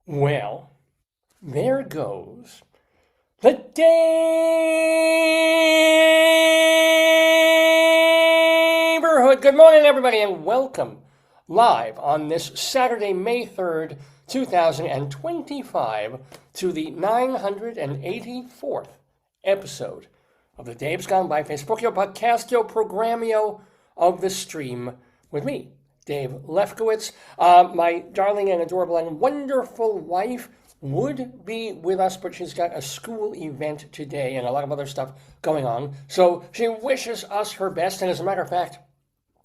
Well, there goes the Daverhood. Good morning, everybody, and welcome live on this Saturday, May 3rd, 2025, to the 984th episode of the Dave's Gone By Facebookio Podcastio Programmio of the Stream with me, Dave Lefkowitz. My darling and adorable and wonderful wife would be with us, but she's got a school event today and a lot of other stuff going on. So she wishes us her best. And as a matter of fact,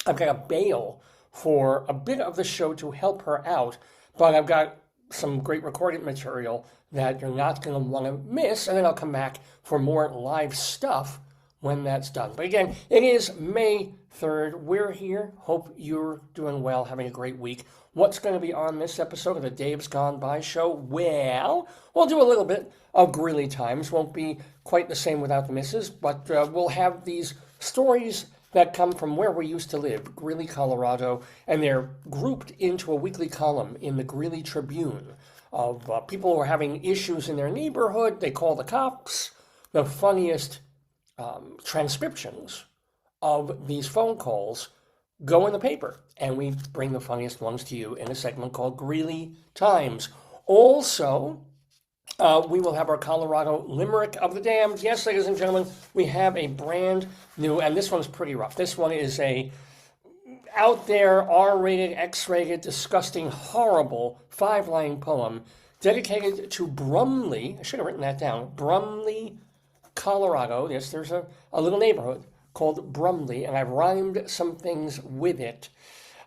I've got to bail for a bit of the show to help her out, but I've got some great recorded material that you're not going to want to miss. And then I'll come back for more live stuff when that's done. But again, it is May 3rd. We're here. Hope you're doing well, having a great week. What's going to be on this episode of the Dave's Gone By show? Well, we'll do a little bit of Greeley Times. Won't be quite the same without the missus, but we'll have these stories that come from where we used to live, Greeley, Colorado, and they're grouped into a weekly column in the Greeley Tribune of people who are having issues in their neighborhood. They call the cops. The funniest transcriptions of these phone calls go in the paper, and we bring the funniest ones to you in a segment called Greeley Times. Also, we will have our Colorado Limerick of the Damned. Yes, ladies and gentlemen, we have a brand new, and this one's pretty rough. This one is a out there, R-rated, X-rated, disgusting, horrible 5-line poem dedicated to Brumley. I should have written that down. Brumley, Colorado. Yes, there's a little neighborhood called Brumley, and I've rhymed some things with it.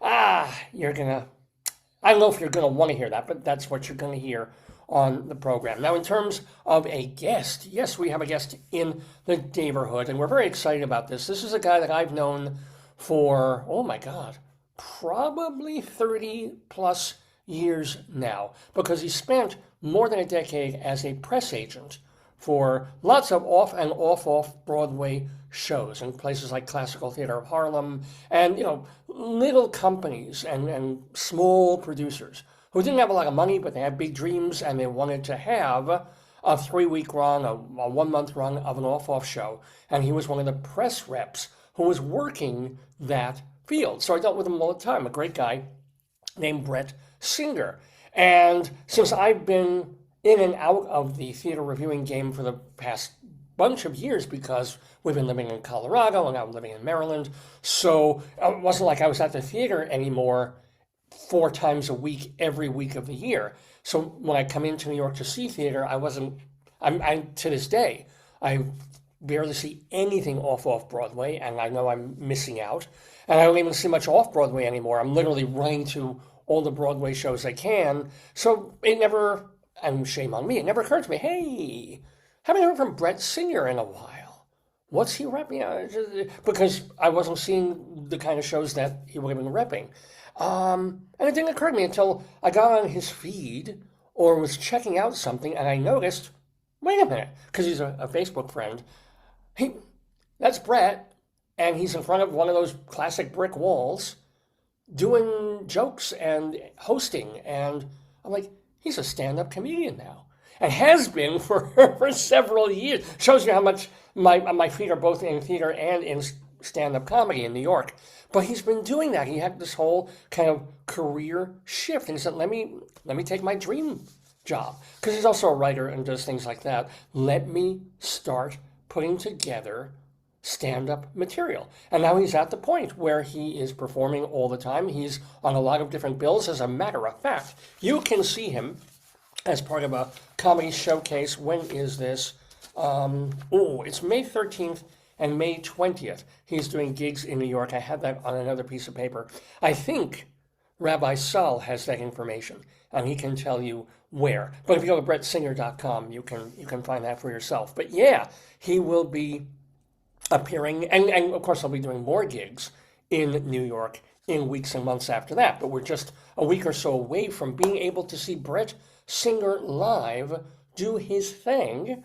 I don't know if you're gonna want to hear that, but that's what you're gonna hear on the program. Now, in terms of a guest, yes, we have a guest in the Daverhood, and we're very excited about this. This is a guy that I've known for, oh my God, probably 30 plus years now, because he spent more than a decade as a press agent for lots of off and off Broadway shows in places like Classical Theater of Harlem and, little companies and small producers who didn't have a lot of money, but they had big dreams and they wanted to have a 3-week run, a 1-month run of an off show. And he was one of the press reps who was working that field. So I dealt with him all the time, a great guy named Brett Singer. And since I've been in and out of the theater reviewing game for the past bunch of years, because we've been living in Colorado and I'm living in Maryland, so it wasn't like I was at the theater anymore 4 times a week, every week of the year. So when I come into New York to see theater, I'm to this day, I barely see anything off Broadway, and I know I'm missing out. And I don't even see much off Broadway anymore. I'm literally running to all the Broadway shows I can. So it never, and shame on me, it never occurred to me, hey, haven't heard from Brett Singer in a while. What's he repping? Because I wasn't seeing the kind of shows that he would have been repping. And it didn't occur to me until I got on his feed or was checking out something, and I noticed, wait a minute, because he's a Facebook friend. That's Brett, and he's in front of one of those classic brick walls doing jokes and hosting, and I'm like, he's a stand-up comedian now, and has been for several years. Shows you how much my feet are both in theater and in stand-up comedy in New York. But he's been doing that. He had this whole kind of career shift, and he said, let me take my dream job, because he's also a writer and does things like that. Let me start putting together stand-up material. And now he's at the point where he is performing all the time. He's on a lot of different bills. As a matter of fact, you can see him as part of a comedy showcase. When is this? It's May 13th and May 20th. He's doing gigs in New York. I had that on another piece of paper. I think Rabbi Sol has that information, and he can tell you where. But if you go to brettsinger.com, you can find that for yourself. But yeah, he will be appearing, and of course I'll be doing more gigs in New York in weeks and months after that. But we're just a week or so away from being able to see Brett Singer live do his thing,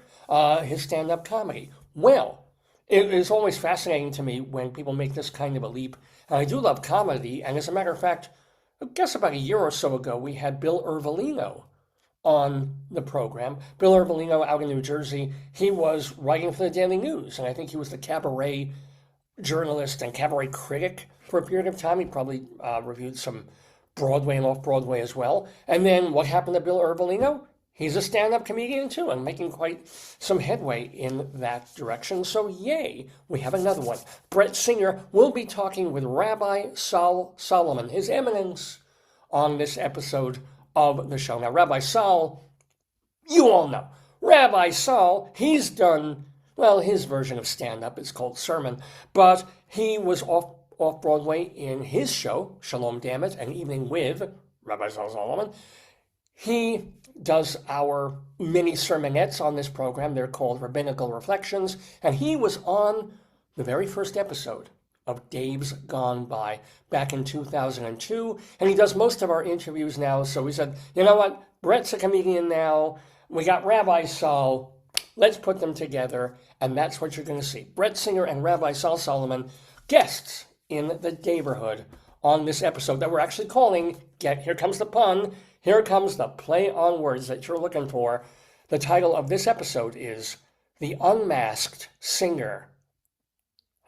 his stand-up comedy. Well, it is always fascinating to me when people make this kind of a leap. And I do love comedy, and as a matter of fact, I guess about a year or so ago, we had Bill Irvolino on the program. Bill Urbalino out in New Jersey, he was writing for the Daily News, and I think he was the cabaret journalist and cabaret critic for a period of time. He probably reviewed some Broadway and off-Broadway as well. And then what happened to Bill Urbalino? He's a stand-up comedian too, and making quite some headway in that direction. So yay, we have another one. Brett Singer will be talking with Rabbi Sol Solomon, His Eminence, on this episode of the show. Now, Rabbi Sol, you all know. Rabbi Sol, he's done, well, his version of stand-up is called sermon, but he was off-Broadway in his show, Shalom Dammit, An Evening with Rabbi Sol Solomon. He does our mini sermonettes on this program. They're called Rabbinical Reflections, and he was on the very first episode of Dave's Gone By back in 2002, and he does most of our interviews now. So we said, you know what, Brett's a comedian now, we got Rabbi Sol, let's put them together, and that's what you're going to see. Brett Singer and Rabbi Sol Solomon, guests in the Daverhood on this episode that we're actually calling, here comes the pun, here comes the play on words that you're looking for. The title of this episode is The Unmasked Singer.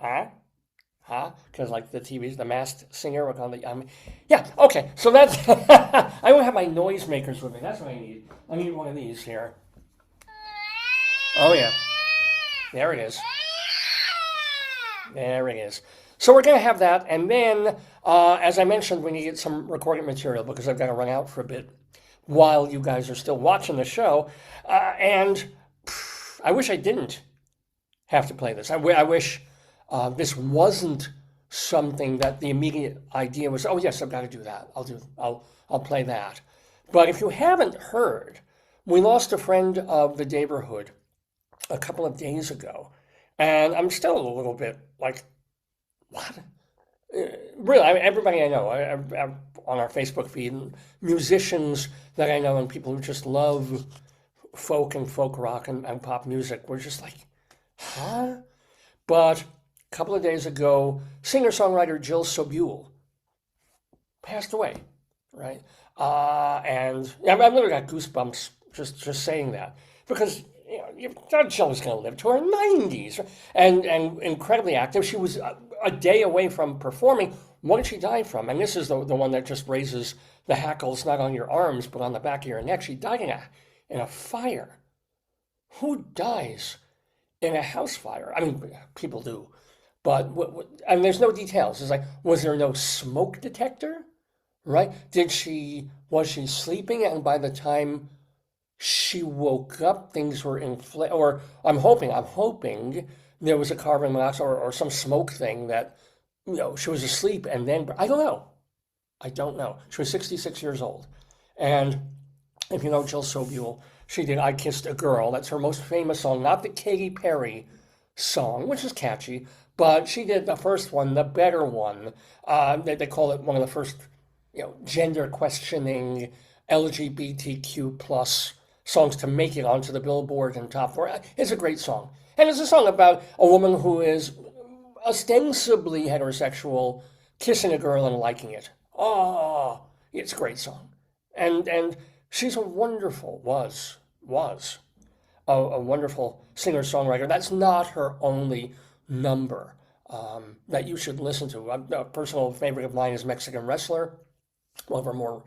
Because like the TV's The Masked Singer, we're calling the, yeah, okay, so that's, I don't have my noisemakers with me, that's what I need. I need one of these here. Oh yeah, there it is. There it is. So we're going to have that, and then, as I mentioned, we need to get some recording material because I've got to run out for a bit while you guys are still watching the show, and I wish I didn't have to play this. I wish this wasn't something that the immediate idea was, oh yes, I've got to do that. I'll play that. But if you haven't heard, we lost a friend of the Daverhood a couple of days ago, and I'm still a little bit like, what? Really, I mean, everybody I know on our Facebook feed, musicians that I know and people who just love folk and folk rock and pop music, we're just like, huh? But a couple of days ago, singer-songwriter Jill Sobule passed away, right? And I've literally got goosebumps just saying that, because you know, Jill was going to live to her 90s, and incredibly active. She was a day away from performing. What did she die from? And this is the one that just raises the hackles, not on your arms, but on the back of your neck. She died in a fire. Who dies in a house fire? I mean, people do. But, and there's no details. It's like, was there no smoke detector? Right? Was she sleeping, and by the time she woke up, things were inflamed? Or I'm hoping there was a carbon monoxide or some smoke thing that, you know, she was asleep and then, I don't know. She was 66 years old. And if you know Jill Sobule, she did I Kissed a Girl. That's her most famous song, not the Katy Perry song, which is catchy, but she did the first one, the better one. They call it one of the first, you know, gender questioning LGBTQ plus songs to make it onto the Billboard and top 4. It's a great song. And it's a song about a woman who is ostensibly heterosexual, kissing a girl and liking it. Oh, it's a great song. And she's a wonderful, was a wonderful singer-songwriter. That's not her only number that you should listen to. A personal favorite of mine is Mexican Wrestler, one of her more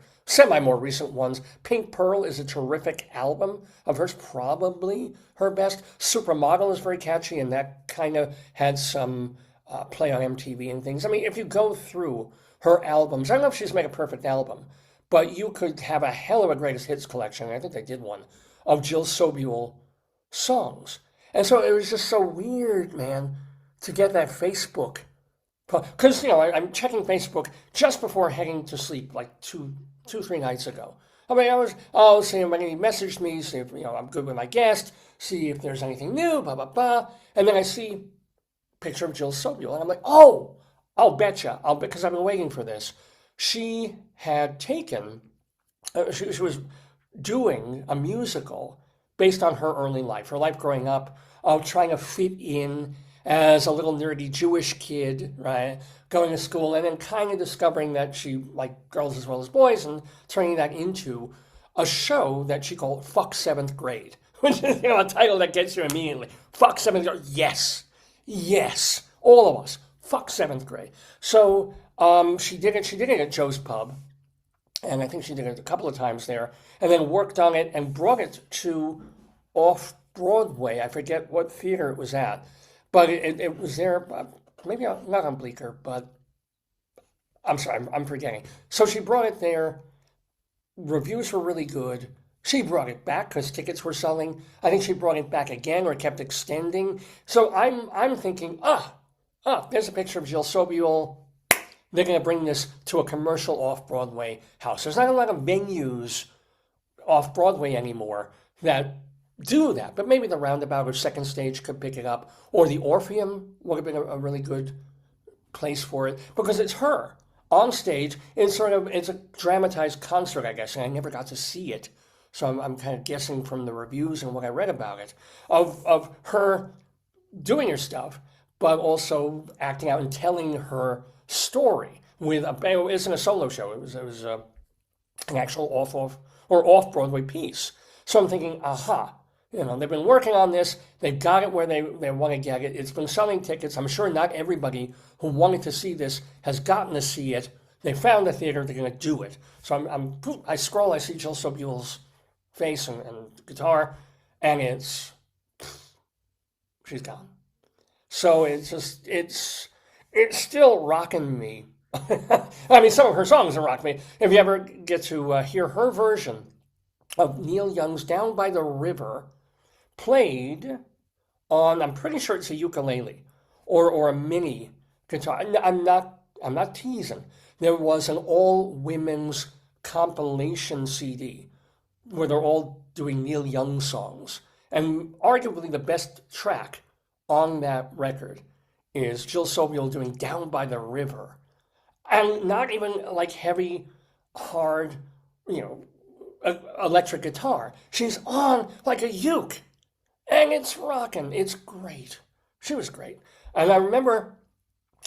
recent ones. Pink Pearl is a terrific album of hers, probably her best. Supermodel is very catchy, and that kind of had some play on MTV and things. I mean, if you go through her albums, I don't know if she's made a perfect album, but you could have a hell of a greatest hits collection, and I think they did one, of Jill Sobule songs. And so it was just so weird, man, to get that Facebook. Because, you know, I'm checking Facebook just before heading to sleep, like two, 3 nights ago. I mean, see if anybody messaged me, see if, you know, I'm good with my guest, see if there's anything new, blah, blah, blah. And then I see a picture of Jill Sobule, and I'm like, oh, I'll betcha, because I've been waiting for this. She had taken, she was doing a musical based on her early life, her life growing up, trying to fit in as a little nerdy Jewish kid, right, going to school, and then kind of discovering that she liked girls as well as boys and turning that into a show that she called Fuck Seventh Grade, which is, a title that gets you immediately. Fuck Seventh Grade. Yes. Yes. All of us. Fuck Seventh Grade. So she did it at Joe's Pub. And I think she did it a couple of times there, and then worked on it and brought it to off-Broadway. I forget what theater it was at, but it was there, maybe not on Bleecker, but I'm sorry, I'm forgetting. So she brought it there. Reviews were really good. She brought it back because tickets were selling. I think she brought it back again or kept extending. So I'm thinking, there's a picture of Jill Sobule. They're going to bring this to a commercial off-Broadway house. There's not a lot of venues off-Broadway anymore that do that, but maybe the Roundabout or Second Stage could pick it up, or the Orpheum would have been a really good place for it, because it's her on stage. It's a dramatized concert, I guess, and I never got to see it. So I'm kind of guessing from the reviews and what I read about it, of her doing her stuff, but also acting out and telling her story with it isn't a solo show. It was an actual off-Broadway piece. So I'm thinking, they've been working on this. They've got it where they want to get it. It's been selling tickets. I'm sure not everybody who wanted to see this has gotten to see it. They found a theater. They're going to do it. So I scroll. I see Jill Sobule's face and guitar, and she's gone. So it's still rocking me. I mean, some of her songs are rocking me. If you ever get to hear her version of Neil Young's Down by the River, played on, I'm pretty sure it's a ukulele or a mini guitar. I'm not teasing. There was an all-women's compilation CD where they're all doing Neil Young songs. And arguably the best track on that record is Jill Sobule doing Down by the River. And not even like heavy, hard, electric guitar. She's on like a uke. And it's rocking. It's great. She was great. And I remember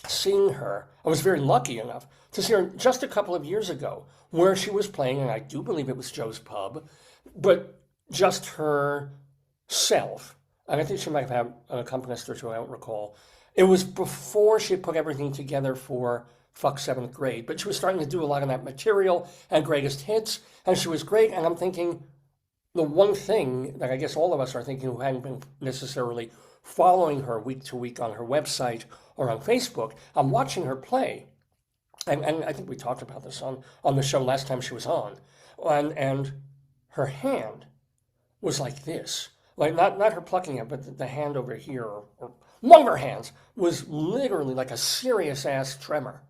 seeing her. I was very lucky enough to see her just a couple of years ago where she was playing, and I do believe it was Joe's Pub, but just herself. And I think she might have had an accompanist or two, I don't recall. It was before she had put everything together for Fuck Seventh Grade, but she was starting to do a lot of that material and greatest hits, and she was great. And I'm thinking, the one thing that I guess all of us are thinking who hadn't been necessarily following her week to week on her website or on Facebook, I'm watching her play. And I think we talked about this on the show last time she was on. And her hand was like this. Like not her plucking it, but the hand over here, or one of her hands was literally like a serious ass tremor.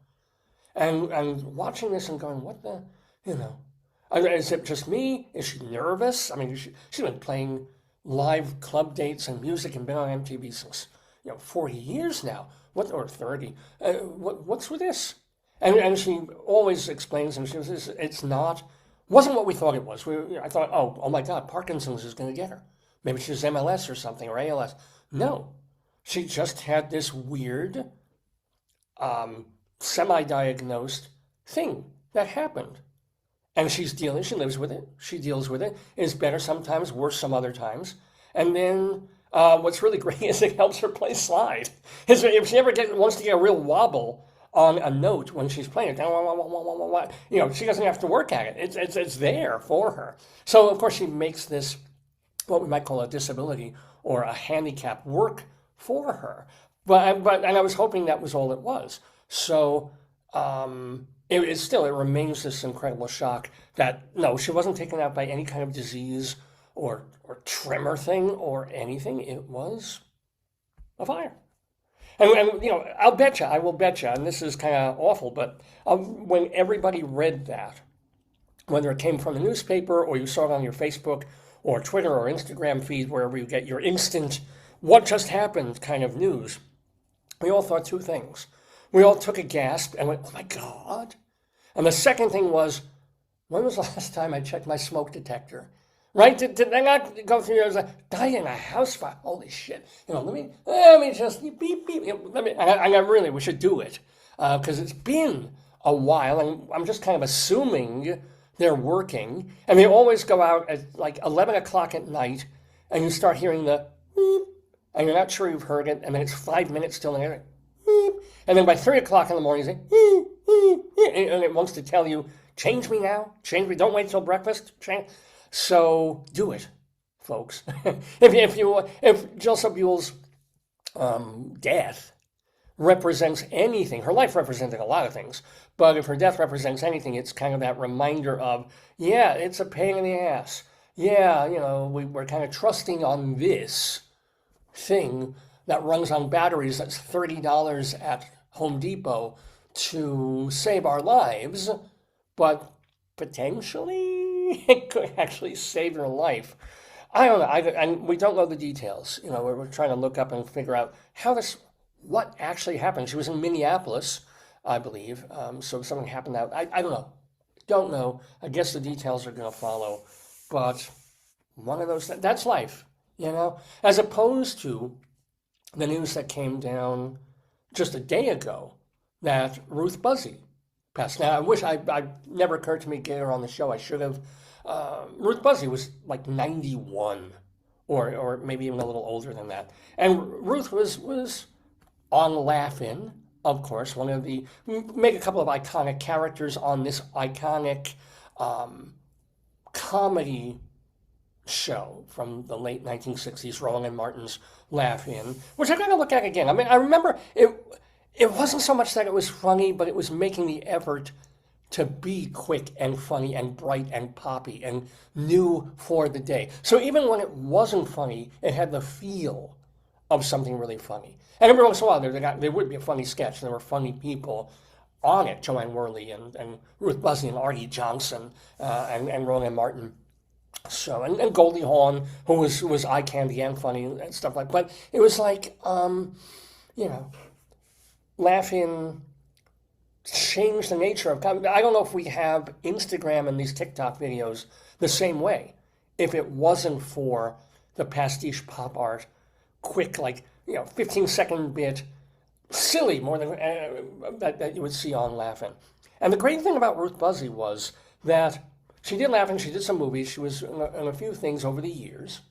And watching this and going, what the, is it just me? Is she nervous? I mean, she's been playing live club dates and music and been on MTV since 40 years now. Or 30. What's with this? And she always explains, and she says, wasn't what we thought it was. I thought, oh my God, Parkinson's is going to get her. Maybe she's MLS or something, or ALS. No, she just had this weird, semi-diagnosed thing that happened. And she lives with it. She deals with it. It's better sometimes, worse some other times. And then what's really great is it helps her play slide. If she ever wants to get a real wobble on a note when she's playing it, she doesn't have to work at it. It's there for her. So, of course, she makes this, what we might call a disability or a handicap, work for her. But I was hoping that was all it was. So it remains this incredible shock that, no, she wasn't taken out by any kind of disease or tremor thing or anything. It was a fire. And I will bet you, and this is kind of awful, but when everybody read that, whether it came from the newspaper or you saw it on your Facebook or Twitter or Instagram feed, wherever you get your instant, what just happened kind of news, we all thought two things. We all took a gasp and went, oh my God. And the second thing was, when was the last time I checked my smoke detector? Right? Did I not go through? I was like, die in a house fire. Holy shit! Let me just beep beep. We should do it because it's been a while, and I'm just kind of assuming they're working, and they always go out at like 11 o'clock at night, and you start hearing the beep, and you're not sure you've heard it, and then it's 5 minutes still, and you're like, beep, and then by 3 o'clock in the morning, you say, beep, beep, beep, and it wants to tell you, change me now, change me, don't wait till breakfast, change. So do it, folks. if Jill Sobule's death represents anything, her life represented a lot of things, but if her death represents anything, it's kind of that reminder of, yeah, it's a pain in the ass. Yeah, we're kind of trusting on this thing that runs on batteries that's $30 at Home Depot to save our lives, but potentially it could actually save your life. I don't know, and we don't know the details. We're trying to look up and figure out what actually happened. She was in Minneapolis, I believe, so something happened out. I don't know. Don't know. I guess the details are going to follow, but one of those, that's life, as opposed to the news that came down just a day ago that Ruth Buzzi passed. Now, I wish I never occurred to me to get her on the show. I should have. Ruth Buzzi was like 91, or maybe even a little older than that. And Ruth was on Laugh-In, of course, make a couple of iconic characters on this iconic comedy show from the late 1960s, Roland and Martin's Laugh-In, which I got to look at again. I mean, I remember it wasn't so much that it was funny, but it was making the effort to be quick and funny and bright and poppy and new for the day. So even when it wasn't funny, it had the feel of something really funny. And every once in a while, there would be a funny sketch. There were funny people on it, Joanne Worley and Ruth Buzzi and Artie Johnson and Roland Martin. So and Goldie Hawn, who was eye candy and funny and stuff like that. But it was like, Laugh-In changed the nature of comedy. I don't know if we have Instagram and these TikTok videos the same way. If it wasn't for the pastiche pop art, quick, 15-second bit, silly more than that you would see on Laugh-In. And the great thing about Ruth Buzzi was that she did Laugh-In, she did some movies, she was in a few things over the years,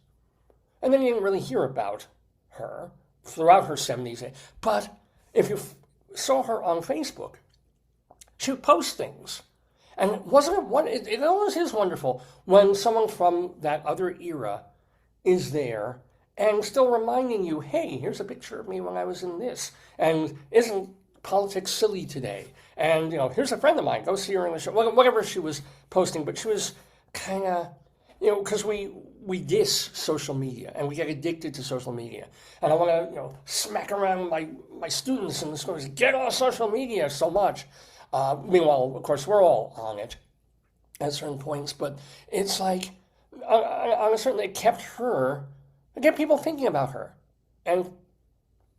and then you didn't really hear about her throughout her 70s. But if you saw her on Facebook, she would post things. And it always is wonderful when someone from that other era is there and still reminding you, hey, here's a picture of me when I was in this. And isn't politics silly today? And, here's a friend of mine. Go see her in the show. Whatever she was posting. But she was kind of, because we diss social media and we get addicted to social media. And I want to, smack around my students in the schools, get off social media so much. Meanwhile, of course, we're all on it at certain points. But it's like, on a certain, it kept people thinking about her. And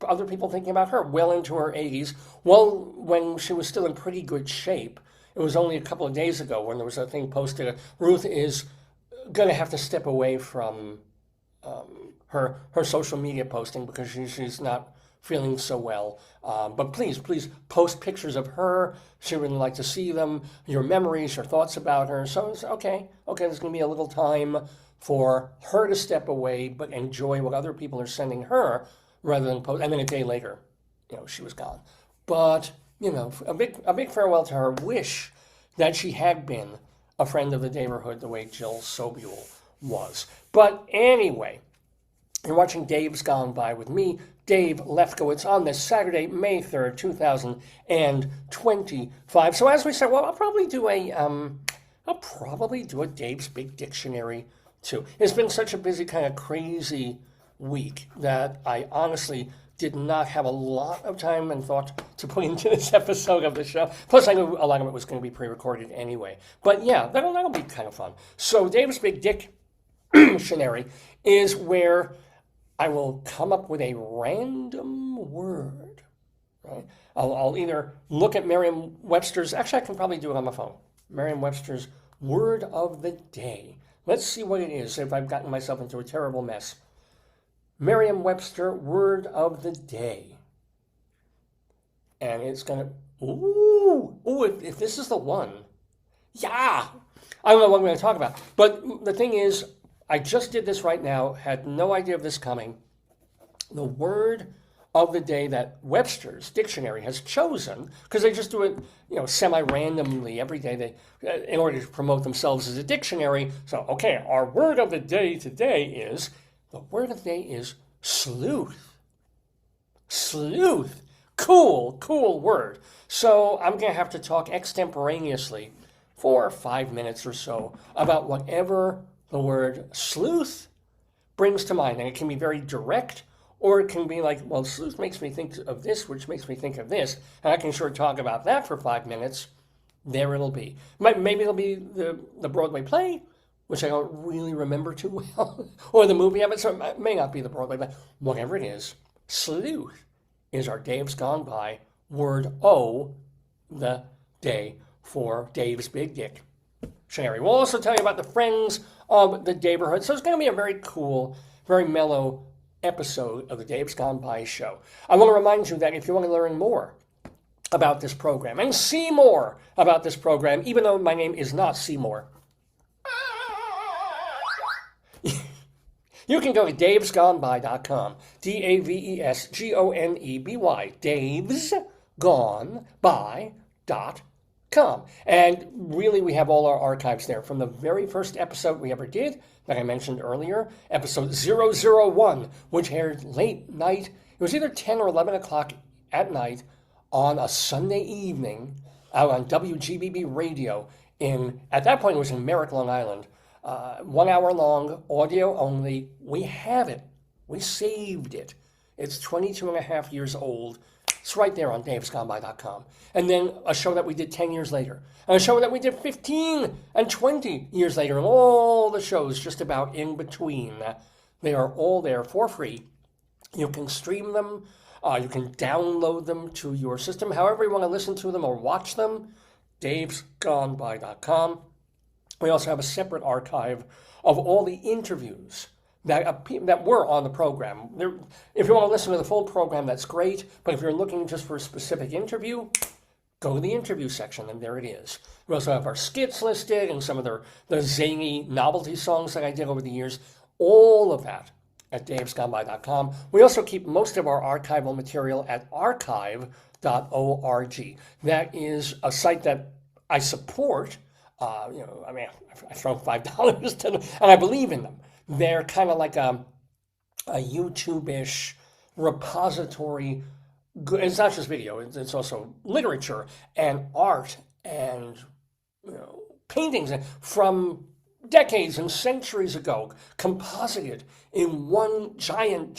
other people thinking about her well into her 80s. Well, when she was still in pretty good shape. It was only a couple of days ago when there was a thing posted. Ruth is going to have to step away from her social media posting because she's not feeling so well. But please post pictures of her. She would like to see them, your memories, your thoughts about her. So it's okay, there's going to be a little time for her to step away but enjoy what other people are sending her rather than post. And then a day later, she was gone. But, a big farewell to her. Wish that she had been a friend of the Daverhood the way Jill Sobule was. But anyway, you're watching Dave's Gone By with me, Dave Lefkowitz, on this Saturday, May 3rd, 2025. So as we said, I'll probably do a Dave's Big Dictionary too. It's been such a busy, kind of crazy week that I honestly did not have a lot of time and thought to put into this episode of the show. Plus, I knew a lot of it was going to be pre-recorded anyway. But yeah, that'll be kind of fun. So Dave's Big Dictionary is where I will come up with a random word. Right? I'll either look at Merriam-Webster's. Actually, I can probably do it on my phone. Merriam-Webster's Word of the Day. Let's see what it is if I've gotten myself into a terrible mess. Merriam-Webster Word of the Day. And it's going to... Ooh, if this is the one. Yeah! I don't know what I'm going to talk about. But the thing is, I just did this right now, had no idea of this coming. The word of the day that Webster's dictionary has chosen, because they just do it, semi-randomly every day, in order to promote themselves as a dictionary. So, okay, our word of the day today the word of the day is sleuth. Sleuth. Cool word. So I'm going to have to talk extemporaneously for 5 minutes or so about whatever the word sleuth brings to mind. And it can be very direct, or it can be like, well, sleuth makes me think of this, which makes me think of this. And I can sure talk about that for 5 minutes. There it'll be. Maybe it'll be the Broadway play, which I don't really remember too well, or the movie of it, so it may not be the Broadway play. Whatever it is, sleuth is our Dave's Gone By word the day for Dave's Big Dick Sherry. We'll also tell you about the Friends of the Daverhood. So it's going to be a very cool, very mellow episode of the Dave's Gone By show. I want to remind you that if you want to learn more about this program and see more about this program, even though my name is not Seymour, you can go to davesgoneby.com, DAVESGONEBY, davesgoneby.com. And really, we have all our archives there from the very first episode we ever did that I mentioned earlier, episode 001, which aired late night. It was either 10 or 11 o'clock at night on a Sunday evening out on WGBB radio at that point it was in Limerick, Long Island. 1 hour long, audio only. We have it. We saved it. It's 22 and a half years old. It's right there on davesgoneby.com. And then a show that we did 10 years later. And a show that we did 15 and 20 years later. And all the shows just about in between. They are all there for free. You can stream them. You can download them to your system. However you want to listen to them or watch them. davesgoneby.com. We also have a separate archive of all the interviews that were on the program. If you want to listen to the full program, that's great. But if you're looking just for a specific interview, go to the interview section, and there it is. We also have our skits listed and some of the zany novelty songs that I did over the years. All of that at davesgoneby.com. We also keep most of our archival material at archive.org. That is a site that I support. I throw $5 to them, and I believe in them. They're kind of like a YouTube-ish repository. It's not just video; it's also literature and art and paintings from decades and centuries ago, composited in one giant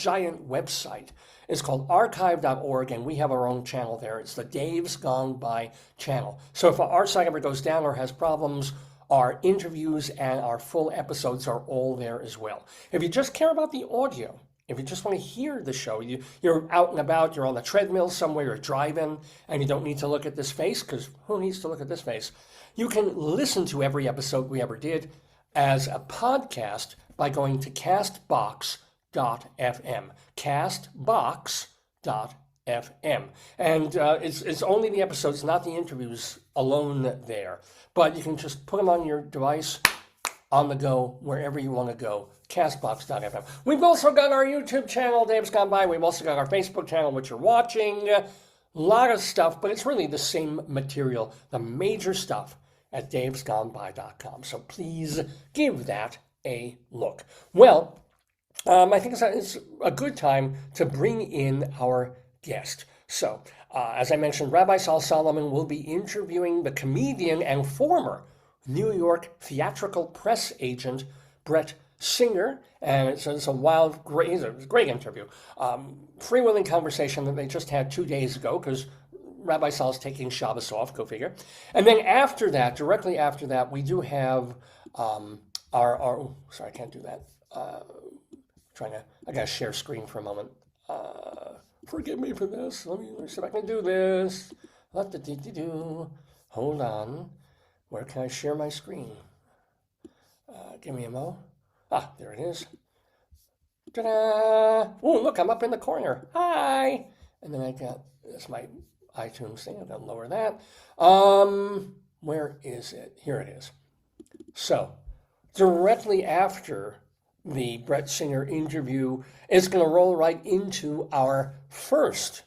website. It's called archive.org, and we have our own channel there. It's the Dave's Gone By channel. So if our site ever goes down or has problems, our interviews and our full episodes are all there as well. If you just care about the audio, if you just want to hear the show, you're out and about, you're on the treadmill somewhere, you're driving, and you don't need to look at this face, because who needs to look at this face? You can listen to every episode we ever did as a podcast by going to castbox.fm. Castbox.fm. And it's only the episodes, not the interviews alone there. But you can just put them on your device, on the go, wherever you want to go. Castbox.fm. We've also got our YouTube channel, Dave's Gone By. We've also got our Facebook channel, which you're watching. A lot of stuff, but it's really the same material, the major stuff at davesgoneby.com. So please give that a look. Well, I think it's a good time to bring in our guest. So, as I mentioned, Rabbi Sol Solomon will be interviewing the comedian and former New York theatrical press agent, Brett Singer, and it's a great interview. Freewheeling conversation that they just had 2 days ago, because Rabbi Sol's taking Shabbos off, go figure. And then after that, directly after that, we do have sorry, I can't do that. I gotta share screen for a moment. Forgive me for this. Let me see if I can do this. Hold on. Where can I share my screen? Give me a mo. There it is. Ta-da! Oh, look, I'm up in the corner. Hi! And then that's my iTunes thing. I'm going to lower that. Where is it? Here it is. So, directly after the Brett Singer interview, it's going to roll right into our first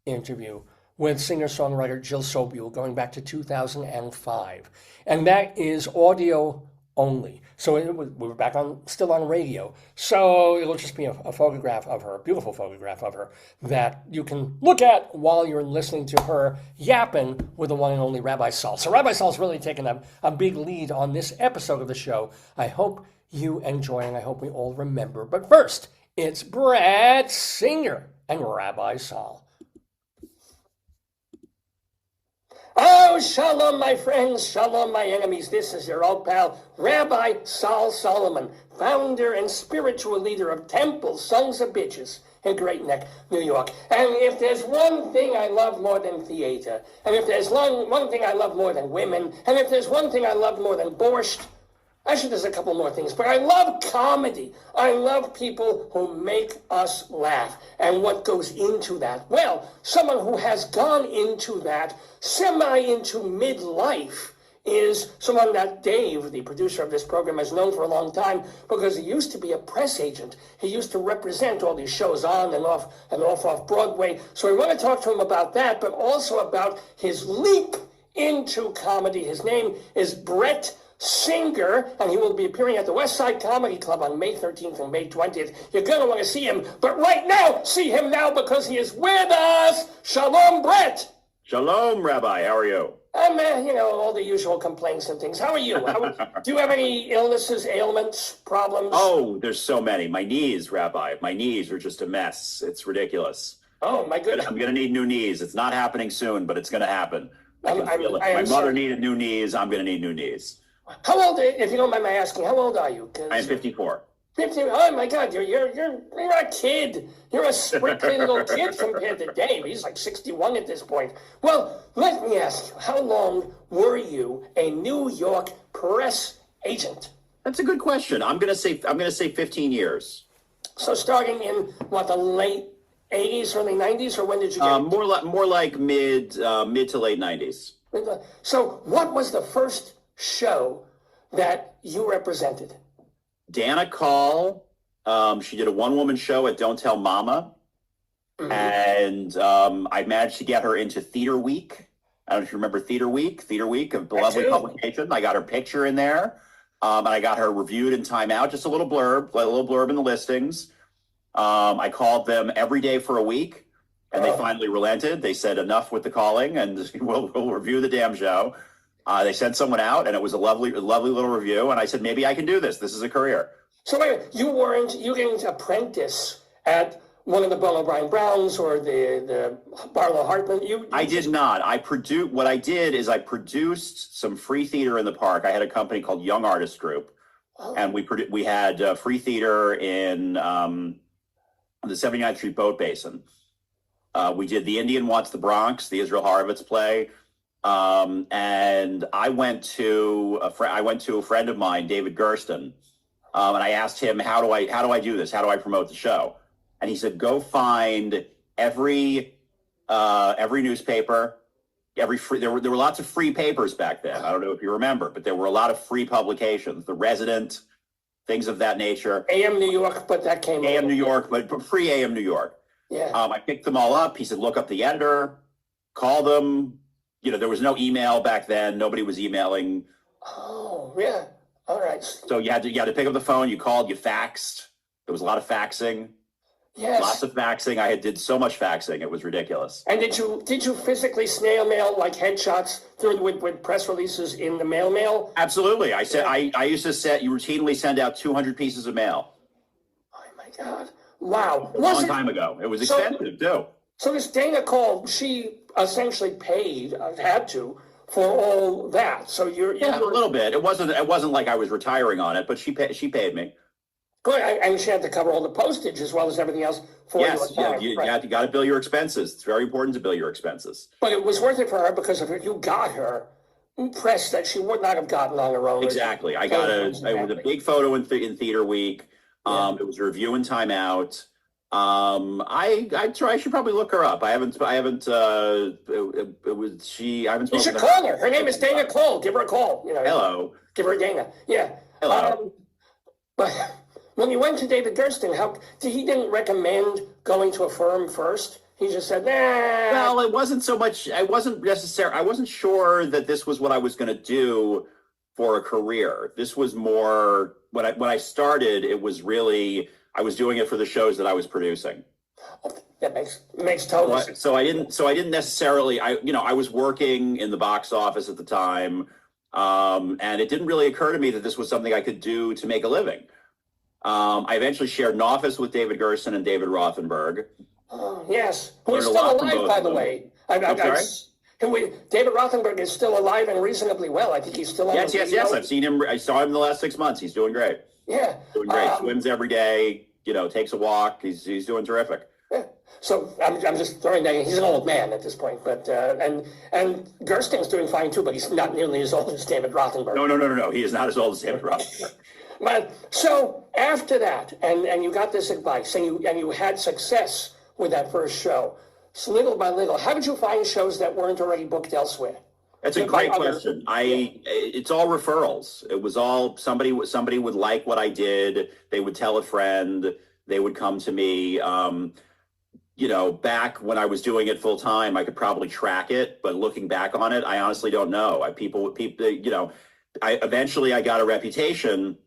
interview with singer-songwriter Jill Sobule going back to 2005. And that is audio only. So we were back still on radio. So it'll just be a photograph of her, a beautiful photograph of her that you can look at while you're listening to her yapping with the one and only Rabbi Sol. So Rabbi Sol's really taken a big lead on this episode of the show. I hope you enjoy and I hope we all remember. But first, it's Brett Singer and Rabbi Sol. Oh, shalom, my friends, shalom, my enemies. This is your old pal, Rabbi Sol Solomon, founder and spiritual leader of Temple Sons of Bitches in Great Neck, New York. And if there's one thing I love more than theater, and if there's one thing I love more than women, and if there's one thing I love more than borscht, actually, there's a couple more things, but I love comedy. I love people who make us laugh. And what goes into that? Well, someone who has gone into that, into midlife, is someone that Dave, the producer of this program, has known for a long time because he used to be a press agent. He used to represent all these shows on and off Broadway. So we want to talk to him about that, but also about his leap into comedy. His name is Brett Singer, and he will be appearing at the West Side Comedy Club on May 13th and May 20th. You're going to want to see him, but right now, see him now because he is with us. Shalom, Brett. Shalom, Rabbi. How are you? I'm, all the usual complaints and things. How are you? Do you have any illnesses, ailments, problems? Oh, there's so many. My knees, Rabbi. My knees are just a mess. It's ridiculous. Oh, my goodness. I'm going to need new knees. It's not happening soon, but it's going to happen. I can feel it. My mother needed new knees. I'm going to need new knees. How old, if you don't mind my asking, how old are you? I am 54. 50, oh my God, you're a kid. You're a sprinkly little kid compared to Dave. He's like 61 at this point. Well, let me ask you, how long were you a New York press agent? That's a good question. I'm going to say 15 years. So starting in what, the late 80s, early 90s, or when did you get more like mid to late 90s. So what was the first show that you represented? Dana Call. She did a one-woman show at Don't Tell Mama. Mm-hmm. And I managed to get her into Theater Week. I don't know if you remember Theater Week, a lovely publication. I got her picture in there. And I got her reviewed in Time Out, just a little blurb in the listings. I called them every day for a week, and they finally relented. They said enough with the calling, and we'll review the damn show. They sent someone out, and it was a lovely little review. And I said, maybe I can do this. This is a career. So wait, you didn't apprentice at one of the Bill O'Brien Browns or the Barlow Hartman? I did not. What I did is I produced some free theater in the park. I had a company called Young Artist Group, and we had free theater in the 79th Street Boat Basin. We did The Indian Wants the Bronx, the Israel Horovitz play. And I went to a friend of mine, David Gersten, and I asked him, how do I do this? How do I promote the show? And he said, go find every newspaper, there were lots of free papers back then. I don't know if you remember, but there were a lot of free publications, The Resident, things of that nature. AM New York, but that came AM New York, but free AM New York. Yeah. I picked them all up. He said, look up the editor, call them. There was no email back then. Nobody was emailing. Oh, yeah. All right. So you had to pick up the phone. You called. You faxed. There was a lot of faxing. Yes. Lots of faxing. I did so much faxing. It was ridiculous. And did you physically snail mail like headshots through with press releases in the mail? Absolutely. I used to routinely send out 200 pieces of mail. Oh my God! Wow. A long time ago. It was expensive too. So this Dana Call, she essentially had to, for all that. So you're a little bit. It wasn't like I was retiring on it, but she paid me. Good, and she had to cover all the postage as well as everything else for yes, you got to bill your expenses. It's very important to bill your expenses. But it was worth it for her because if you got her press that she would not have gotten on her own. Exactly. It was a big photo in Theater Week. It was a review in Time Out. I should probably look her up. I haven't, I haven't You spoken should to call her. Her name is Dana Cole. Give her a call. Hello. Give her Dana. Yeah. Hello. But when you went to David Gersten, he didn't recommend going to a firm first? He just said, nah. Well, it wasn't so much, I wasn't sure that this was what I was going to do for a career. This was more, when I started, it was really, I was doing it for the shows that I was producing. That makes total sense. So I didn't necessarily, I was working in the box office at the time, and it didn't really occur to me that this was something I could do to make a living. I eventually shared an office with David Gersten and David Rothenberg. Oh, yes. Who is still alive, by the way. I'm sorry? David Rothenberg is still alive and reasonably well. I think he's still on Yes. I've seen him. I saw him the last 6 months. He's doing great. Yeah. Doing great. Swims every day, takes a walk. He's doing terrific. Yeah. So I'm just throwing that in. He's an old man at this point, but and Gersten's doing fine too, but he's not nearly as old as David Rothenberg. No. He is not as old as David Rothenberg. But so after that, and you got this advice, and you had success with that first show. So little by little, how did you find shows that weren't already booked elsewhere? That's a great question. It's all referrals. It was all somebody would like what I did. They would tell a friend. They would come to me. Back when I was doing it full time, I could probably track it, but looking back on it, I honestly don't know. Eventually I got a reputation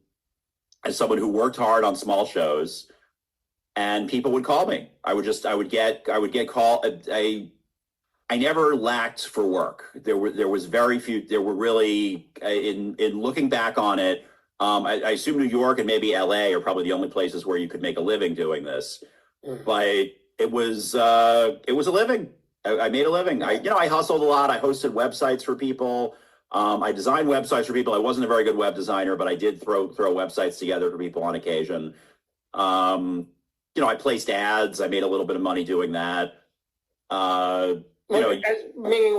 as someone who worked hard on small shows, and people would call me. I would get called. I never lacked for work. There was very few. There were really, in looking back on it, I assume New York and maybe LA are probably the only places where you could make a living doing this. But it was a living. I made a living. I hustled a lot. I hosted websites for people. I designed websites for people. I wasn't a very good web designer, but I did throw websites together for people on occasion. I placed ads. I made a little bit of money doing that. Meaning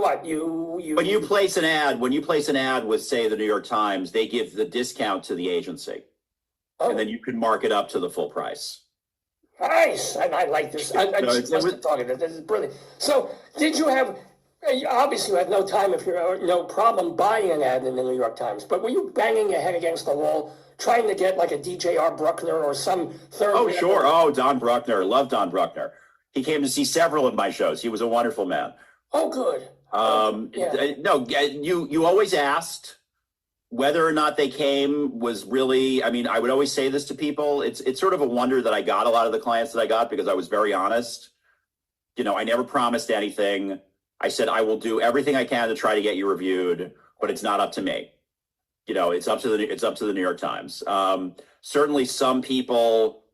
what? When you place an ad with, say, the New York Times, they give the discount to the agency, and then you can mark it up to the full price. Nice. I like this. I just talking. This is brilliant. So did you have? Obviously, you had no time no problem buying an ad in the New York Times, but were you banging your head against the wall trying to get like a DJ Bruckner or some third? Oh, sure. Oh, Don Bruckner. Love Don Bruckner. He came to see several of my shows. He was a wonderful man. Oh, good. No, you always asked whether or not they came was really, I would always say this to people. It's sort of a wonder that I got a lot of the clients that I got because I was very honest. I never promised anything. I said, I will do everything I can to try to get you reviewed, but it's not up to me. It's up to the New York Times. Certainly some people,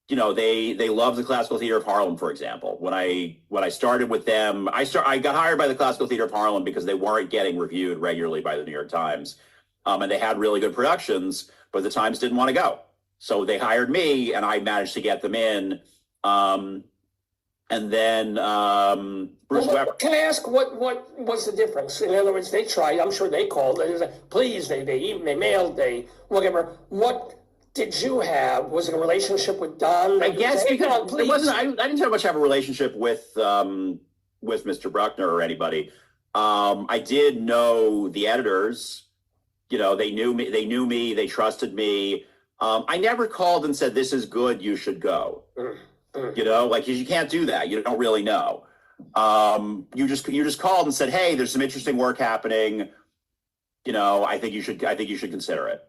they love the Classical Theater of Harlem, for example. When I started with them, I got hired by the Classical Theater of Harlem because they weren't getting reviewed regularly by the New York Times. And they had really good productions, but the Times didn't want to go. So they hired me and I managed to get them in. And then Bruce Weber. Can I ask what was the difference? In other words, they tried. I'm sure they called. They said, please. They mailed. They whatever. What did you have? Was it a relationship with Don? I guess because it wasn't. I didn't so much have a relationship with Mr. Bruckner or anybody. I did know the editors. They knew me. They trusted me. I never called and said, "This is good. You should go." You can't do that. You don't really know. You just called and said, "Hey, there's some interesting work happening. I think you should consider it."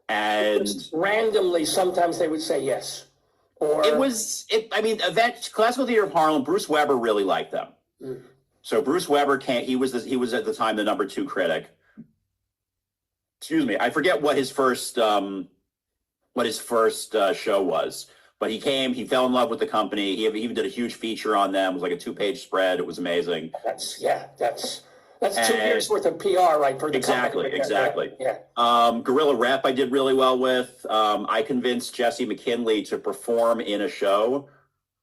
And randomly, sometimes they would say yes. Or that Classical Theater of Harlem, Bruce Weber really liked them. So Bruce Weber he was at the time the number 2 critic. Excuse me, I forget what his first show was. But he came, he fell in love with the company. He even did a huge feature on them. It was like a 2-page spread. It was amazing. That's 2 years worth of PR, right? For the exactly. Yeah. Gorilla Rep I did really well with. I convinced Jesse McKinley to perform in a show.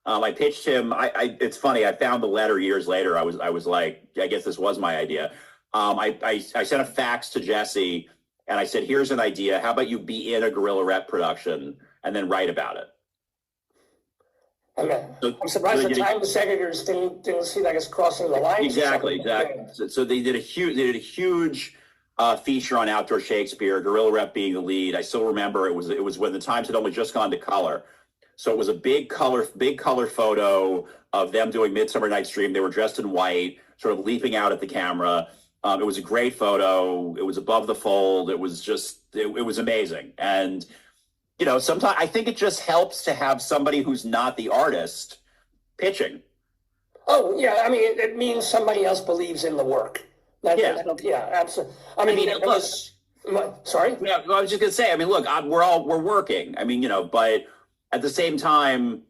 I pitched him. It's funny. I found the letter years later. I was like, I guess this was my idea. I sent a fax to Jesse and I said, here's an idea. How about you be in a Gorilla Rep production and then write about it? I'm surprised the Times editors didn't see that as crossing the line. Exactly. So they did a huge feature on outdoor Shakespeare, Gorilla Rep being the lead. I still remember it was when the Times had only just gone to color. So it was a big color photo of them doing Midsummer Night's Dream. They were dressed in white, sort of leaping out at the camera. It was a great photo. It was above the fold. It was just, it was amazing. And, sometimes I think it just helps to have somebody who's not the artist pitching. Oh, yeah. I mean, it means somebody else believes in the work. Yeah, absolutely. Sorry? Yeah, I was just going to say, look, we're working. But at the same time,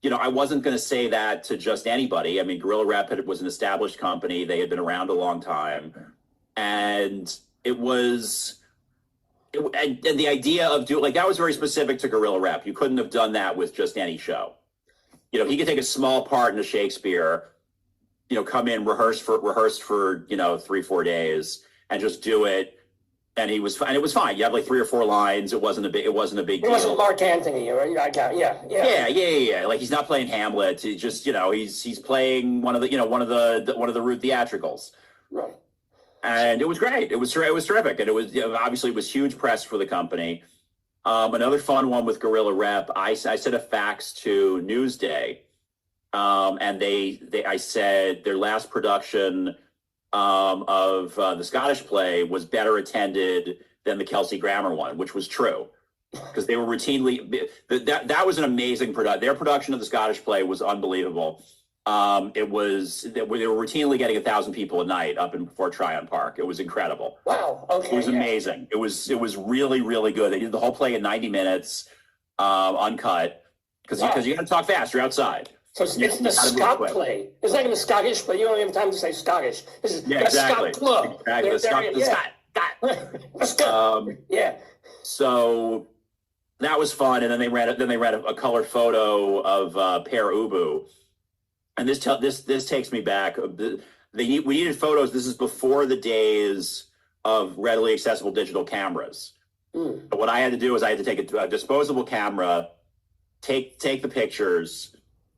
I wasn't going to say that to just anybody. Gorilla Rep was an established company. They had been around a long time. And and the idea of that was very specific to Gorilla Rep. You couldn't have done that with just any show. He could take a small part in a Shakespeare, come in, rehearse for 3-4 days and just do it. And it was fine. You have like 3 or 4 lines. It wasn't a big deal. It wasn't Mark Antony, or Yeah. Like he's not playing Hamlet. He just, he's playing one of the Ruth theatricals. Right. And it was great. It was terrific. And it was obviously it was huge press for the company. Another fun one with Gorilla Rep. I sent a fax to Newsday, and I said their last production of the Scottish play was better attended than the Kelsey Grammer one, which was true, because they were routinely that was an amazing production. Their production of the Scottish play was unbelievable. They were routinely getting 1,000 people a night up in Fort Tryon Park. It was incredible. Wow. Okay. It was amazing. It was really, really good. They did the whole play in 90 minutes, uncut, because you got to talk fast. You're outside. So it's the Scott play. It's like in the Scottish, but you don't have time to say Scottish. This is the exactly. Scott Club. Exactly. The Scott. Yeah. So that was fun, and then they ran a color photo of Pere Ubu. And this takes me back. We needed photos. This is before the days of readily accessible digital cameras. But what I had to do is I had to take a disposable camera, take the pictures,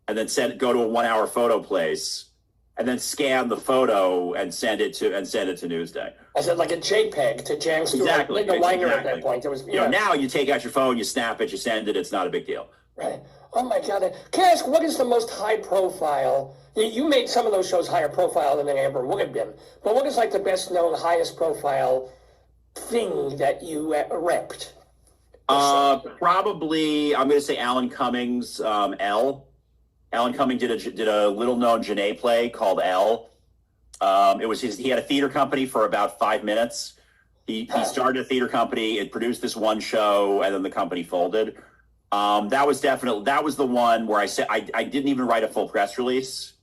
and then go to a 1-hour photo place, and then scan the photo and send it to Newsday. I said like a JPEG to Jan Stewart. Exactly. At that point. It was, now you take out your phone, you snap it, you send it. It's not a big deal. Right. Oh my God. Can I ask, what is the most high profile? You made some of those shows higher profile than they ever would have been. But what is like the best known, highest profile thing that you repped? Probably, I'm going to say Alan Cummings, Elle. Alan Cummings did a little known Genet play called Elle. He had a theater company for about 5 minutes. He started a theater company. It produced this one show, and then the company folded. That was the one where I said I didn't even write a full press release.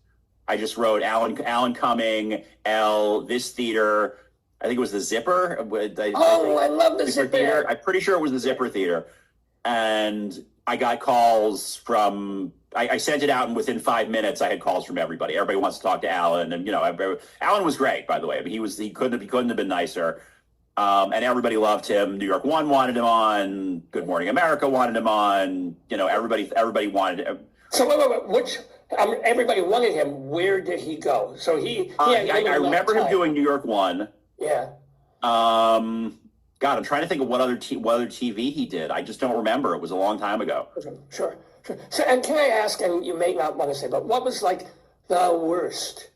I just wrote Alan Cumming, Elle, this theater. I think it was the Zipper. I love the Zipper Theater. I'm pretty sure it was the Zipper Theater. And I got calls from. I sent it out, and within 5 minutes, I had calls from everybody. Everybody wants to talk to Alan, and Alan was great, by the way. He couldn't have been nicer. And everybody loved him. New York One wanted him on. Good Morning America wanted him on. Everybody wanted him. So wait. Everybody wanted him. Where did he go? So I remember him doing New York One. Yeah. God, I'm trying to think of what other TV he did. I just don't remember. It was a long time ago. Sure. So, and can I ask, and you may not want to say, but what was like the worst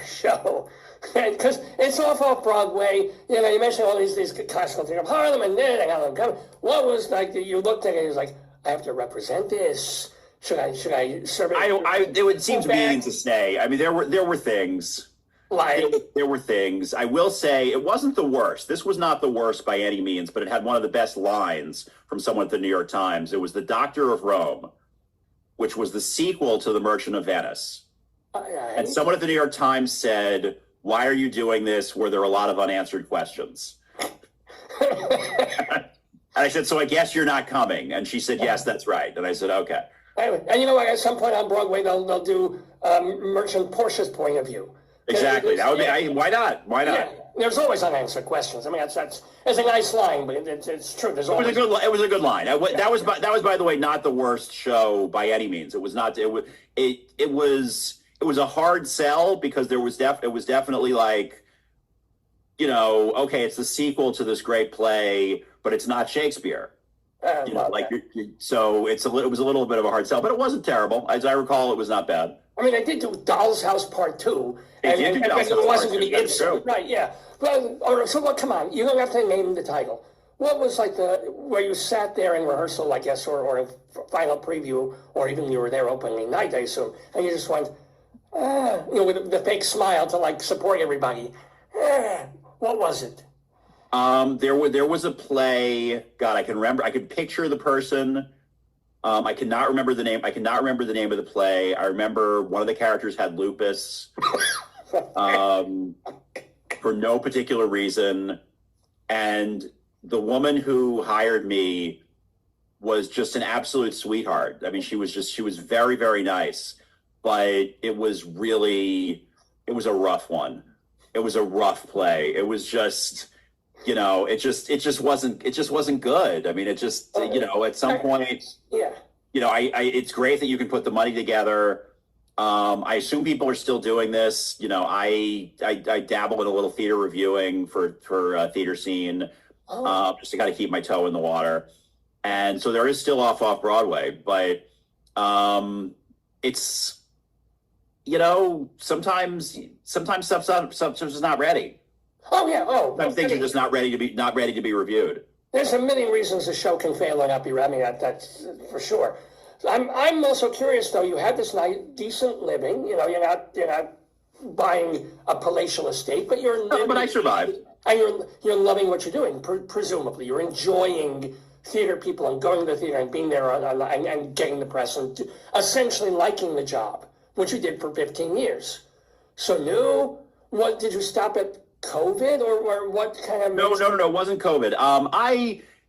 show? Because it's off Broadway. You mentioned all these classical things of Harlem and then and Harlem. What was like you looked at it and was like, I have to represent this. Should I serve it? It would seem to be to say. There were things. There were things. I will say it wasn't the worst. This was not the worst by any means, but it had one of the best lines from someone at the New York Times. It was The Doctor of Rome, which was the sequel to The Merchant of Venice. And someone at the New York Times said, "Why are you doing this? Were there a lot of unanswered questions?" And I said, "So I guess you're not coming." And she said, "Yes, that's right." And I said, "Okay." And you know what? At some point on Broadway, they'll do Merchant Portia's point of view. Exactly. That would be. Why not? Why not? There's always unanswered questions. I mean, that's it's a nice line, but it's true. There's always it was a good line. That was by the way not the worst show by any means. It was not. It was a hard sell because it was definitely like, okay, it's the sequel to this great play, but it's not Shakespeare. So it was a little bit of a hard sell, but it wasn't terrible. As I recall, it was not bad. I mean, they did do Doll's House Part 2, and it wasn't going to be Ibsen, right? Yeah. Well, all right, so what? Come on, you don't have to name the title. What was like where you sat there in rehearsal, I guess, or in final preview, or even you were there opening night, I assume, and you just went, with the fake smile to like support everybody. What was it? There was a play. God, I can remember. I could picture the person. I cannot remember the name. I cannot remember the name of the play. I remember one of the characters had lupus, for no particular reason, and the woman who hired me was just an absolute sweetheart. I mean, she was very, very nice, but it was a rough one. It was a rough play. It was just. It just wasn't good. I mean, it just, at some point, it's great that you can put the money together. I assume people are still doing this. I dabble in a little theater reviewing for Theater Scene, just to kind of keep my toe in the water. And so there is still off Broadway, but it's, sometimes stuff's just not ready. Oh yeah. Some things are just not ready to be reviewed. There's a million reasons the show can fail or not be. I mean, that's for sure. I'm also curious though. You had this nice, decent living. You're not buying a palatial estate, but you're. No, but I survived. And you're loving what you're doing. Presumably, you're enjoying theater people and going to the theater and being there and getting the press and essentially liking the job, which you did for 15 years. So what did you stop at? COVID or what kind of? No. It wasn't COVID.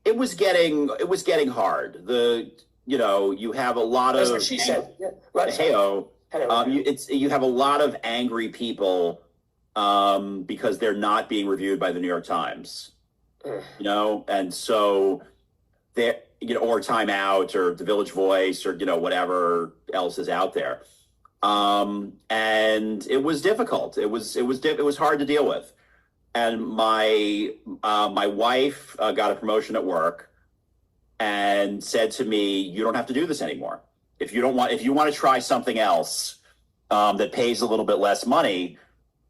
It was getting hard. You have a lot of. That's what she said. Yeah. Right. You have a lot of angry people, because they're not being reviewed by the New York Times. And so they, or Time Out or the Village Voice or whatever else is out there. And it was difficult. It was hard to deal with. And my wife got a promotion at work and said to me, "You don't have to do this anymore. If you want to try something else that pays a little bit less money,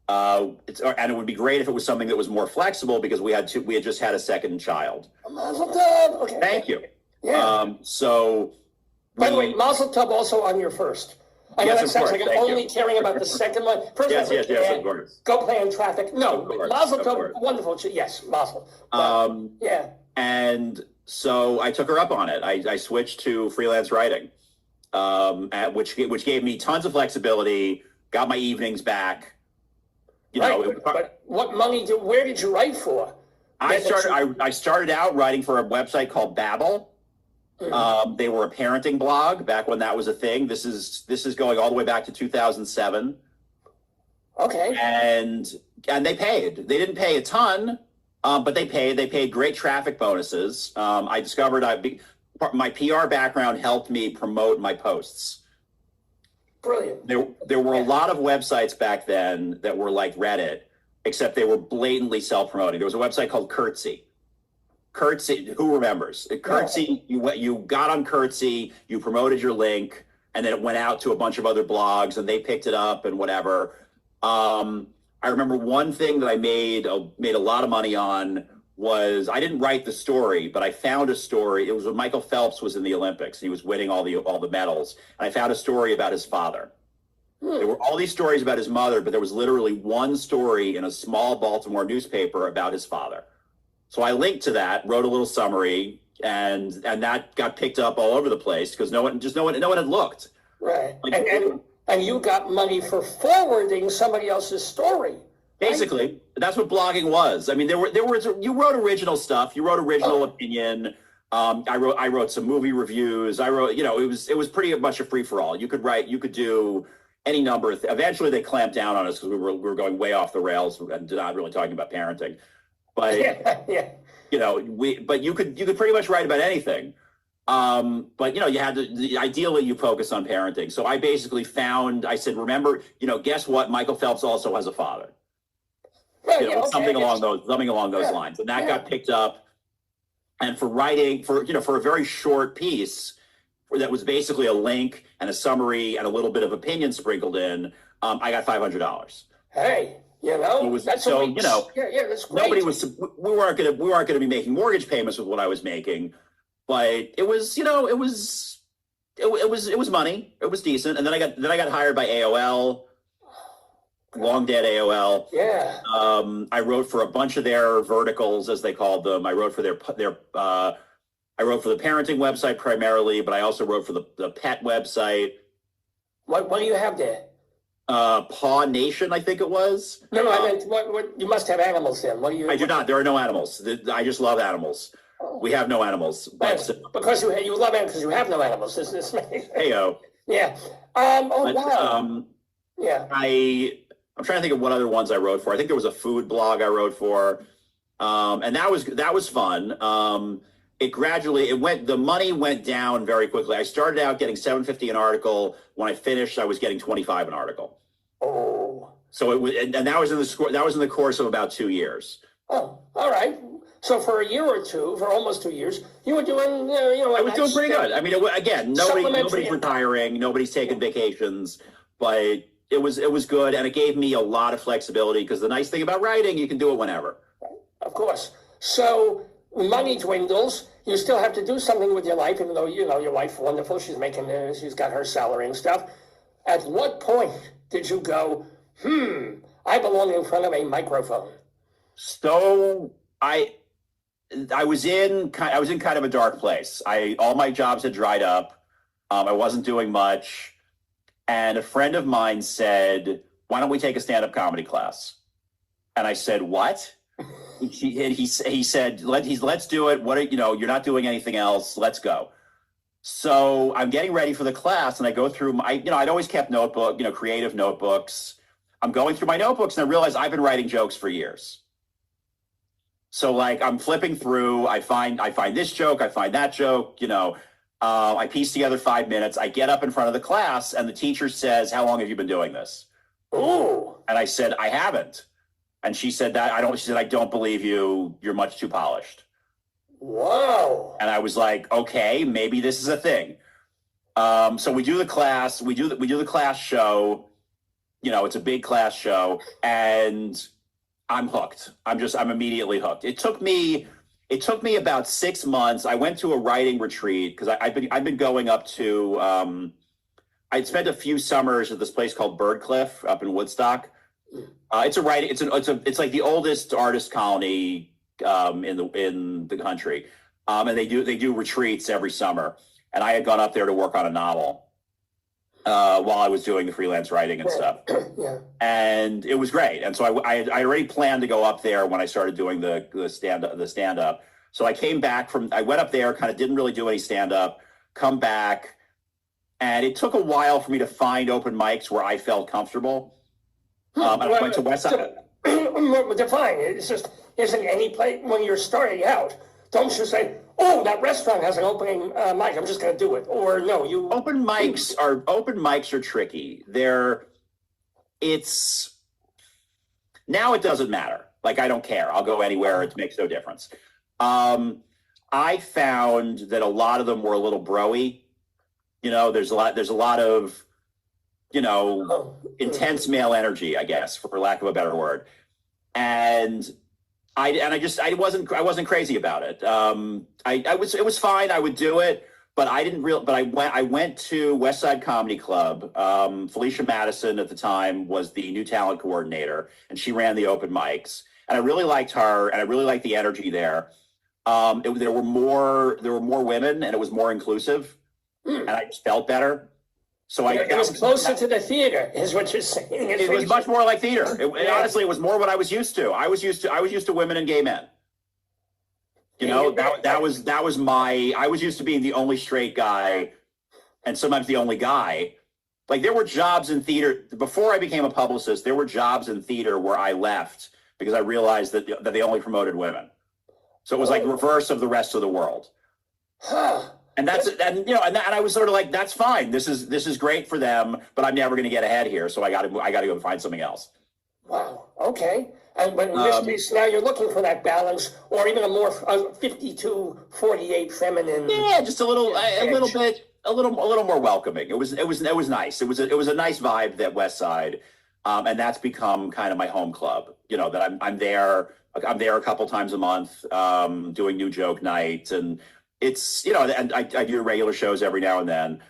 and it would be great if it was something that was more flexible because we had just had a second child." Mazel tov. Okay. Thank you. Yeah. By the way, Mazel tov also on your first. I know that sounds like I'm only caring about the second one. First yes, of course. Go play in traffic. No, Mazel tov, wonderful. Yes, Mazel. Yeah. And so I took her up on it. I switched to freelance writing, which gave me tons of flexibility. Got my evenings back. But what money? Where did you write for? I started out writing for a website called Babbel. They were a parenting blog back when that was a thing. This is going all the way back to 2007. Okay. And they paid. They didn't pay a ton, but they paid. They paid great traffic bonuses. I discovered my PR background helped me promote my posts. Brilliant. There were a lot of websites back then that were like Reddit, except they were blatantly self-promoting. There was a website called Curtsy. Who remembers? Curtsy, you got on Curtsy, you promoted your link, and then it went out to a bunch of other blogs, and they picked it up and whatever. I remember one thing that I made a lot of money on was I didn't write the story, but I found a story. It was when Michael Phelps was in the Olympics. He was winning all the medals, and I found a story about his father. There were all these stories about his mother, but there was literally one story in a small Baltimore newspaper about his father. So I linked to that, wrote a little summary, and that got picked up all over the place because no one had looked. Right. And you got money for forwarding somebody else's story. Basically, right? That's what blogging was. I mean, you wrote original stuff. You wrote original opinion. I wrote some movie reviews. I wrote, it was pretty much a free for all. You could do any number of eventually they clamped down on us because we were going way off the rails and not really talking about parenting. But but you could pretty much write about anything. But you had to ideally you focus on parenting. So I basically I said, remember, guess what? Michael Phelps also has a father. Something along those lines. And that got picked up. And for writing for a very short piece that was basically a link and a summary and a little bit of opinion sprinkled in, I got $500. Hey, that's that's great. We weren't going to be making mortgage payments with what I was making, but it was money. It was decent. And then I got hired by AOL. Long dead AOL. Yeah. I wrote for a bunch of their verticals, as they called them. I wrote for I wrote for the parenting website primarily, but I also wrote for the pet website. What do you have there? Paw Nation, I think it was. No, I meant what you must have animals then. What do you? I do not. There are no animals. I just love animals. We have no animals. But, because you love animals because you have no animals. Heyo. Yeah. Wow. Yeah. I'm trying to think of what other ones I wrote for. I think there was a food blog I wrote for, and that was fun. The money went down very quickly. I started out getting $7.50 an article. When I finished, I was getting $25 an article. Oh. So it was, and that was in the course of about 2 years. Oh, all right. So for a year or two, for almost 2 years, you were doing, I was doing pretty good. I mean, nobody's retiring, nobody's taking vacations, but it was good, and it gave me a lot of flexibility because the nice thing about writing, you can do it whenever. Of course. So money dwindles. You still have to do something with your life, even though your wife's wonderful. She's got her salary and stuff. At what point did you go, I belong in front of a microphone? So I was in kind of a dark place. All my jobs had dried up. I wasn't doing much. And a friend of mine said, why don't we take a stand-up comedy class? And I said, what? He said, let's do it. You're not doing anything else. Let's go. So I'm getting ready for the class and I go through I'd always kept creative notebooks. I'm going through my notebooks and I realize I've been writing jokes for years. So I'm flipping through, I find this joke, I find that joke, I piece together 5 minutes. I get up in front of the class and the teacher says, how long have you been doing this? Ooh. And I said, I haven't. And she said, I don't believe you. You're much too polished. Whoa. And I was like, okay, maybe this is a thing. So we do the class, we do the class show, it's a big class show and I'm hooked. I'm immediately hooked. It took me about 6 months. I went to a writing retreat because I've been going up to. I'd spent a few summers at this place called Birdcliff up in Woodstock. It's like the oldest artist colony in the country, and they do retreats every summer. And I had gone up there to work on a novel while I was doing the freelance writing and stuff. Yeah. And it was great. And so I already planned to go up there when I started doing the stand up. So I went up there, kind of didn't really do any stand up, come back. And it took a while for me to find open mics where I felt comfortable. And I went to West Side. Define it. It's just, isn't any place when you're starting out, don't you say, oh, that restaurant has an opening mic, I'm just going to do it. Or no, you... Open mics are tricky. Now it doesn't matter. I don't care. I'll go anywhere. It makes no difference. I found that a lot of them were a little bro-y. There's a lot of, intense male energy, I guess, for lack of a better word. And I wasn't crazy about it. It was fine. I would do it, but I went to West Side Comedy Club. Felicia Madison at the time was the new talent coordinator and she ran the open mics and I really liked her and I really liked the energy there. There were more women and it was more inclusive and I just felt better. So it was closer to the theater, is what you're saying. It was much more like theater. Honestly, it was more what I was used to. I was used to women and gay men. That was I was used to being the only straight guy, and sometimes the only guy. like there were jobs in theater before I became a publicist. There were jobs in theater where I left because I realized that they only promoted women. So it was like reverse of the rest of the world. Huh. And and I was sort of like, that's fine. This is great for them, but I'm never going to get ahead here. So I got to go find something else. Wow. Okay. And but in this case, now you're looking for that balance, or even a more 52-48 feminine. Yeah, just a little more welcoming. It was nice. It was a nice vibe, that West Side, and that's become kind of my home club. That I'm there. I'm there a couple times a month, doing new joke night, and it's and I do regular shows every now and then.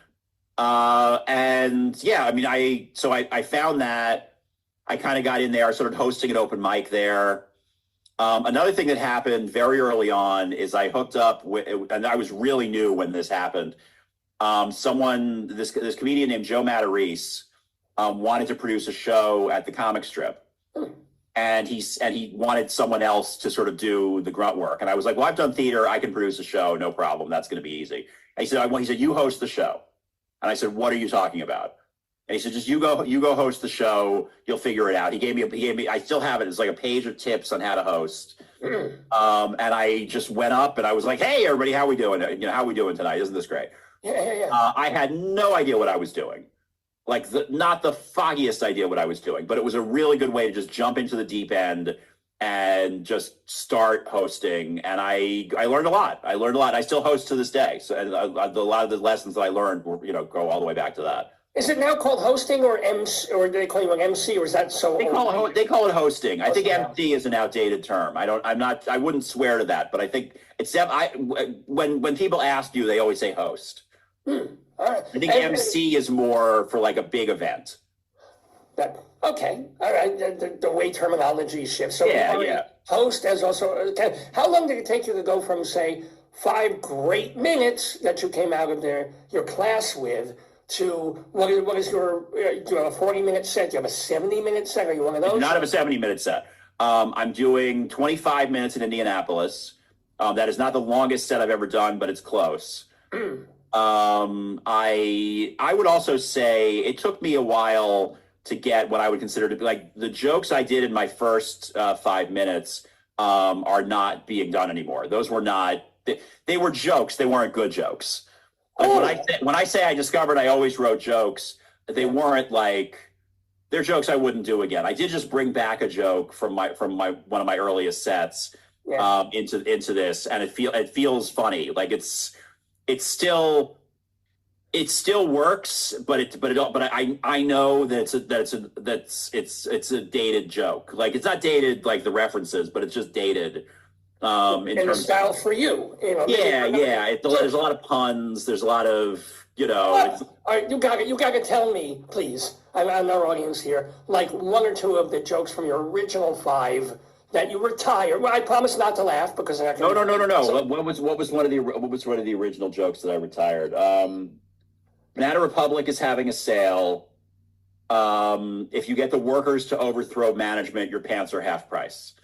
And yeah, I mean, I found that. I kind of got in there. I started hosting an open mic there. Another thing that happened very early on is I hooked up with, and I was really new when this happened. This comedian named Joe Matarese wanted to produce a show at the comic strip, and he wanted someone else to sort of do the grunt work. And I was like, well, I've done theater. I can produce a show, no problem. That's going to be easy. And he said, you host the show. And I said, what are you talking about? And he said, just you go host the show. You'll figure it out. He gave me, I still have it. It's like a page of tips on how to host. And I just went up and I was like, hey, everybody, how we doing? How we doing tonight? Isn't this great? Yeah. I had no idea what I was doing. Like not the foggiest idea what I was doing, but it was a really good way to just jump into the deep end and just start hosting. And I learned a lot. I still host to this day. So and a lot of the lessons that I learned were, go all the way back to that. Is it now called hosting or MC, or do they call you an MC, or is that so? They call it hosting. I think MC is an outdated term. I wouldn't swear to that, but I think when people ask you, they always say host. All right. I think MC is more for like a big event. Okay. All right. The way terminology shifts. So yeah. Host as also. Okay. How long did it take you to go from, say, 5 great minutes that you came out of your class with to what is your, do you have a 40-minute set? Do you have a 70-minute set? Are you one of those? I do not have a 70-minute set. I'm doing 25 minutes in Indianapolis. That is not the longest set I've ever done, but it's close. I would also say it took me a while to get what I would consider to be like the jokes I did in my first 5 minutes are not being done anymore. Those were not, they were jokes. They weren't good jokes. Like when I say I discovered I always wrote jokes, they weren't like, they're jokes I wouldn't do again. I did just bring back a joke from one of my earliest sets into this, and it feels funny. Like it still works, but I know that it's a dated joke. Like it's not dated like the references, but it's just dated. In terms of style for you, yeah. There's a lot of puns. There's a lot of, all right, you got to tell me, please. I'm our audience here. Like 1 or 2 of the jokes from your original 5 that you retired. Well, I promise not to laugh because I'm not. No. So, what was one of the original jokes that I retired? Banana Republic is having a sale. If you get the workers to overthrow management, your pants are half price.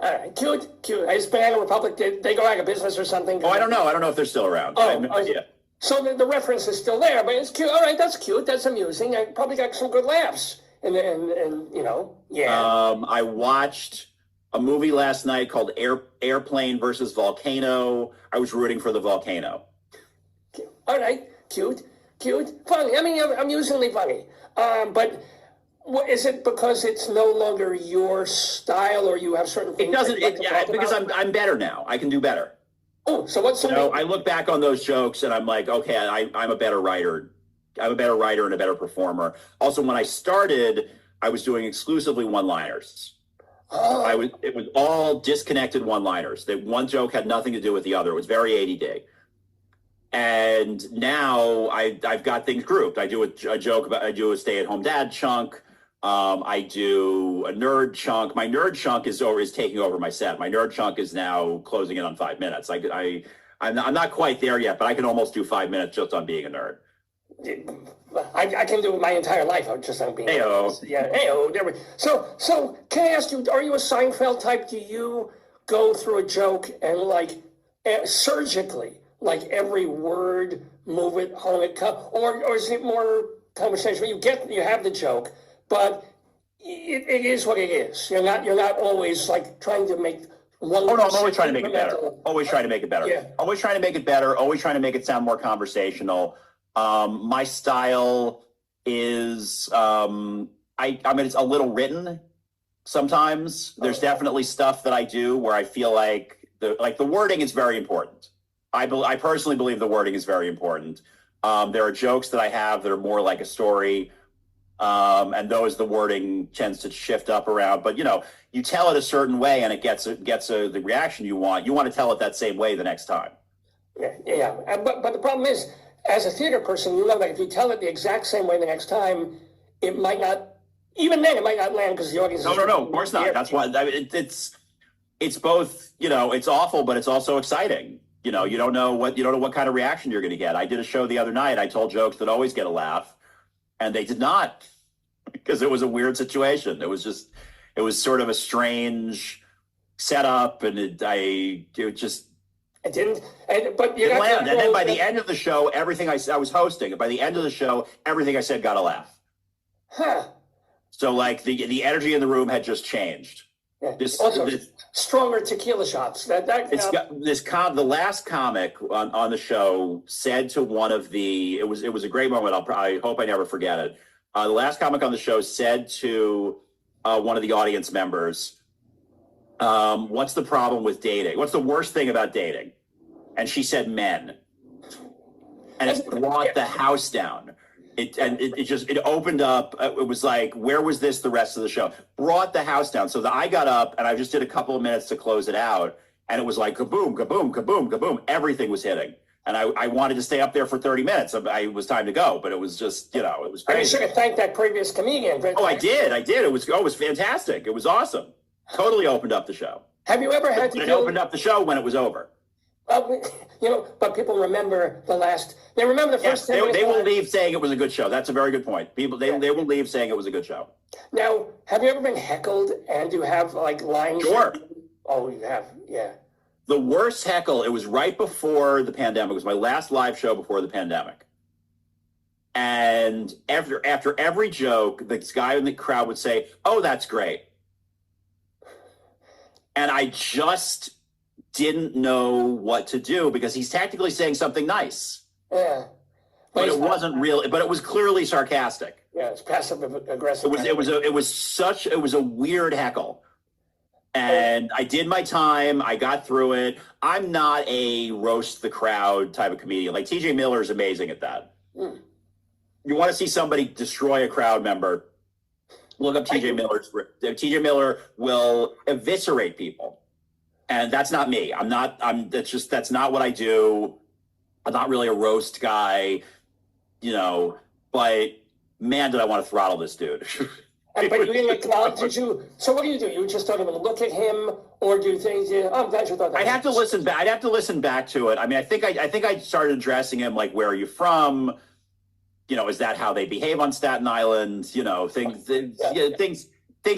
All right, cute. Is Banana Republic, did they go out of business or something? Oh, I don't know. I don't know if they're still around. I have no idea. So the reference is still there, but it's cute. All right, that's cute. That's amusing. I probably got some good laughs. And yeah. I watched a movie last night called Airplane versus Volcano. I was rooting for the volcano. All right, cute, funny. I mean, amusingly funny. But is it because it's no longer your style, or you have certain things? Because I'm better now. I can do better. Oh, so what's I look back on those jokes and I'm like, okay, I'm a better writer. I'm a better writer and a better performer. Also, when I started, I was doing exclusively one-liners. Oh. It was all disconnected one-liners. That one joke had nothing to do with the other. It was very ADD. And now I've got things grouped. I do a joke about, I do a stay-at-home dad chunk. I do a nerd chunk. My nerd chunk is taking over my set. My nerd chunk is now closing in on 5 minutes. I'm not quite there yet, but I can almost do 5 minutes just on being a nerd. I can do it my entire life. I'm just on being. Heyo. Yeah. Heyo. There we. So can I ask you? Are you a Seinfeld type? Do you go through a joke and surgically, like every word, move it, hone it, cut, or is it more conversation where you have the joke, but it is what it is. You're not always like trying to make one. Oh no, I'm always trying to make it better. Always trying to make it better. Yeah. Always trying to make it better. Always trying to make it sound more conversational. My style is, I mean, it's a little written. Sometimes there's definitely stuff that I do where I feel like the wording is very important. I personally believe the wording is very important. There are jokes that I have that are more like a story. And those the wording tends to shift up around, but you tell it a certain way and it gets the reaction you want. You want to tell it that same way the next time. Yeah. But the problem is, as a theater person, you know that if you tell it the exact same way the next time, it might not. Even then, it might not land because the audience. No, of course not. That's why it's both. It's awful, but it's also exciting. You don't know what kind of reaction you're going to get. I did a show the other night. I told jokes that always get a laugh. And they did not, because it was a weird situation. It was sort of a strange setup, and it just. It didn't, but you it landed. And then by the end of the show, everything I was hosting, and by the end of the show, everything I said got a laugh. Huh. So like the energy in the room had just changed. Yeah. Also, stronger tequila shots. The last comic on the show said to one of the. It was a great moment. I hope I never forget it. The last comic on the show said to one of the audience members, "What's the problem with dating? What's the worst thing about dating?" And she said, "Men." And it brought the house down. It opened up. It was like, where was this the rest of the show? Brought the house down. So I got up and I just did a couple of minutes to close it out. And it was like kaboom, kaboom, kaboom, kaboom. Everything was hitting. And I wanted to stay up there for 30 minutes. It was time to go, but it was just, it was crazy. And you should have thanked that previous comedian. Oh, I did. It was fantastic. It was awesome. Totally opened up the show. Have you ever had to It opened up the show when it was over. But people remember the last. They remember the first. Yes, they will leave saying it was a good show. That's a very good point. People, they will leave saying it was a good show. Now, have you ever been heckled and you have like lines? Sure. Oh, you have, yeah. The worst heckle. It was right before the pandemic. It was my last live show before the pandemic. And after every joke, this guy in the crowd would say, "Oh, that's great," and I just didn't know what to do because he's technically saying something nice. Yeah. But it wasn't real, but it was clearly sarcastic. Yeah, it's passive aggressive. It was a weird heckle. And I did my time. I got through it. I'm not a roast the crowd type of comedian. Like TJ Miller is amazing at that. Mm. You want to see somebody destroy a crowd member, look up TJ Miller. TJ Miller will eviscerate people. And that's not me. That's not what I do. I'm not really a roast guy, but man, did I want to throttle this dude. But you didn't acknowledge, did you? So what do? You just don't even look at him, or do you think, I'm glad you thought that? I'd have to listen back to it. I mean, I think I started addressing him like, where are you from? Is that how they behave on Staten Island? Things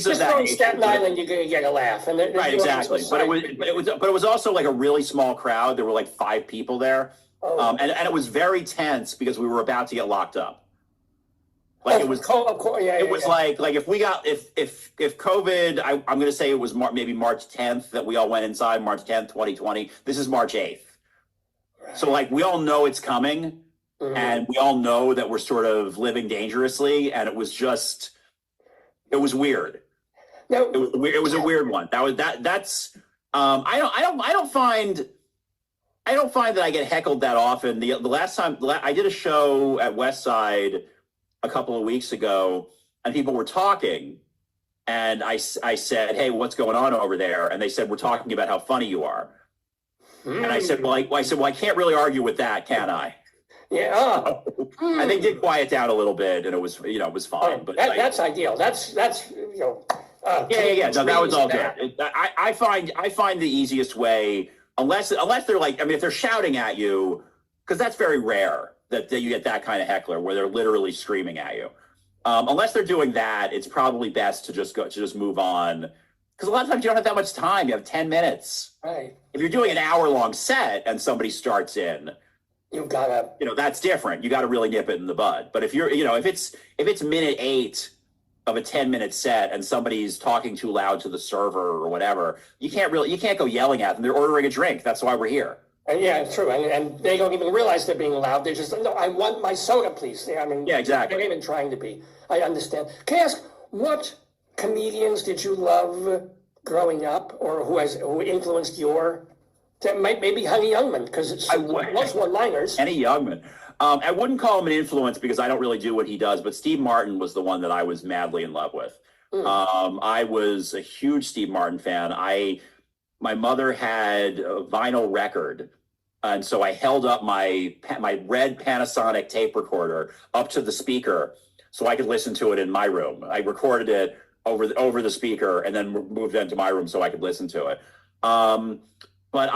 just of that nature. Staten Island, you're gonna get a laugh, and right, exactly. But it was also like a really small crowd. There were like 5 people there, and it was very tense because we were about to get locked up. Like it was, like if COVID, I'm going to say it was maybe March 10th that we all went inside. March 10th, 2020. This is March 8th, right. So like we all know it's coming, and we all know that we're sort of living dangerously, and it was weird. No, it was a weird one. That's I don't find that I get heckled that often. The last time I did a show at West Side a couple of weeks ago, and people were talking, and I said, "Hey, what's going on over there?" And they said, "We're talking about how funny you are." And I said, "Well, I can't really argue with that, can I?" Yeah. And they did quiet down a little bit, and it was fine. But that's ideal. That's yeah. No, that was all good. I find the easiest way, unless they're like, I mean, if they're shouting at you, because that's very rare that you get that kind of heckler where they're literally screaming at you. Unless they're doing that, it's probably best to just move on. Because a lot of times you don't have that much time. You have 10 minutes. Right. If you're doing an hour-long set and somebody starts in, You've got to, that's different. You got to really nip it in the bud. But if you're, if it's minute 8 of a 10-minute set and somebody's talking too loud to the server or whatever, you can't go yelling at them. They're ordering a drink. That's why we're here. And yeah, it's true. And they don't even realize they're being loud. They're just, no, I want my soda, please. I mean, yeah, exactly. They're not even trying to be. I understand. Can I ask, what comedians did you love growing up, or who influenced your? Maybe Honey Youngman, because it's most one-liners. Henny Youngman. I wouldn't call him an influence because I don't really do what he does, but Steve Martin was the one that I was madly in love with. I was a huge Steve Martin fan. My mother had a vinyl record, and so I held up my red Panasonic tape recorder up to the speaker so I could listen to it in my room. I recorded it over the speaker and then moved it into my room so I could listen to it. But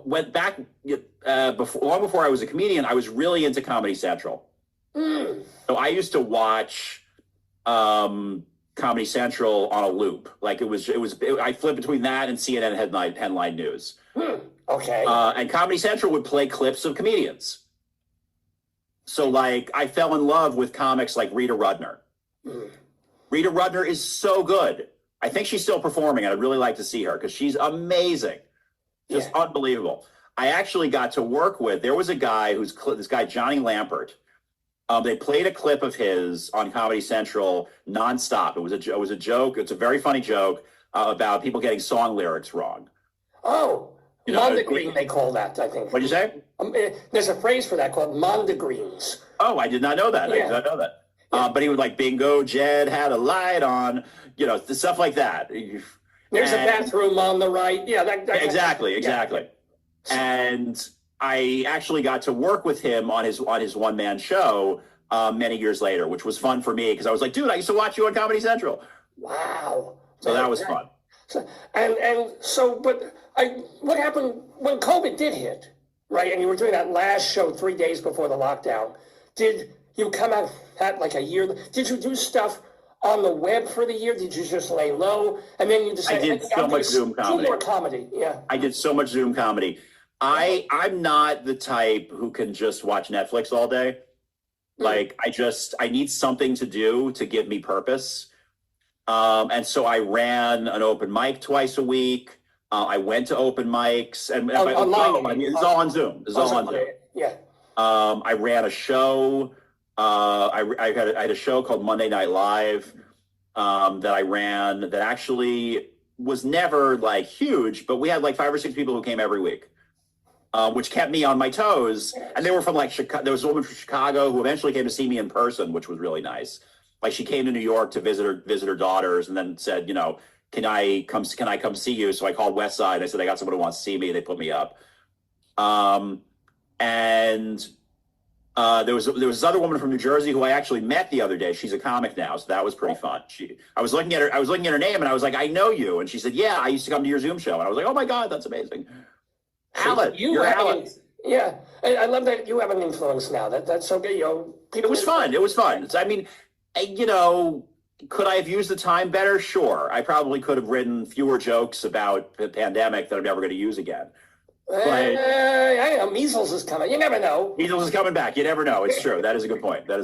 went back long before I was a comedian, I was really into Comedy Central. So I used to watch Comedy Central on a loop. Like I flipped between that and CNN headline news. Okay. And Comedy Central would play clips of comedians. So like I fell in love with comics like Rita Rudner. Rita Rudner is so good. I think she's still performing, and I'd really like to see her because she's amazing, just unbelievable. I actually got to work with. There was a guy this guy Johnny Lampert. They played a clip of his on Comedy Central nonstop. It was a joke. It's a very funny joke about people getting song lyrics wrong. Oh, Mondegreen, they call that, I think. What'd you say? There's a phrase for that called Mondegreens. Oh, I did not know that. Yeah. I did not know that. But he would like, bingo, Jed had a light on, stuff like that. There's a bathroom on the right. Yeah, exactly. And I actually got to work with him on his one-man show many years later, which was fun for me because I was like, dude, I used to watch you on Comedy Central. Wow. So that was fun. What happened when COVID did hit, right? And you were doing that last show 3 days before the lockdown. Did you come out at like a year? Did you do stuff on the web for the year? Did you just lay low? And then you decided, I did so much Zoom comedy. Do more comedy, yeah. I did so much Zoom comedy. I'm not the type who can just watch Netflix all day. Like, I need something to do to give me purpose. And so I ran an open mic twice a week. I went to open mics. And online. It's all on Zoom. It's all on Zoom. Yeah. I ran a show. I had a show called Monday Night Live that I ran that actually was never like huge, but we had like 5 or 6 people who came every week, which kept me on my toes. And they were from like Chicago. There was a woman from Chicago who eventually came to see me in person, which was really nice. Like she came to New York to visit her daughters, and then said, can I come see you? So I called West Side. I said, I got someone who wants to see me. They put me up. There was this other woman from New Jersey who I actually met the other day. She's a comic now, so that was pretty fun. I was looking at her name, and I was like, I know you. And she said, yeah, I used to come to your Zoom show. And I was like, oh my God, that's amazing. Alan, you're Alan. Yeah, I love that you have an influence now. That's so good. It was fun. I mean, could I have used the time better? Sure. I probably could have written fewer jokes about the pandemic that I'm never going to use again. I know measles is coming. You never know. Measles is coming back. You never know. It's true. That is a good point. But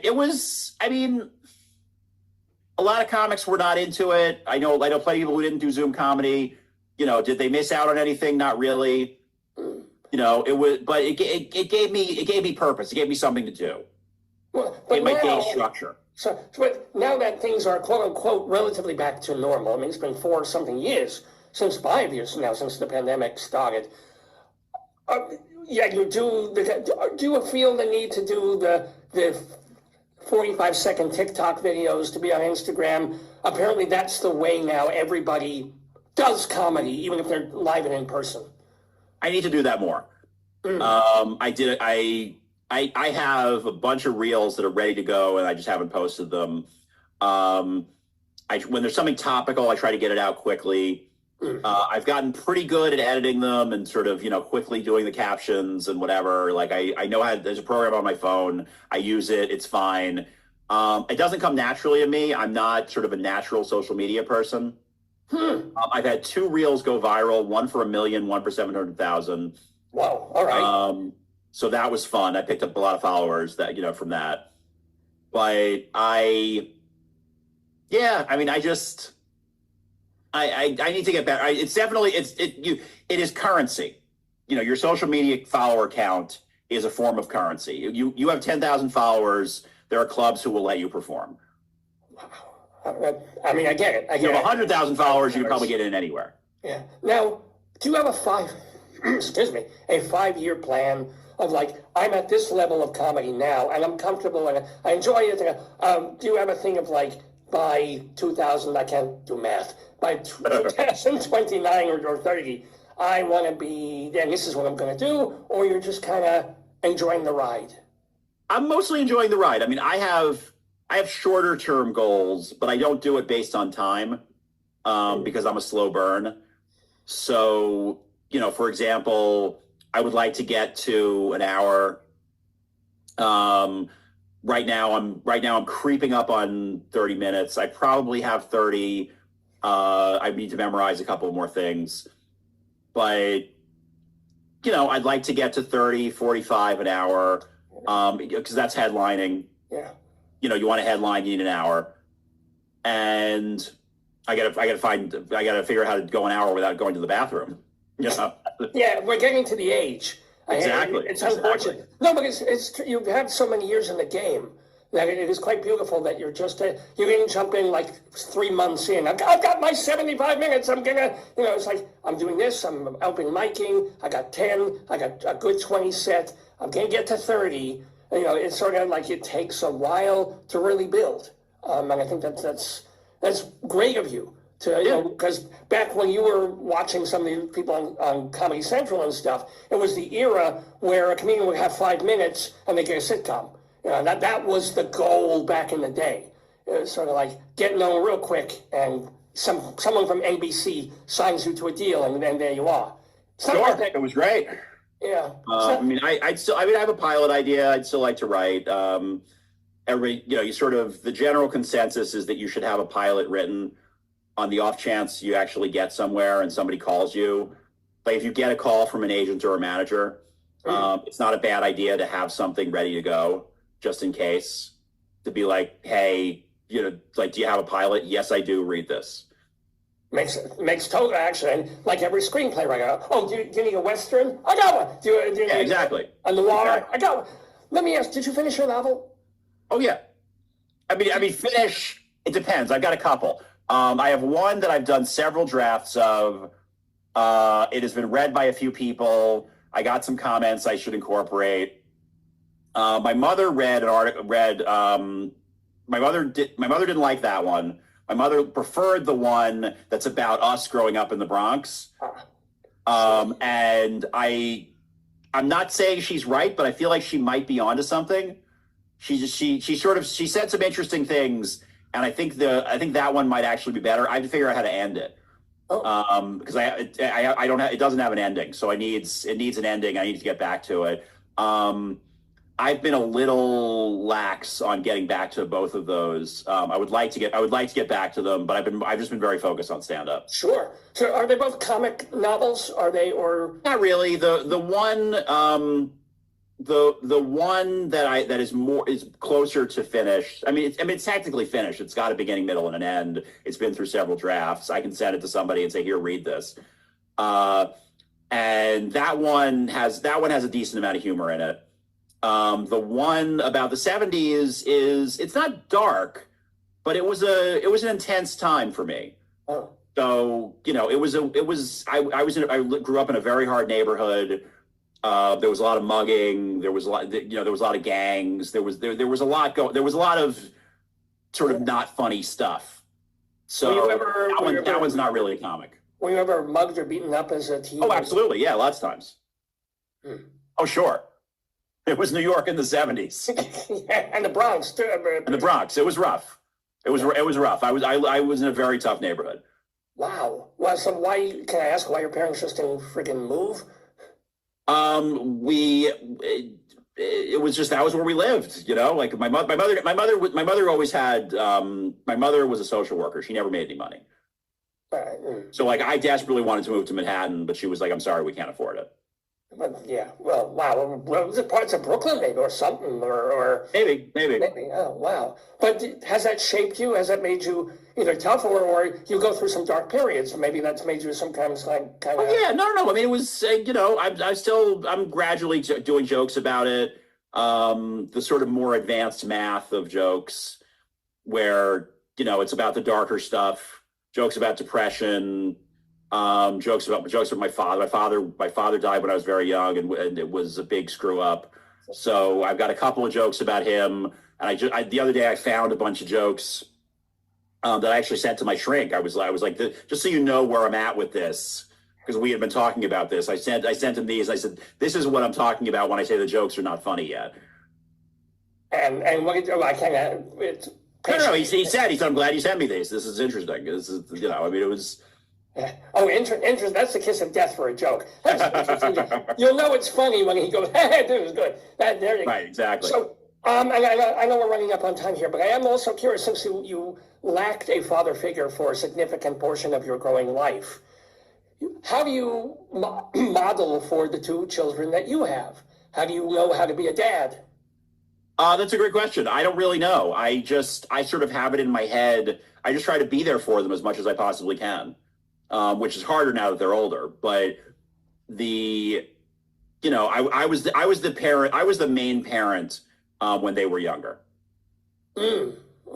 it was, a lot of comics were not into it. I know plenty of people who didn't do Zoom comedy. Did they miss out on anything? Not really. It gave me purpose. It gave me something to do. Well, it might gain structure. But now that things are quote unquote relatively back to normal, it's been 4-something years. Since 5 years now, since the pandemic started. You do you feel the need to do the 45-second TikTok videos to be on Instagram? Apparently that's the way now everybody does comedy, even if they're live and in person. I need to do that more. I have a bunch of reels that are ready to go, and I just haven't posted them. When there's something topical, I try to get it out quickly. I've gotten pretty good at editing them and sort of, quickly doing the captions and whatever. Like I know there's a program on my phone. I use it. It's fine. It doesn't come naturally to me. I'm not sort of a natural social media person. I've had 2 reels go viral, one for 1 million, one for 700,000. Wow. All right. So that was fun. I picked up a lot of followers from that. But I need to get better. It is currency. Your social media follower count is a form of currency. You have 10,000 followers. There are clubs who will let you perform. I mean, I get it. You have 100,000 followers, you can probably get in anywhere. Yeah. Now, do you have a 5-year plan of like, I'm at this level of comedy now, and I'm comfortable, and I enjoy it. Do you have a thing of like, by 2000, I can't do math, by 2029 or 30, I want to be, and this is what I'm going to do, or you're just kind of enjoying the ride? I'm mostly enjoying the ride. I mean, I have shorter term goals, but I don't do it based on time because I'm a slow burn. So, for example, I would like to get to an hour. Right now I'm creeping up on 30 minutes. I probably have 30. I need to memorize a couple more things. But, I'd like to get to 30, 45 an hour because that's headlining. Yeah. You want to headline, you need an hour. And I gotta figure out how to go an hour without going to the bathroom. Yeah, we're getting to the age. Exactly. It's unfortunate. Exactly. No, but it's you've had so many years in the game that it is quite beautiful that you're just you didn't jump in like 3 months in. I've got my 75 minutes. I'm gonna, it's like I'm doing this. I'm open miking. I got 10. I got a good 20 set. I'm gonna get to 30. It's sort of like it takes a while to really build, and I think that's great of you. Because back when you were watching some of the people on Comedy Central and stuff, it was the era where a comedian would have 5 minutes and they get a sitcom. That was the goal back in the day. It was sort of like get known real quick, and someone from NBC signs you to a deal, and then there you are. Sure, it was great. Yeah. I have a pilot idea. I'd still like to write. The general consensus is that you should have a pilot written on the off chance you actually get somewhere and somebody calls you. Like if you get a call from an agent or a manager, it's not a bad idea to have something ready to go just in case, to be like, hey, do you have a pilot? Yes, I do. Read this. Makes total action. Like every screenplay writer. Oh, do you need a Western? I got one. Do you need exactly. A noir? Exactly. I got one. Let me ask, did you finish your novel? Oh, yeah. I mean, finish, it depends. I've got a couple. I have one that I've done several drafts of. It has been read by a few people. I got some comments I should incorporate. My mother read an article. My mother didn't like that one. My mother preferred the one that's about us growing up in the Bronx. And I'm not saying she's right, but I feel like she might be onto something. She said some interesting things. And I think that one might actually be better. I have to figure out how to end it because I don't have, it doesn't have an ending, so it needs an ending. I need to get back to it. I've been a little lax on getting back to both of those. I would like to get back to them, but I've just been very focused on stand up. Sure. So are they both comic novels? Are they or not really? The one that is closer to finished. I mean, it's technically finished. It's got a beginning, middle, and an end. It's been through several drafts. I can send it to somebody and say, "Here, read this." And that one has a decent amount of humor in it. The one about the 70s it's not dark, but it was an intense time for me. Oh. So I grew up in a very hard neighborhood. There was a lot of mugging. There was a lot of gangs. There was a lot of sort of not funny stuff. So that one's not really a comic. Were you ever mugged or beaten up as a teen? Oh, absolutely. Yeah, lots of times. Oh, sure. It was New York in the 70s. And the Bronx too. And the Bronx. It was rough. It was rough. I was in a very tough neighborhood. Wow. Well, so can I ask why your parents just didn't friggin' move? It was just, that was where we lived, like my mother always had, my mother was a social worker. She never made any money. So like I desperately wanted to move to Manhattan, but she was like, I'm sorry, we can't afford it. But yeah, well, wow. Well, was it parts of Brooklyn maybe or something or Maybe. Oh, wow. But has that shaped you? Has that made you either tough or you go through some dark periods? Maybe that's made you sometimes kind of. Oh yeah, no. I mean, it was I'm gradually doing jokes about it. The sort of more advanced math of jokes, where it's about the darker stuff, jokes about depression, jokes with my father. My father died when I was very young, and it was a big screw up. So I've got a couple of jokes about him, and the other day I found a bunch of jokes that I actually sent to my shrink. I was like, just so you know where I'm at with this, because we had been talking about this. I sent him these. I said, this is what I'm talking about when I say the jokes are not funny yet. And what I kind of it's. No. He said, I'm glad you sent me these. This is interesting. This is, I mean, it was. Yeah. Oh, interest. That's the kiss of death for a joke. That's interesting. You'll know it's funny when he goes, hey, this is good. There you go. Right, exactly. So, I know we're running up on time here, but I am also curious, since you lacked a father figure for a significant portion of your growing life, how do you model for the two children that you have? How do you know how to be a dad? That's a great question. I don't really know. I sort of have it in my head. I just try to be there for them as much as I possibly can. Which is harder now that they're older. But I was the parent. I was the main parent when they were younger. Okay.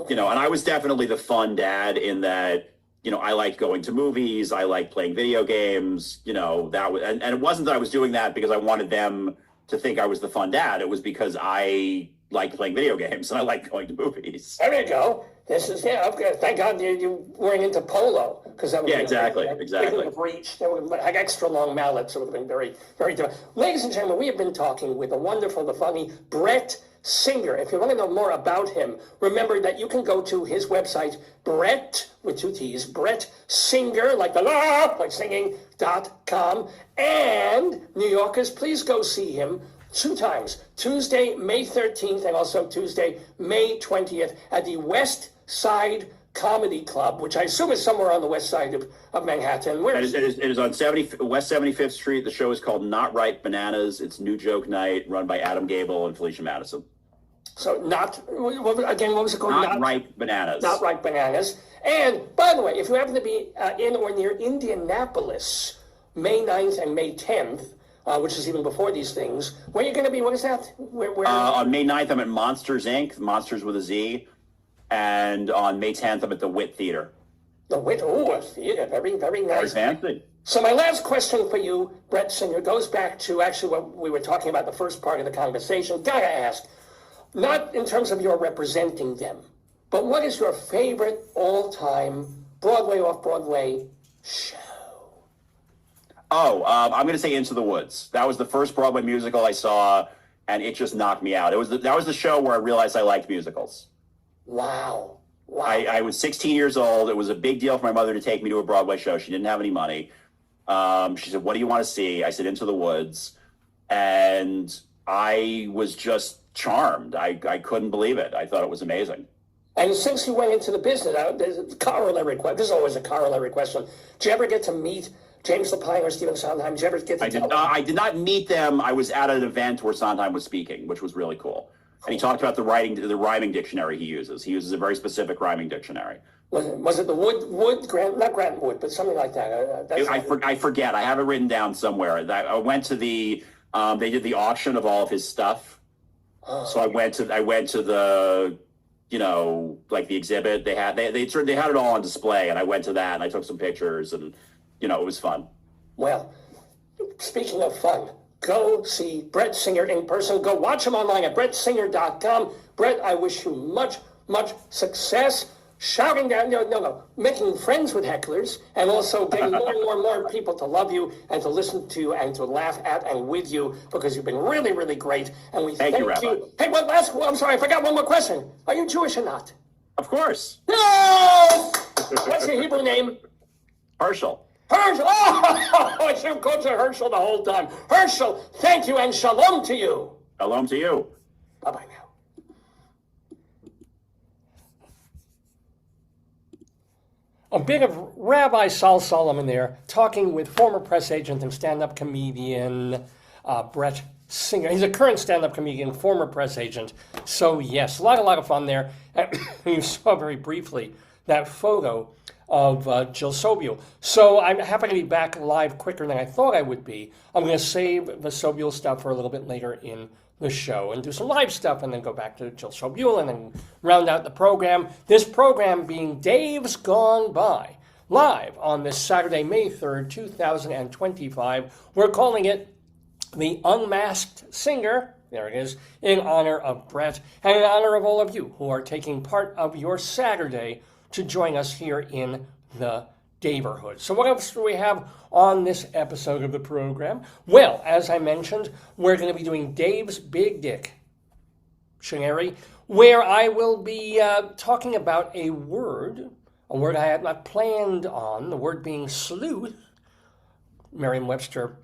And I was definitely the fun dad in that. I liked going to movies. I liked playing video games. That was, and it wasn't that I was doing that because I wanted them to think I was the fun dad. It was because I liked playing video games and I liked going to movies. There you go. This is okay. Thank God you weren't into polo, because that would exactly. They would have reached. They would have had extra long mallets. It would have been very, very different. Ladies and gentlemen, we have been talking with the wonderful, the funny Brett Singer. If you want to know more about him, remember that you can go to his website, Brett with two T's, Brett Singer, like singing.com. And New Yorkers, please go see him 2 times, Tuesday, May 13th, and also Tuesday, May 20th, at the West Side Comedy Club, which I assume is somewhere on the west side of Manhattan. Where it is on West 75th Street. The show is called Not Ripe Bananas. It's New Joke Night, run by Adam Gable and Felicia Madison. So what was it called? Not Ripe Bananas. Not Ripe Bananas. And, by the way, if you happen to be in or near Indianapolis, May 9th and May 10th, which is even before these things, where are you going to be? What is that? Where? On May 9th, I'm at Monsters, Inc., Monsters with a Z. And on May 10th, I'm at the Wit Theater. The Wit, a theater, very, very nice. Very fancy. So my last question for you, Brett Singer, goes back to actually what we were talking about the first part of the conversation. Gotta ask, not in terms of your representing them, but what is your favorite all-time Broadway, off-Broadway show? I'm going to say Into the Woods. That was the first Broadway musical I saw, and it just knocked me out. That was the show where I realized I liked musicals. Wow. I was 16 years old. It was a big deal for my mother to take me to a Broadway show. She didn't have any money. She said, what do you want to see? I said, Into the Woods. And I was just charmed. I couldn't believe it. I thought it was amazing. And since you went into the business, there's a corollary question. This is always a corollary question. Did you ever get to meet James Lapine or Stephen Sondheim? Did you ever get to I did not meet them. I was at an event where Sondheim was speaking, which was really cool. And he talked about the rhyming dictionary he uses. He uses a very specific rhyming dictionary. Was it the not Grant Wood, but something like that? I forget. I have it written down somewhere. I went to they did the auction of all of his stuff. Oh. So I went to the, like the exhibit they had. They had it all on display, and I went to that and I took some pictures, and it was fun. Well, speaking of fun, go see Brett Singer in person. Go watch him online at brettsinger.com. Brett, I wish you much, much success. Shouting down, making friends with hecklers, and also getting more and more people to love you and to listen to you and to laugh at and with you, because you've been really, really great. And we thank you. Rabbi. Hey, I'm sorry, I forgot one more question. Are you Jewish or not? Of course. No! What's your Hebrew name? Herschel. Herschel! Oh, I should have called you Herschel the whole time. Herschel, thank you and shalom to you. Shalom to you. Bye-bye now. a bit of Rabbi Sol Solomon there, talking with former press agent and stand-up comedian Brett Singer. He's a current stand-up comedian, former press agent. So yes, a lot of fun there. You saw very briefly that photo of Jill Sobule. So I'm happy to be back live quicker than I thought I would be. I'm going to save the Sobule stuff for a little bit later in the show and do some live stuff and then go back to Jill Sobule and then round out the program. This program being Dave's Gone By, live on this Saturday, May 3rd, 2025. We're calling it the Unmasked Singer, there it is, in honor of Brett and in honor of all of you who are taking part of your Saturday to join us here in the Daverhood. So what else do we have on this episode of the program? Well, as I mentioned, we're going to be doing Dave's Big Dictionary, where I will be talking about a word I had not planned on, the word being sleuth. Merriam-Webster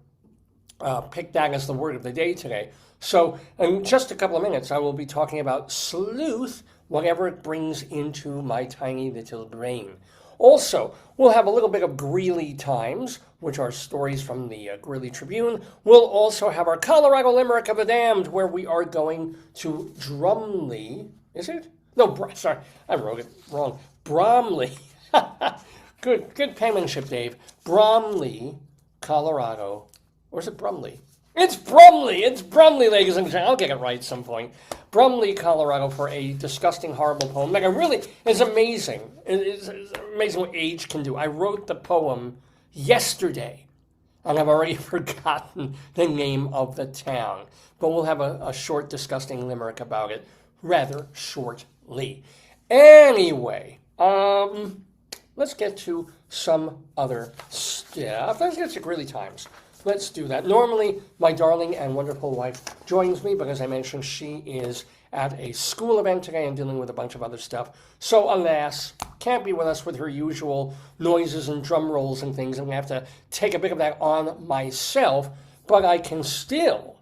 picked that as the word of the day today. So in just a couple of minutes, I will be talking about sleuth, whatever it brings into my tiny little brain. Also, we'll have a little bit of Greeley Times, which are stories from the Greeley Tribune. We'll also have our Colorado Limerick of the Damned, where we are going to Drumley. Is it? No, sorry, I wrote it wrong. Brumley. Good penmanship, Dave. Brumley, Colorado. Or is it Brumley? It's Brumley! It's Brumley, ladies and gentlemen. I'll get it right at some point. Brumley, Colorado, for a disgusting, horrible poem. Like, it's amazing. It's amazing what age can do. I wrote the poem yesterday, and I've already forgotten the name of the town. But we'll have a short, disgusting limerick about it rather shortly. Anyway, let's get to some other stuff. Let's get to Greeley Times. Let's do that. Normally, my darling and wonderful wife joins me, but as I mentioned, she is at a school event today and dealing with a bunch of other stuff. So, alas, can't be with us with her usual noises and drum rolls and things. I'm going to have to take a bit of that on myself, but I can still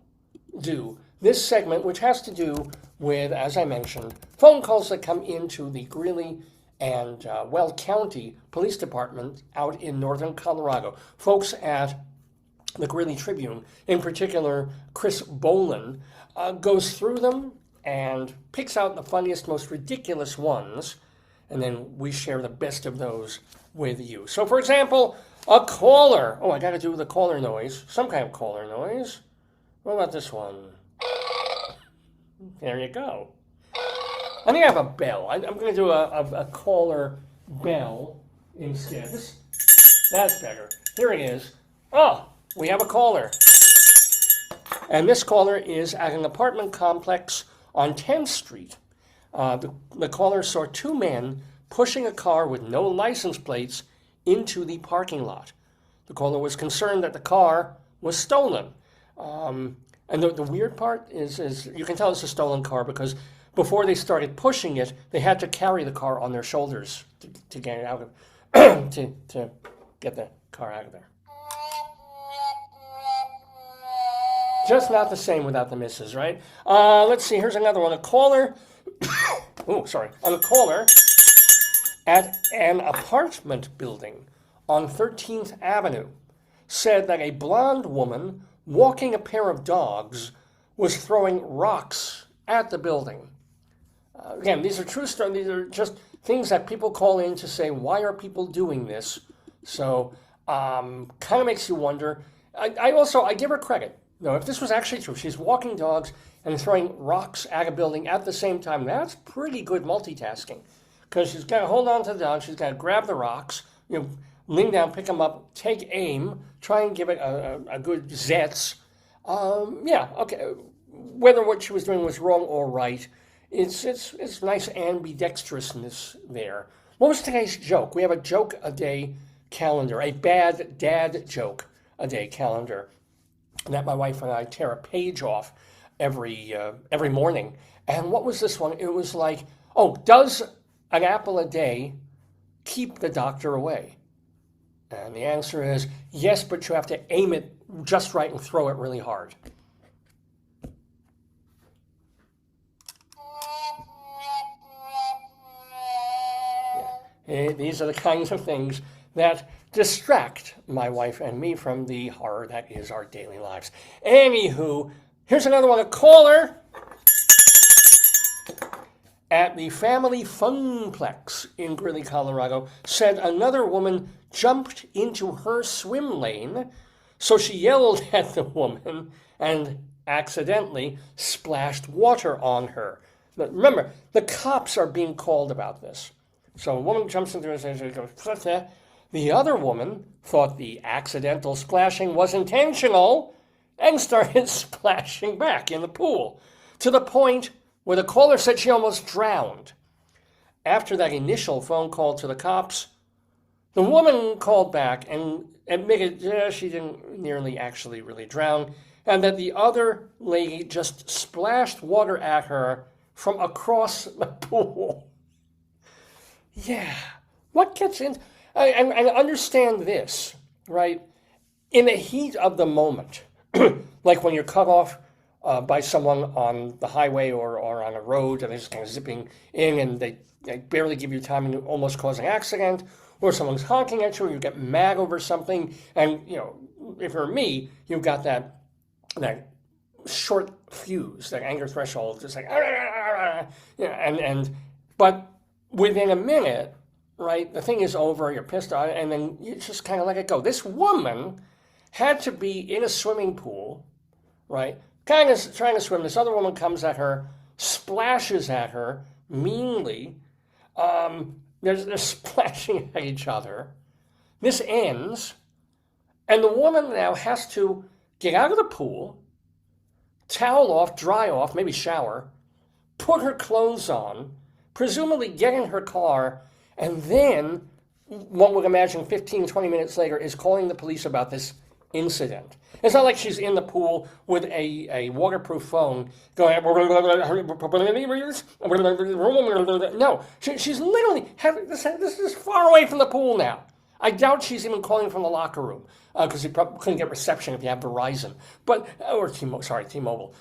do this segment, which has to do with, as I mentioned, phone calls that come into the Greeley and Weld County Police Department out in northern Colorado. Folks at the Greeley Tribune, in particular, Chris Boland, goes through them and picks out the funniest, most ridiculous ones, and then we share the best of those with you. So, for example, a caller. Oh, I got to do the caller noise. Some kind of caller noise. What about this one? There you go. I think I have a bell. I'm going to do a caller bell instead. That's better. Here it is. Oh! We have a caller, and this caller is at an apartment complex on 10th Street. The caller saw two men pushing a car with no license plates into the parking lot. The caller was concerned that the car was stolen. And the weird part is you can tell it's a stolen car because before they started pushing it, they had to carry the car on their shoulders to get it out of to get the car out of there. Just not the same without the misses, right? Let's see. Here's another one. A caller. A caller at an apartment building on 13th Avenue said that a blonde woman walking a pair of dogs was throwing rocks at the building. Again, these are true stories. These are just things that people call in to say, why are people doing this? So, kind of makes you wonder. I give her credit. No, if this was actually true, she's walking dogs and throwing rocks at a building at the same time. That's pretty good multitasking, because she's got to hold on to the dog. She's got to grab the rocks, lean down, pick them up, take aim, try and give it a good zets. Okay. Whether what she was doing was wrong or right, it's nice ambidextrousness there. What was today's joke? We have a joke a day calendar, a bad dad joke a day calendar that my wife and I tear a page off every morning. And what was this one? It was like, does an apple a day keep the doctor away? And the answer is yes, but you have to aim it just right and throw it really hard. These are the kinds of things that distract my wife and me from the horror that is our daily lives. Anywho, here's another one. A caller at the family funplex in Greeley, Colorado, said another woman jumped into her swim lane, so she yelled at the woman and accidentally splashed water on her. But remember, the cops are being called about this. So a woman jumps into her. The other woman thought the accidental splashing was intentional and started splashing back in the pool, to the point where the caller said she almost drowned. After that initial phone call to the cops, the woman called back and admitted she didn't nearly actually really drown, and that the other lady just splashed water at her from across the pool. Yeah, what gets in? And understand this, right? In the heat of the moment, like when you're cut off by someone on the highway or on a road and they're just kind of zipping in and they barely give you time and almost cause an accident, or someone's honking at you, or you get mad over something, and if you're me, you've got that short fuse, that anger threshold, just like but within a minute, right, the thing is over, you're pissed off, and then you just kind of let it go. This woman had to be in a swimming pool, right, kind of trying to swim. This other woman comes at her, splashes at her meanly. They're splashing at each other. This ends, and the woman now has to get out of the pool, towel off, dry off, maybe shower, put her clothes on, presumably get in her car, and then, one would imagine 15, 20 minutes later, is calling the police about this incident. It's not like she's in the pool with a waterproof phone going, no, she's literally, this is far away from the pool now. I doubt she's even calling from the locker room, because you probably couldn't get reception if you have Verizon, or T-Mobile.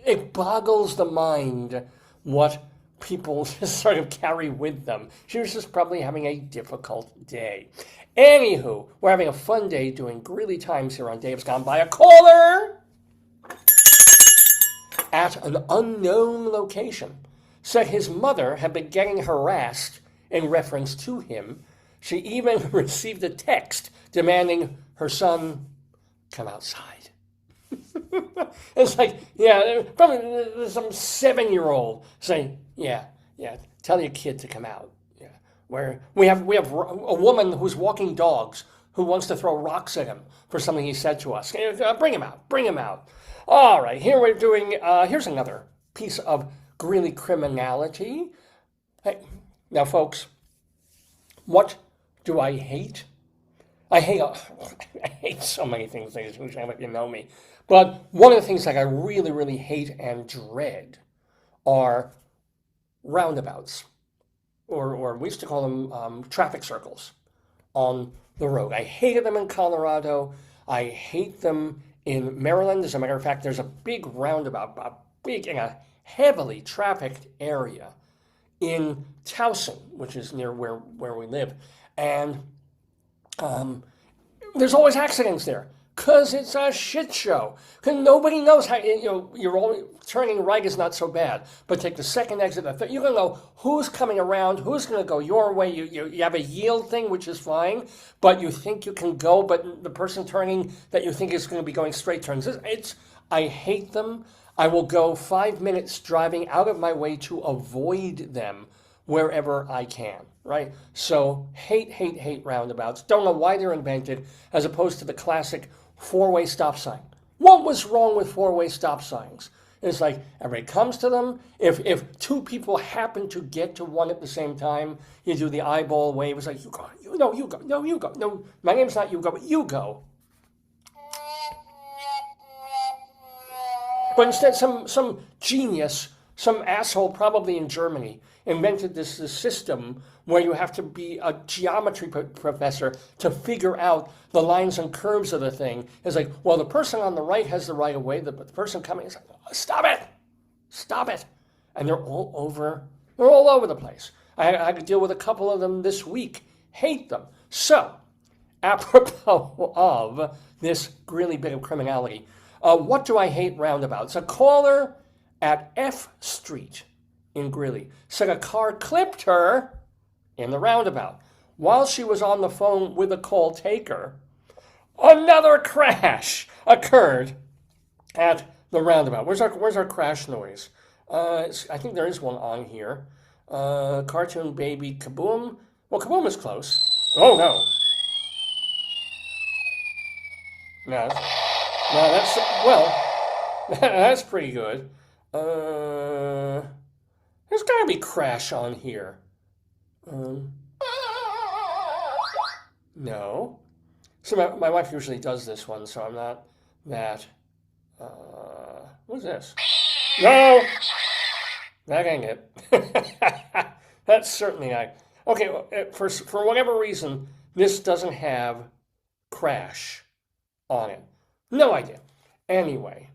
It boggles the mind what people just sort of carry with them. She was just probably having a difficult day. Anywho, we're having a fun day doing Greeley Times here on Dave's Gone By. A caller at an unknown location said his mother had been getting harassed in reference to him. She even received a text demanding her son come outside. It's like, probably some 7-year-old saying, tell your kid to come out. Where we have a woman who's walking dogs who wants to throw rocks at him for something he said to us. Bring him out. All right, here we're doing, here's another piece of Greeley criminality. Hey, now, folks, what do I hate? I hate so many things, ladies and gentlemen, if you know me. But one of the things that I really, really hate and dread are roundabouts, or we used to call them traffic circles on the road. I hated them in Colorado. I hate them in Maryland. As a matter of fact, there's a big roundabout, in a heavily trafficked area in Towson, which is near where we live. And there's always accidents there because it's a shit show. Because nobody knows how, you're only turning right is not so bad, but take the second exit, you're going to know who's coming around, who's going to go your way. You have a yield thing, which is fine, but you think you can go, but the person turning that you think is going to be going straight turns. I hate them. I will go 5 minutes driving out of my way to avoid them wherever I can, right? So hate roundabouts. Don't know why they're invented, as opposed to the classic four-way stop sign. What was wrong with four-way stop signs? It's like everybody comes to them. If two people happen to get to one at the same time, you do the eyeball wave. It's like, you go, you go, no, you go. No, my name's not you go, but you go. But instead, some genius, some asshole probably in Germany, invented this system where you have to be a geometry professor to figure out the lines and curves of the thing. It's like, well, the person on the right has the right of way, but the person coming is like, stop it. And they're all over. They're all over the place. I had to deal with a couple of them this week. Hate them. So, apropos of this Greeley bit of criminality, what do I hate roundabouts? A caller at F Street in Greeley said a car clipped her in the roundabout. While she was on the phone with a call taker, another crash occurred at the roundabout. Where's our crash noise? I think there is one on here. Cartoon baby kaboom. Well, kaboom is close. Oh no. No, that's that's pretty good. There's got to be crash on here. No. So my wife usually does this one, so I'm not that. What's this? No! That ain't it. That's certainly not. Okay, well, for whatever reason, this doesn't have crash on it. No idea. Anyway,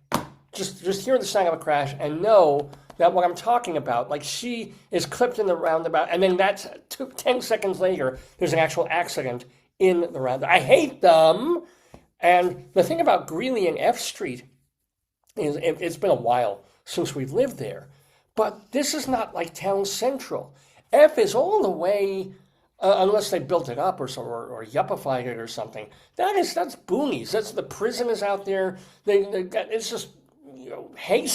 just hear the sound of a crash and know that what I'm talking about, like she is clipped in the roundabout, and then that's 10 seconds later, there's an actual accident in the roundabout. I hate them. And the thing about Greeley and F Street is it's been a while since we've lived there, but this is not like town central. F is all the way, unless they built it up or yuppified it or something. That's boonies. That's the prison is out there. They got, it's just hay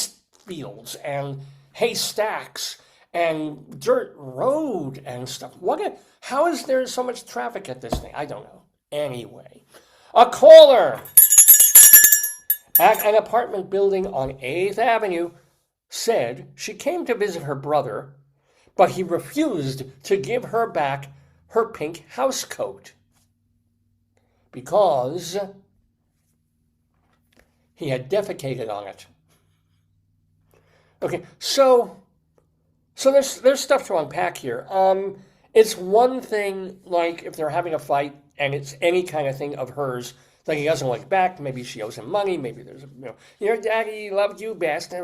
fields and haystacks and dirt road and stuff. How is there so much traffic at this thing? I don't know. Anyway, a caller at an apartment building on 8th Avenue said she came to visit her brother, but he refused to give her back her pink housecoat because he had defecated on it. Okay, so there's stuff to unpack here. It's one thing, like, if they're having a fight and it's any kind of thing of hers, like he doesn't like back, maybe she owes him money, maybe there's your daddy loved you best,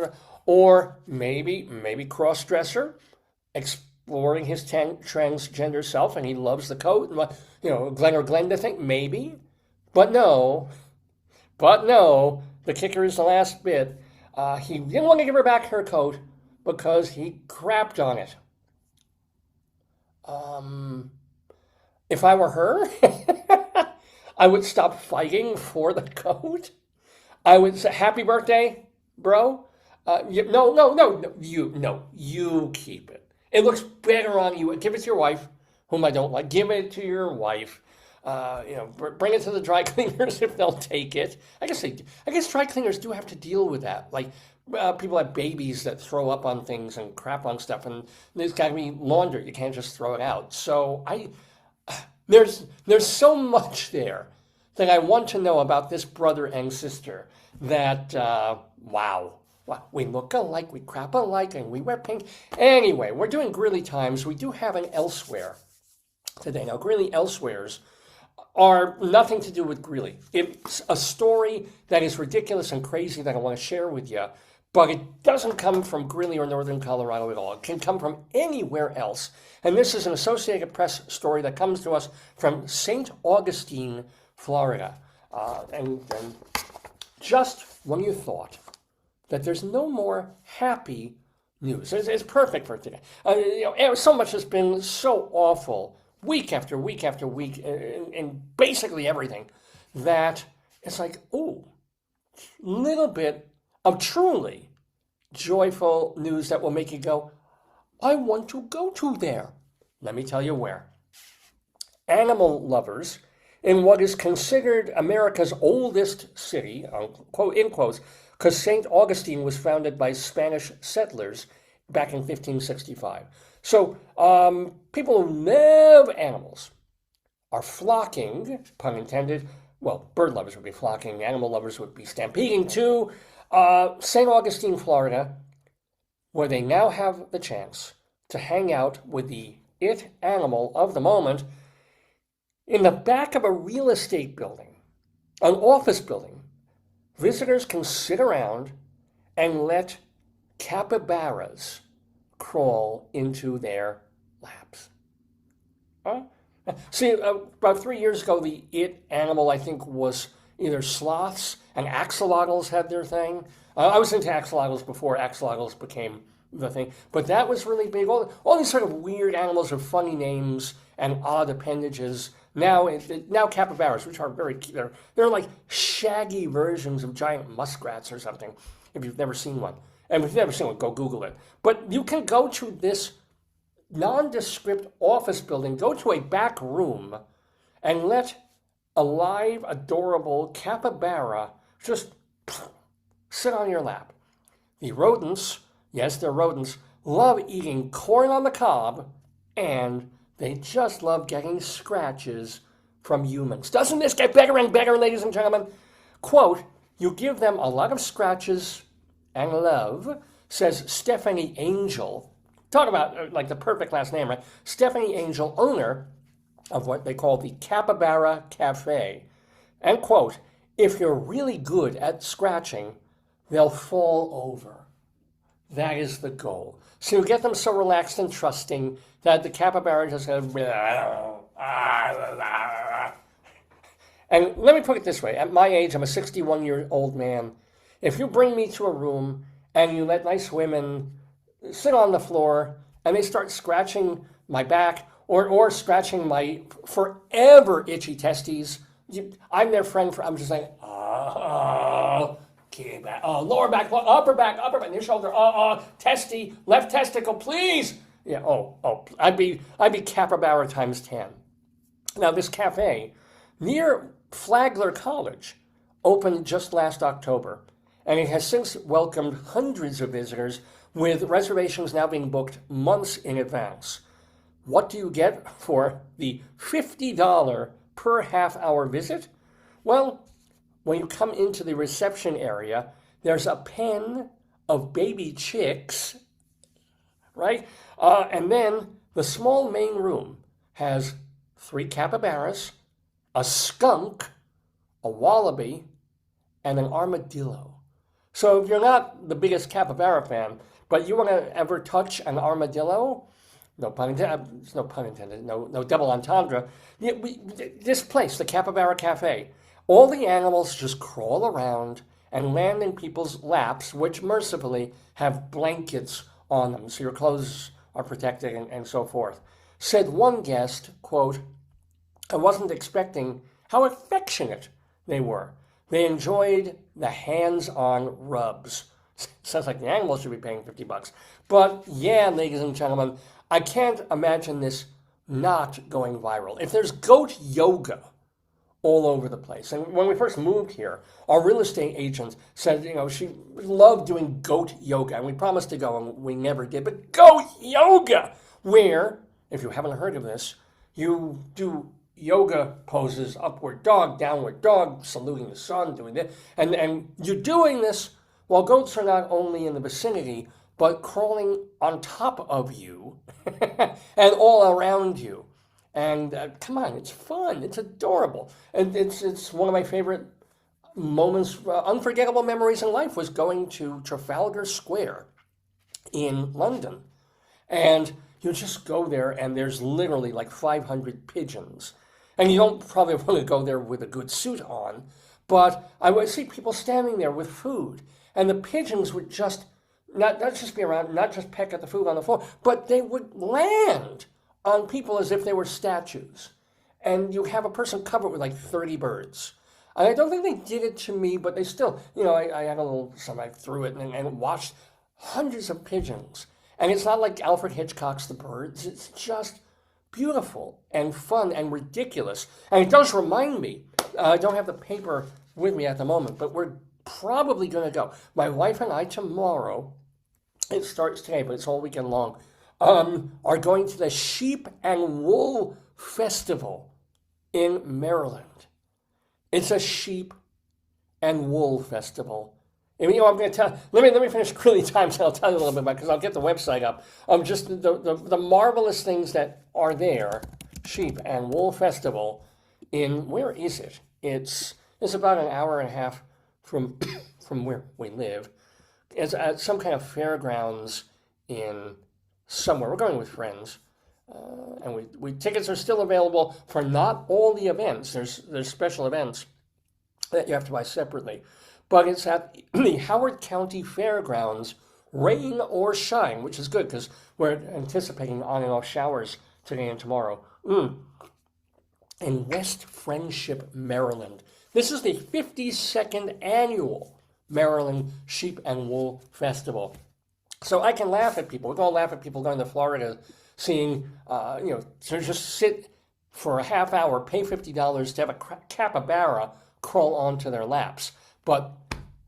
or maybe cross-dresser, exploring his transgender self, and he loves the coat, and Glenn or Glenda think, maybe, but no, the kicker is the last bit. He didn't want to give her back her coat because he crapped on it. If I were her, I would stop fighting for the coat. I would say, happy birthday, bro. You keep it. It looks better on you. Give it to your wife, whom I don't like. Give it to your wife. Bring it to the dry cleaners if they'll take it. I guess dry cleaners do have to deal with that. Like, people have babies that throw up on things and crap on stuff, and there's got to be laundered. You can't just throw it out. So there's so much there that I want to know about this brother and sister that, wow. We look alike, we crap alike, and we wear pink. Anyway, we're doing Greeley Times. We do have an Elsewhere today. Now, Greeley Elsewheres are nothing to do with Greeley. It's a story that is ridiculous and crazy that I want to share with you, but it doesn't come from Greeley or northern Colorado at all. It can come from anywhere else. And this is an Associated Press story that comes to us from St. Augustine, Florida. And just when you thought that there's no more happy news, it's perfect for today. So much has been so awful week after week after week in basically everything that it's like, ooh, little bit of truly joyful news that will make you go, I want to go to there. Let me tell you where. Animal lovers in what is considered America's oldest city, in quotes, because St. Augustine was founded by Spanish settlers back in 1565. So people who love animals are flocking, pun intended, well, bird lovers would be flocking, animal lovers would be stampeding to St. Augustine, Florida, where they now have the chance to hang out with the it animal of the moment in the back of a real estate building, an office building. Visitors can sit around and let capybaras crawl into their laps. Huh? See, about 3 years ago, the it animal, I think, was either sloths, and axolotls had their thing. I was into axolotls before axolotls became the thing, but that was really big. All these sort of weird animals with funny names and odd appendages. Now capybaras, which are they're like shaggy versions of giant muskrats or something, if you've never seen one. And if you've never seen one, go Google it. But you can go to this nondescript office building, go to a back room, and let a live, adorable capybara just sit on your lap. The rodents, yes, they're rodents, love eating corn on the cob, and they just love getting scratches from humans. Doesn't this get better and better, ladies and gentlemen? Quote, you give them a lot of scratches and love, says Stephanie Angel. Talk about like the perfect last name, right? Stephanie Angel, owner of what they call the Capybara Cafe. And quote, if you're really good at scratching, they'll fall over. That is the goal. So you get them so relaxed and trusting that the capybara just goes, and let me put it this way. At my age, I'm a 61-year-old man. If you bring me to a room and you let nice women sit on the floor and they start scratching my back or scratching my forever itchy testes, I'm their friend. I'm just like, lower back, upper back, your shoulder, testy, left testicle, please. Yeah, I'd be capybara times 10. Now, this cafe near Flagler College opened just last October, and it has since welcomed hundreds of visitors, with reservations now being booked months in advance. What do you get for the $50 per half-hour visit? Well, when you come into the reception area, there's a pen of baby chicks, right? And then the small main room has 3 capybaras, a skunk, a wallaby, and an armadillo. So if you're not the biggest capybara fan, but you want to ever touch an armadillo, no pun intended, no double entendre, this place, the Capybara Cafe, all the animals just crawl around and land in people's laps, which mercifully have blankets on them, so your clothes are protected and so forth. Said one guest, quote, I wasn't expecting how affectionate they were. They enjoyed the hands-on rubs. Sounds like the animals should be paying $50. But yeah, ladies and gentlemen, I can't imagine this not going viral. If there's goat yoga all over the place, and when we first moved here, our real estate agent said, she loved doing goat yoga, and we promised to go, and we never did. But goat yoga, where, if you haven't heard of this, you do yoga poses, upward dog, downward dog, saluting the sun, doing this, and you're doing this while goats are not only in the vicinity, but crawling on top of you and all around you. And come on, it's fun, it's adorable. And it's one of my favorite moments, unforgettable memories in life was going to Trafalgar Square in London. And you just go there and there's literally like 500 pigeons. And you don't probably want to go there with a good suit on, but I would see people standing there with food. And the pigeons would just, not just be around, not just peck at the food on the floor, but they would land on people as if they were statues. And you have a person covered with like 30 birds. And I don't think they did it to me, but they still, I had a little, I threw it and watched hundreds of pigeons. And it's not like Alfred Hitchcock's The Birds. It's just beautiful and fun and ridiculous. And it does remind me, I don't have the paper with me at the moment, but we're probably going to go. My wife and I tomorrow, it starts today, but it's all weekend long, are going to the Sheep and Wool Festival in Maryland. It's a sheep and wool festival. And, I'm going to tell. Let me finish Greeley Times, and I'll tell you a little bit about it because I'll get the website up. Just the marvelous things that are there. Sheep and Wool Festival in, where is it? It's about an hour and a half from where we live. It's at some kind of fairgrounds in somewhere. We're going with friends. And we tickets are still available for not all the events. There's special events that you have to buy separately. But it's at the Howard County Fairgrounds, rain or shine, which is good because we're anticipating on and off showers today and tomorrow. In West Friendship, Maryland. This is the 52nd annual Maryland Sheep and Wool Festival. So I can laugh at people. We can all laugh at people going to Florida seeing, to just sit for a half hour, pay $50 to have a capybara crawl onto their laps. But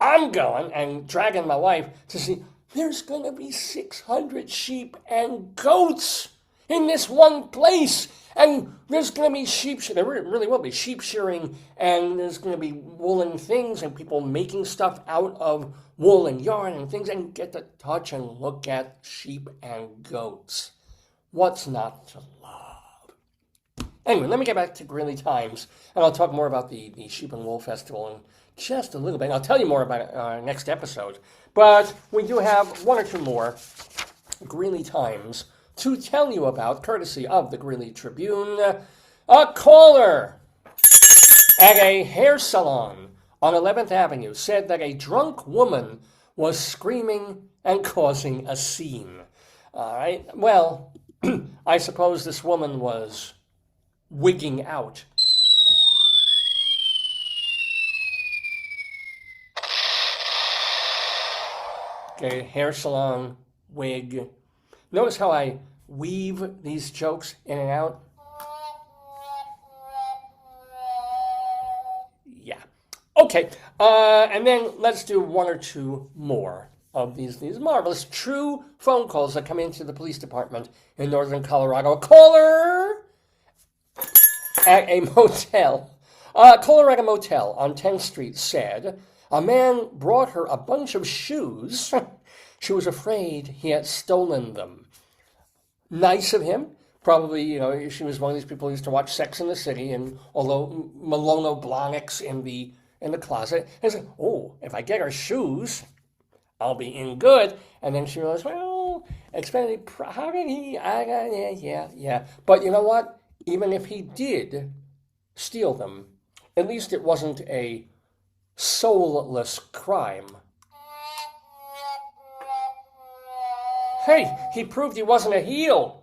I'm going and dragging my wife to see there's going to be 600 sheep and goats in this one place. And there's going to be there really will be sheep shearing, and there's going to be woolen things and people making stuff out of wool and yarn and things, and get to touch and look at sheep and goats. What's not to love? Anyway, let me get back to Greeley Times, and I'll talk more about the Sheep and Wool Festival in just a little bit. And I'll tell you more about it next episode. But we do have one or two more Greeley Times to tell you about, courtesy of the Greeley Tribune. A caller at a hair salon on 11th Avenue said that a drunk woman was screaming and causing a scene. All right, well, I suppose this woman was wigging out. Okay, hair salon, wig. Notice how I weave these jokes in and out? Yeah. Okay, and then let's do one or two more of these marvelous true phone calls that come into the police department in northern Colorado. A caller at a motel, Colorado motel on 10th Street said a man brought her a bunch of shoes. She was afraid he had stolen them. Nice of him. Probably, she was one of these people who used to watch Sex and the City, and although Malono Blahniks in the closet, and said, "Oh, if I get her shoes, I'll be in good." And then she realized, well, how did he? Yeah. But you know what? Even if he did steal them, at least it wasn't a soulless crime. Hey, he proved he wasn't a heel.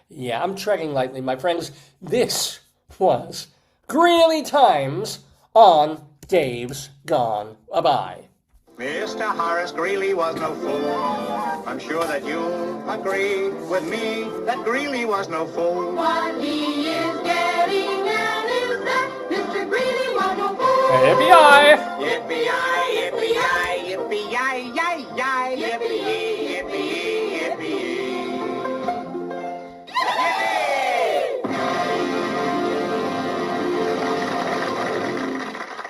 Yeah, I'm treading lightly, my friends. This was Greeley Times on Dave's Gone Bye. Mr. Horace Greeley was no fool. I'm sure that you'll agree with me that Greeley was no fool. What he is getting at is that Mr. Greeley was no fool. Yippee-yi! Yippee-yi, yippee-yi, yippee-yi, yi-yi, yippee-yi, yippee-yi, yippee-yi.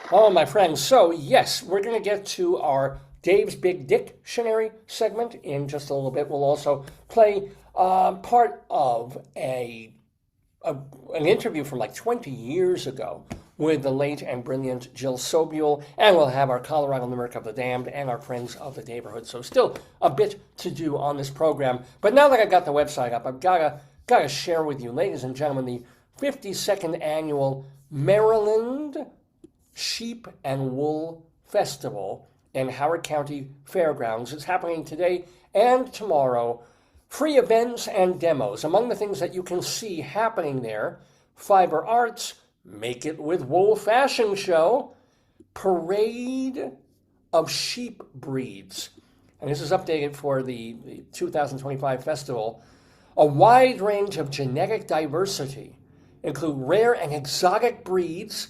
Oh, my friends, so yes, we're going to get to our Dave's Big Dictionary segment in just a little bit. We'll also play part of an interview from like 20 years ago with the late and brilliant Jill Sobule, and we'll have our Colorado Limerick of the Damned and our friends of the Daverhood. So still a bit to do on this program. But now that I've got the website up, I've got to share with you, ladies and gentlemen, the 52nd annual Maryland Sheep and Wool Festival in Howard County Fairgrounds. It's happening today and tomorrow. Free events and demos. Among the things that you can see happening there, fiber arts, make it with wool fashion show, parade of sheep breeds. And this is updated for the 2025 festival. A wide range of genetic diversity include rare and exotic breeds,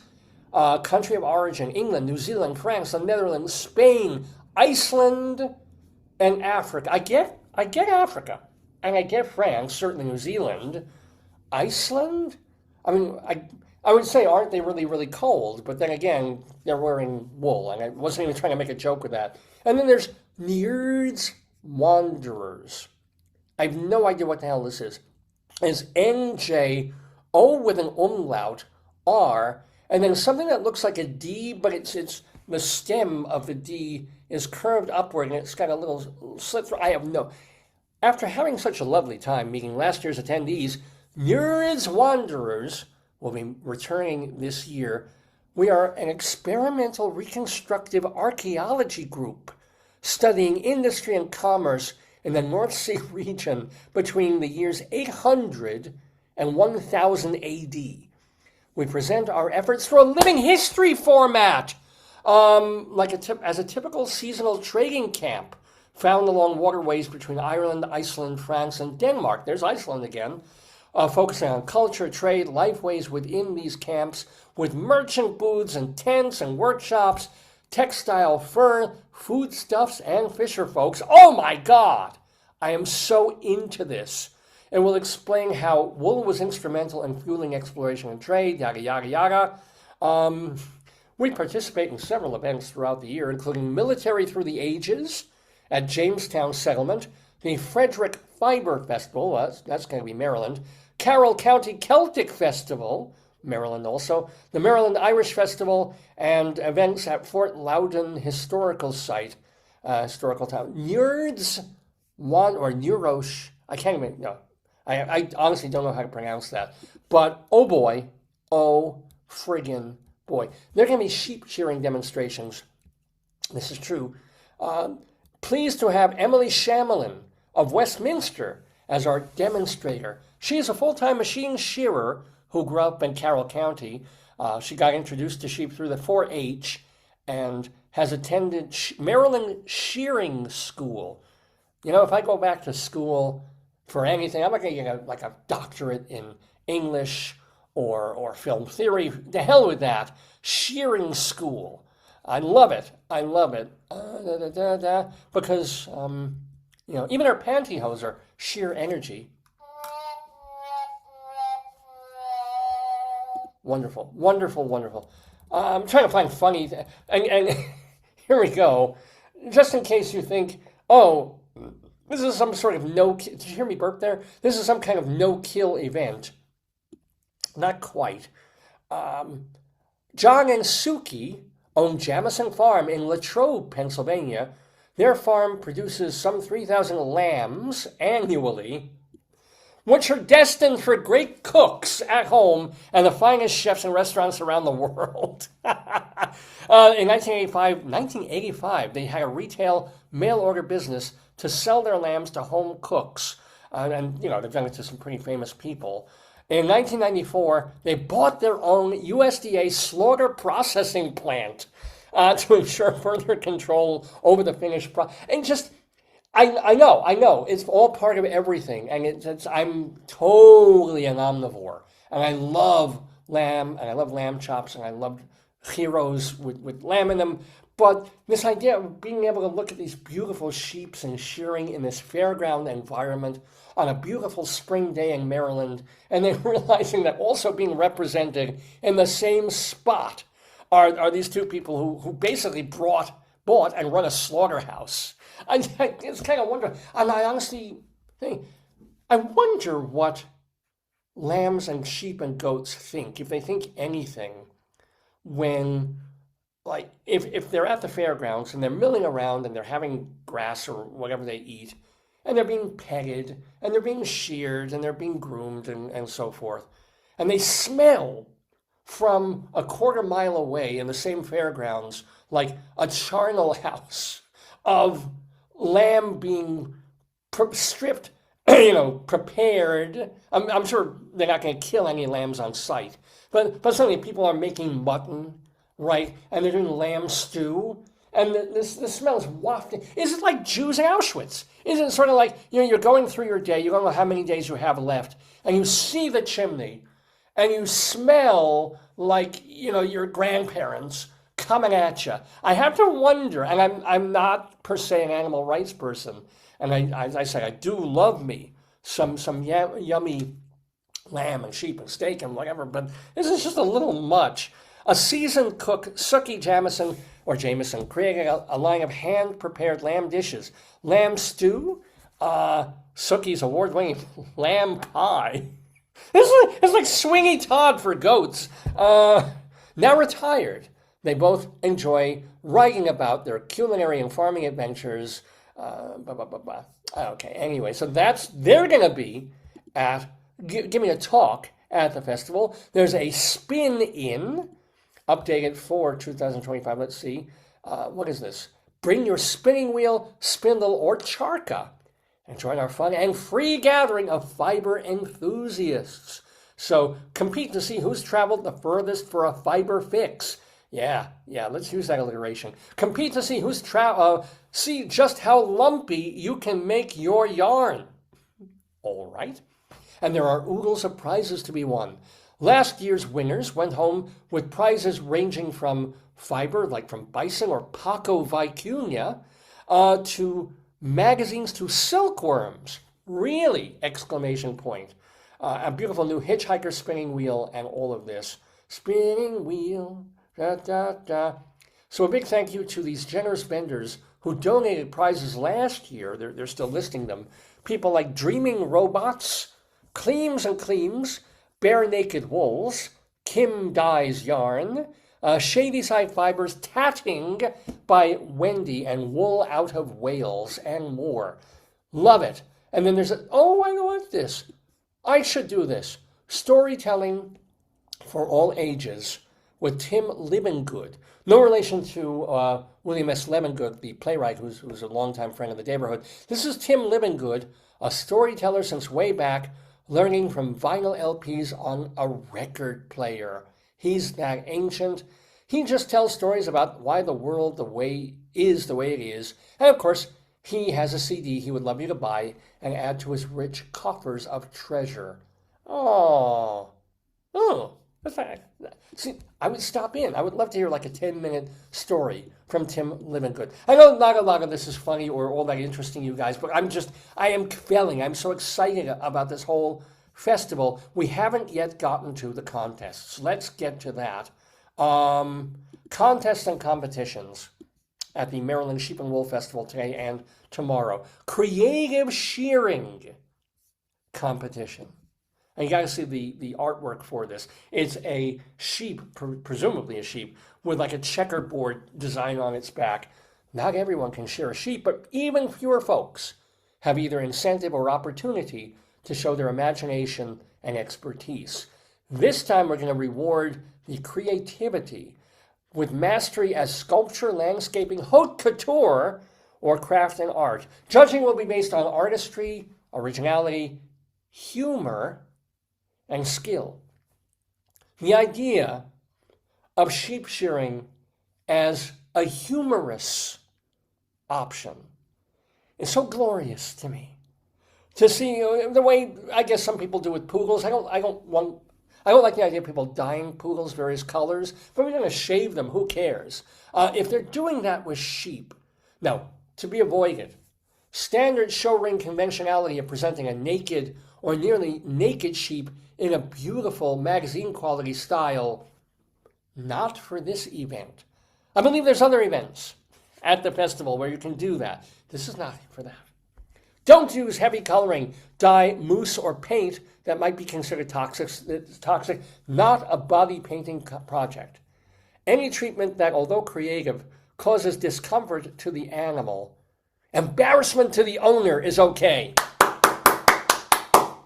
country of origin, England, New Zealand, France, the Netherlands, Spain, Iceland, and Africa. I get Africa, and I get France, certainly New Zealand. Iceland? I mean, I would say, aren't they really, really cold? But then again, they're wearing wool, and I wasn't even trying to make a joke with that. And then there's Neard's Wanderers. I have no idea what the hell this is. It's NJ-O with an umlaut, R, and then something that looks like a D, but it's the stem of the D is curved upward and it's got a little slit through. I have no. After having such a lovely time meeting last year's attendees, Nerds Wanderers will be returning this year. We are an experimental reconstructive archaeology group studying industry and commerce in the North Sea region between the years 800 and 1000 AD. We present our efforts through a living history format, as a typical seasonal trading camp found along waterways between Ireland, Iceland, France, and Denmark. There's Iceland again. Focusing on culture, trade, lifeways within these camps with merchant booths and tents and workshops, textile, fur, foodstuffs, and fisher folks. Oh my God! I am so into this. And we'll explain how wool was instrumental in fueling exploration and trade, yada, yada, yada. We participate in several events throughout the year, including Military Through the Ages at Jamestown Settlement, the Frederick Fiber Festival, that's going to be Maryland, Carroll County Celtic Festival, Maryland also, the Maryland Irish Festival, and events at Fort Loudon Historical Site, historical town. Nerds or Neurosh, I can't even, no, I honestly don't know how to pronounce that. But oh friggin' boy. There are going to be sheep shearing demonstrations. This is true. Pleased to have Emily Shamelin of Westminster as our demonstrator. She is a full-time machine shearer who grew up in Carroll County. She got introduced to sheep through the 4-H and has attended Maryland Shearing School. You know, if I go back to school for anything, I'm not going to get a doctorate in English or film theory. The hell with that. Shearing school. I love it. Because, even our pantyhose are sheer energy. Wonderful, wonderful, wonderful. I'm trying to find funny, and here we go. Just in case you think, oh, this is some sort of did you hear me burp there? This is some kind of no-kill event. Not quite. John and Suki own Jamison Farm in Latrobe, Pennsylvania. Their farm produces some 3,000 lambs annually, which are destined for great cooks at home and the finest chefs in restaurants around the world. In 1985, they had a retail mail-order business to sell their lambs to home cooks. And they've done it to some pretty famous people. In 1994, they bought their own USDA slaughter processing plant to ensure further control over the finished product. And just, I know, it's all part of everything. And I'm totally an omnivore. And I love lamb, and I love lamb chops, and I love heroes with lamb in them. But this idea of being able to look at these beautiful sheeps and shearing in this fairground environment on a beautiful spring day in Maryland, and then realizing that also being represented in the same spot are these two people who basically bought and run a slaughterhouse. It's kind of wonderful. And I honestly think, I wonder what lambs and sheep and goats think, if they think anything, when, like, if they're at the fairgrounds and they're milling around and they're having grass or whatever they eat, and they're being petted, and they're being sheared, and they're being groomed, and so forth. And they smell from a quarter mile away in the same fairgrounds like a charnel house of lamb being stripped, prepared. I'm sure they're not going to kill any lambs on sight. But suddenly people are making mutton, right? And they're doing lamb stew. And the smell is wafting. Is it like Jews in Auschwitz? Is it sort of like, you're going through your day, you don't know how many days you have left, and you see the chimney, and you smell like, your grandparents coming at you. I have to wonder, and I'm not per se an animal rights person, and as I say, I do love me some yummy lamb and sheep and steak and whatever, but this is just a little much. A seasoned cook, Suki Jameson, created a line of hand-prepared lamb dishes. Lamb stew, Suki's award-winning lamb pie. It's like Sweeney Todd for goats. Now retired, They both enjoy writing about their culinary and farming adventures. Okay, anyway, so they're going to be giving a talk at the festival. There's a spin-in, updated for 2025. Let's see. What is this? Bring your spinning wheel, spindle, or charka and join our fun and free gathering of fiber enthusiasts. So compete to see who's traveled the furthest for a fiber fix. Yeah, let's use that alliteration. Compete to see see just how lumpy you can make your yarn. All right. And there are oodles of prizes to be won. Last year's winners went home with prizes ranging from fiber, like from bison or Paco vicuña, to magazines to silkworms. Really! Exclamation point. A beautiful new hitchhiker spinning wheel and all of this. Spinning wheel, da da da. So a big thank you to these generous vendors who donated prizes last year. They're still listing them. People like Dreaming Robots, Cleams and Cleams, Bare Naked Wools, Kim Dyes Yarn, Shady Side Fibers, Tatting by Wendy, and Wool Out of Wales, and more. Love it. And then there's I want this. I should do this. Storytelling for all ages with Tim Libengood. No relation to William S. Lemongood, the playwright who's a longtime friend of the Daverhood. This is Tim Libengood, a storyteller since way back, learning from vinyl LPs on a record player. He's that ancient. He just tells stories about why the world the way it is. And of course, he has a CD he would love you to buy and add to his rich coffers of treasure. Oh, that's nice. See, I would stop in. I would love to hear like a 10-minute story from Tim Libengood. I know not a lot of this is funny or all that interesting, you guys, but I am felling. I'm so excited about this whole festival. We haven't yet gotten to the contests. Let's get to that. Contests and competitions at the Maryland Sheep and Wool Festival today and tomorrow. Creative shearing competition. And you got to see the artwork for this. It's a sheep, presumably a sheep, with like a checkerboard design on its back. Not everyone can shear a sheep, but even fewer folks have either incentive or opportunity to show their imagination and expertise. This time we're going to reward the creativity with mastery as sculpture, landscaping, haute couture, or craft and art. Judging will be based on artistry, originality, humor, and skill. The idea of sheep shearing as a humorous option is so glorious to me. To see the way I guess some people do with poodles. I don't like the idea of people dyeing poodles various colors, but we're going to shave them. Who cares? If they're doing that with sheep, now to be avoided, standard show ring conventionality of presenting a naked or nearly naked sheep in a beautiful magazine quality style, not for this event. I believe there's other events at the festival where you can do that. This is not for that. Don't use heavy coloring, dye, mousse, or paint that might be considered toxic, not a body painting project. Any treatment that, although creative, causes discomfort to the animal, embarrassment to the owner is okay.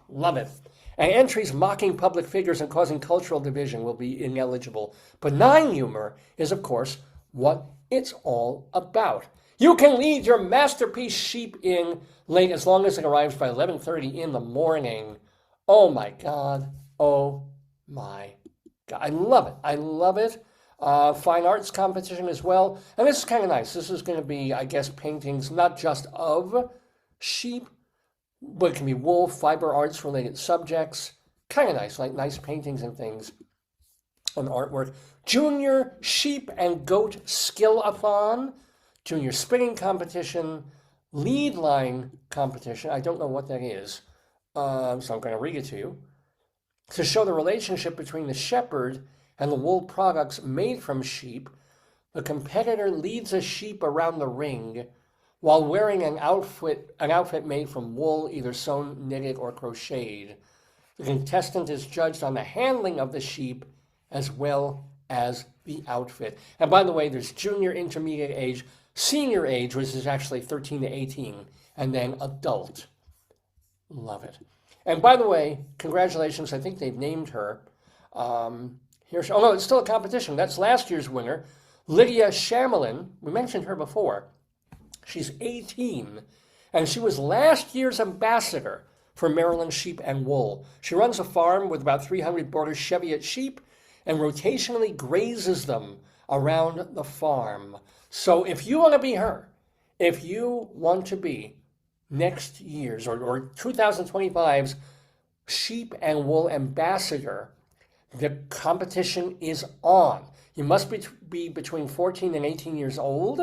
Love it. And entries mocking public figures and causing cultural division will be ineligible. Benign humor is, of course, what it's all about. You can lead your masterpiece sheep in late as long as it arrives by 11:30 in the morning. Oh my God. Oh my God. I love it. I love it. Fine arts competition as well. And this is kind of nice. This is going to be, I guess, paintings not just of sheep, but it can be wool, fiber arts related subjects. Kind of nice, like nice paintings and things on artwork. Junior sheep and goat skill-a-thon, junior spinning competition, lead line competition. I don't know what that is, so I'm going to read it to you. To show the relationship between the shepherd and the wool products made from sheep, the competitor leads a sheep around the ring while wearing an outfit made from wool, either sewn, knitted, or crocheted. The contestant is judged on the handling of the sheep as well as the outfit. And by the way, there's junior, intermediate age, senior age, which is actually 13 to 18, and then adult. Love it. And by the way, congratulations. I think they've named her. No, it's still a competition. That's last year's winner, Lydia Shamelin. We mentioned her before. She's 18, and she was last year's ambassador for Maryland Sheep and Wool. She runs a farm with about 300 border Cheviot sheep and rotationally grazes them around the farm. So if you want to be her, if you want to be next year's or 2025's Sheep and Wool ambassador, the competition is on. You must be between 14 and 18 years old.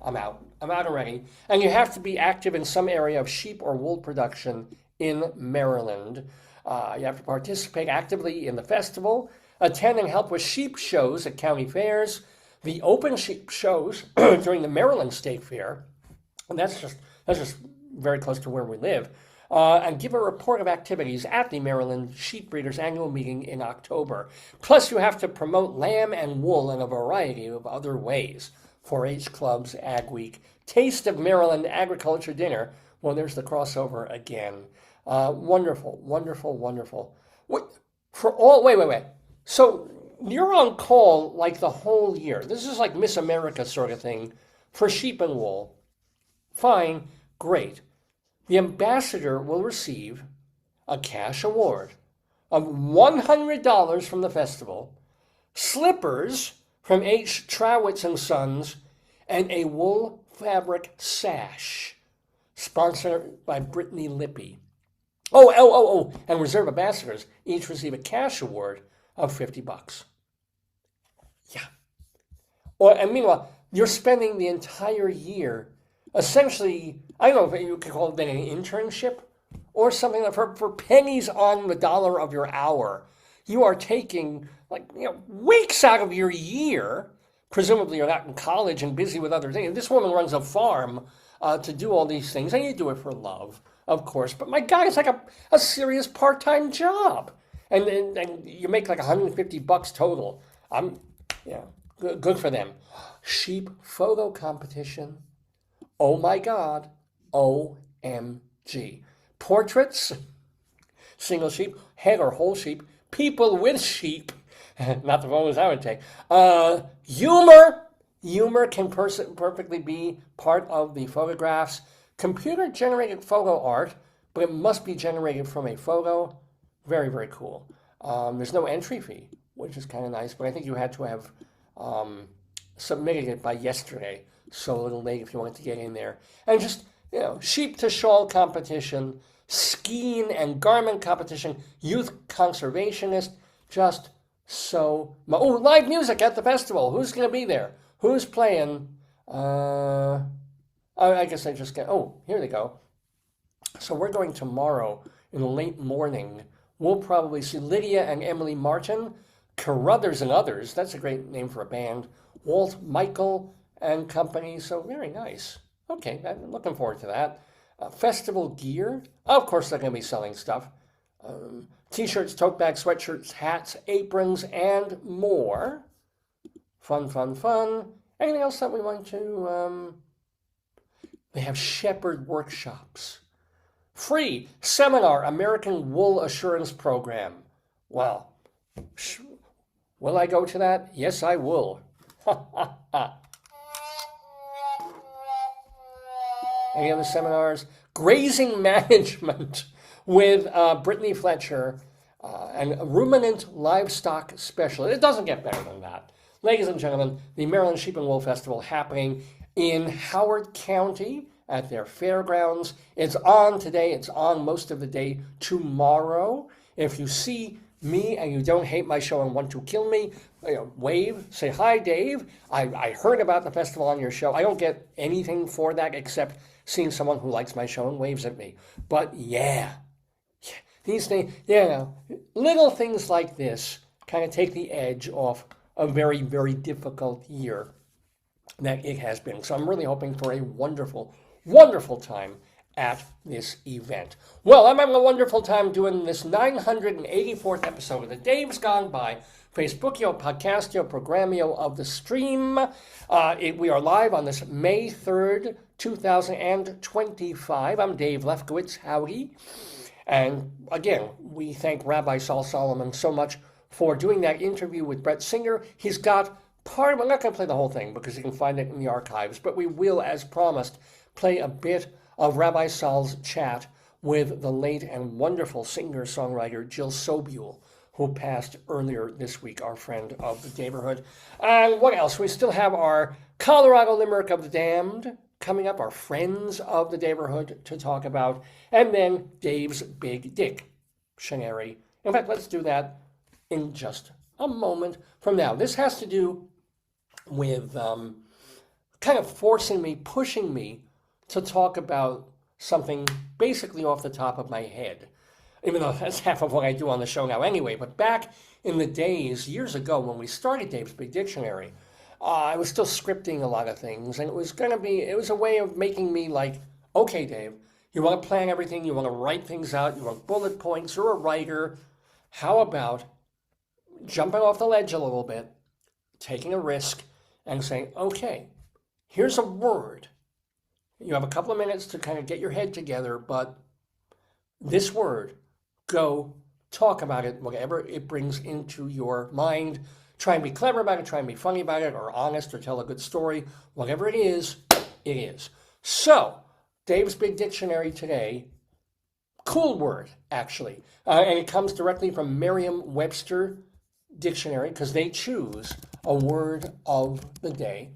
I'm out already. And you have to be active in some area of sheep or wool production in Maryland. You have to participate actively in the festival, attend and help with sheep shows at county fairs, the open sheep shows during the Maryland State Fair, and that's just very close to where we live, and give a report of activities at the Maryland Sheep Breeders Annual Meeting in October. Plus, you have to promote lamb and wool in a variety of other ways. 4-H clubs, Ag Week, Taste of Maryland Agriculture Dinner. Well, there's the crossover again. Wonderful, wonderful, wonderful. Wait. So you're on call like the whole year. This is like Miss America sort of thing for sheep and wool. Fine, great. The ambassador will receive a cash award of $100 from the festival, slippers from H. Trowitz and Sons, and a wool fabric sash, sponsored by Brittany Lippy. And reserve ambassadors each receive a cash award of $50. Yeah. And meanwhile, you're spending the entire year, essentially, I don't know if you could call it an internship or something like for pennies on the dollar of your hour. You are taking weeks out of your year. Presumably you're not in college and busy with other things. This woman runs a farm to do all these things, and you do it for love, of course. But my God, it's like a serious part-time job. And you make like $150 total. Good for them. Sheep photo competition. Oh my God. OMG. Portraits, single sheep, head or whole sheep, people with sheep, not the photos I would take. Humor can perfectly be part of the photographs. Computer-generated photo art, but it must be generated from a photo. Very, very cool. There's no entry fee, which is kind of nice, but I think you had to have submitted it by yesterday, so a little late if you wanted to get in there. And just, sheep to shawl competition, skein and garment competition, youth conservationist, just so... live music at the festival. Who's going to be there? Who's playing? I guess I just get... here they go. So we're going tomorrow in the late morning. We'll probably see Lydia and Emily Martin, Carruthers and Others. That's a great name for a band. Walt Michael and company. So very nice. Okay, I'm looking forward to that. Festival gear. Of course, they're going to be selling stuff. T-shirts, tote bags, sweatshirts, hats, aprons, and more. Fun, fun, fun. Anything else that we want to... They have shepherd workshops. Free seminar, American Wool Assurance Program. Well, will I go to that? Yes, I will. Any other seminars? Grazing management with Brittany Fletcher and ruminant livestock specialist. It doesn't get better than that. Ladies and gentlemen, the Maryland Sheep and Wool Festival happening in Howard County at their fairgrounds. It's on today. It's on most of the day tomorrow. If you see me and you don't hate my show and want to kill me, wave, say, hi, Dave. I heard about the festival on your show. I don't get anything for that except seeing someone who likes my show and waves at me. But these things, little things like this kind of take the edge off a very, very difficult year that it has been. So I'm really hoping for a wonderful, wonderful time at this event. Well, I'm having a wonderful time doing this 984th episode of the Dave's Gone By Facebookio, Podcastio, Programmio of the Stream. We are live on this May 3rd, 2025. I'm Dave Lefkowitz. Howdy. And again, we thank Rabbi Sol Solomon so much for doing that interview with Brett Singer. He's got I'm not going to play the whole thing because you can find it in the archives, but we will, as promised, play a bit of Rabbi Sol's chat with the late and wonderful singer-songwriter Jill Sobule, who passed earlier this week, our friend of the Daverhood. And what else? We still have our Colorado Limerick of the Damned coming up, our friends of the Daverhood to talk about, and then Dave's Big Dictionary. In fact, let's do that in just a moment from now. This has to do with kind of pushing me to talk about something basically off the top of my head, even though that's half of what I do on the show now anyway. But back in the days, years ago, when we started Dave's Big Dictionary, I was still scripting a lot of things, and it was a way of making me like, okay, Dave, you want to plan everything, you want to write things out, you want bullet points, you're a writer. How about jumping off the ledge a little bit, taking a risk, and saying, okay, here's a word. You have a couple of minutes to kind of get your head together, but this word, go talk about it, whatever it brings into your mind. Try and be clever about it, try and be funny about it, or honest, or tell a good story. Whatever it is, it is. So, Dave's Big Dictionary today, cool word, actually. And it comes directly from Merriam-Webster Dictionary, because they choose a word of the day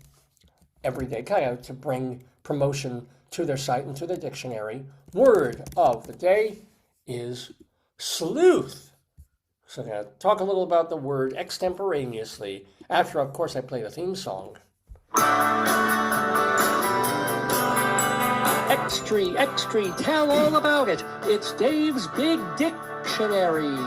every day, kind of to bring promotion to their site and to their dictionary. Word of the day is sleuth. So I'm going to talk a little about the word extemporaneously after, of course, I play the theme song. Extra, tell all about it. It's Dave's Big Dictionary.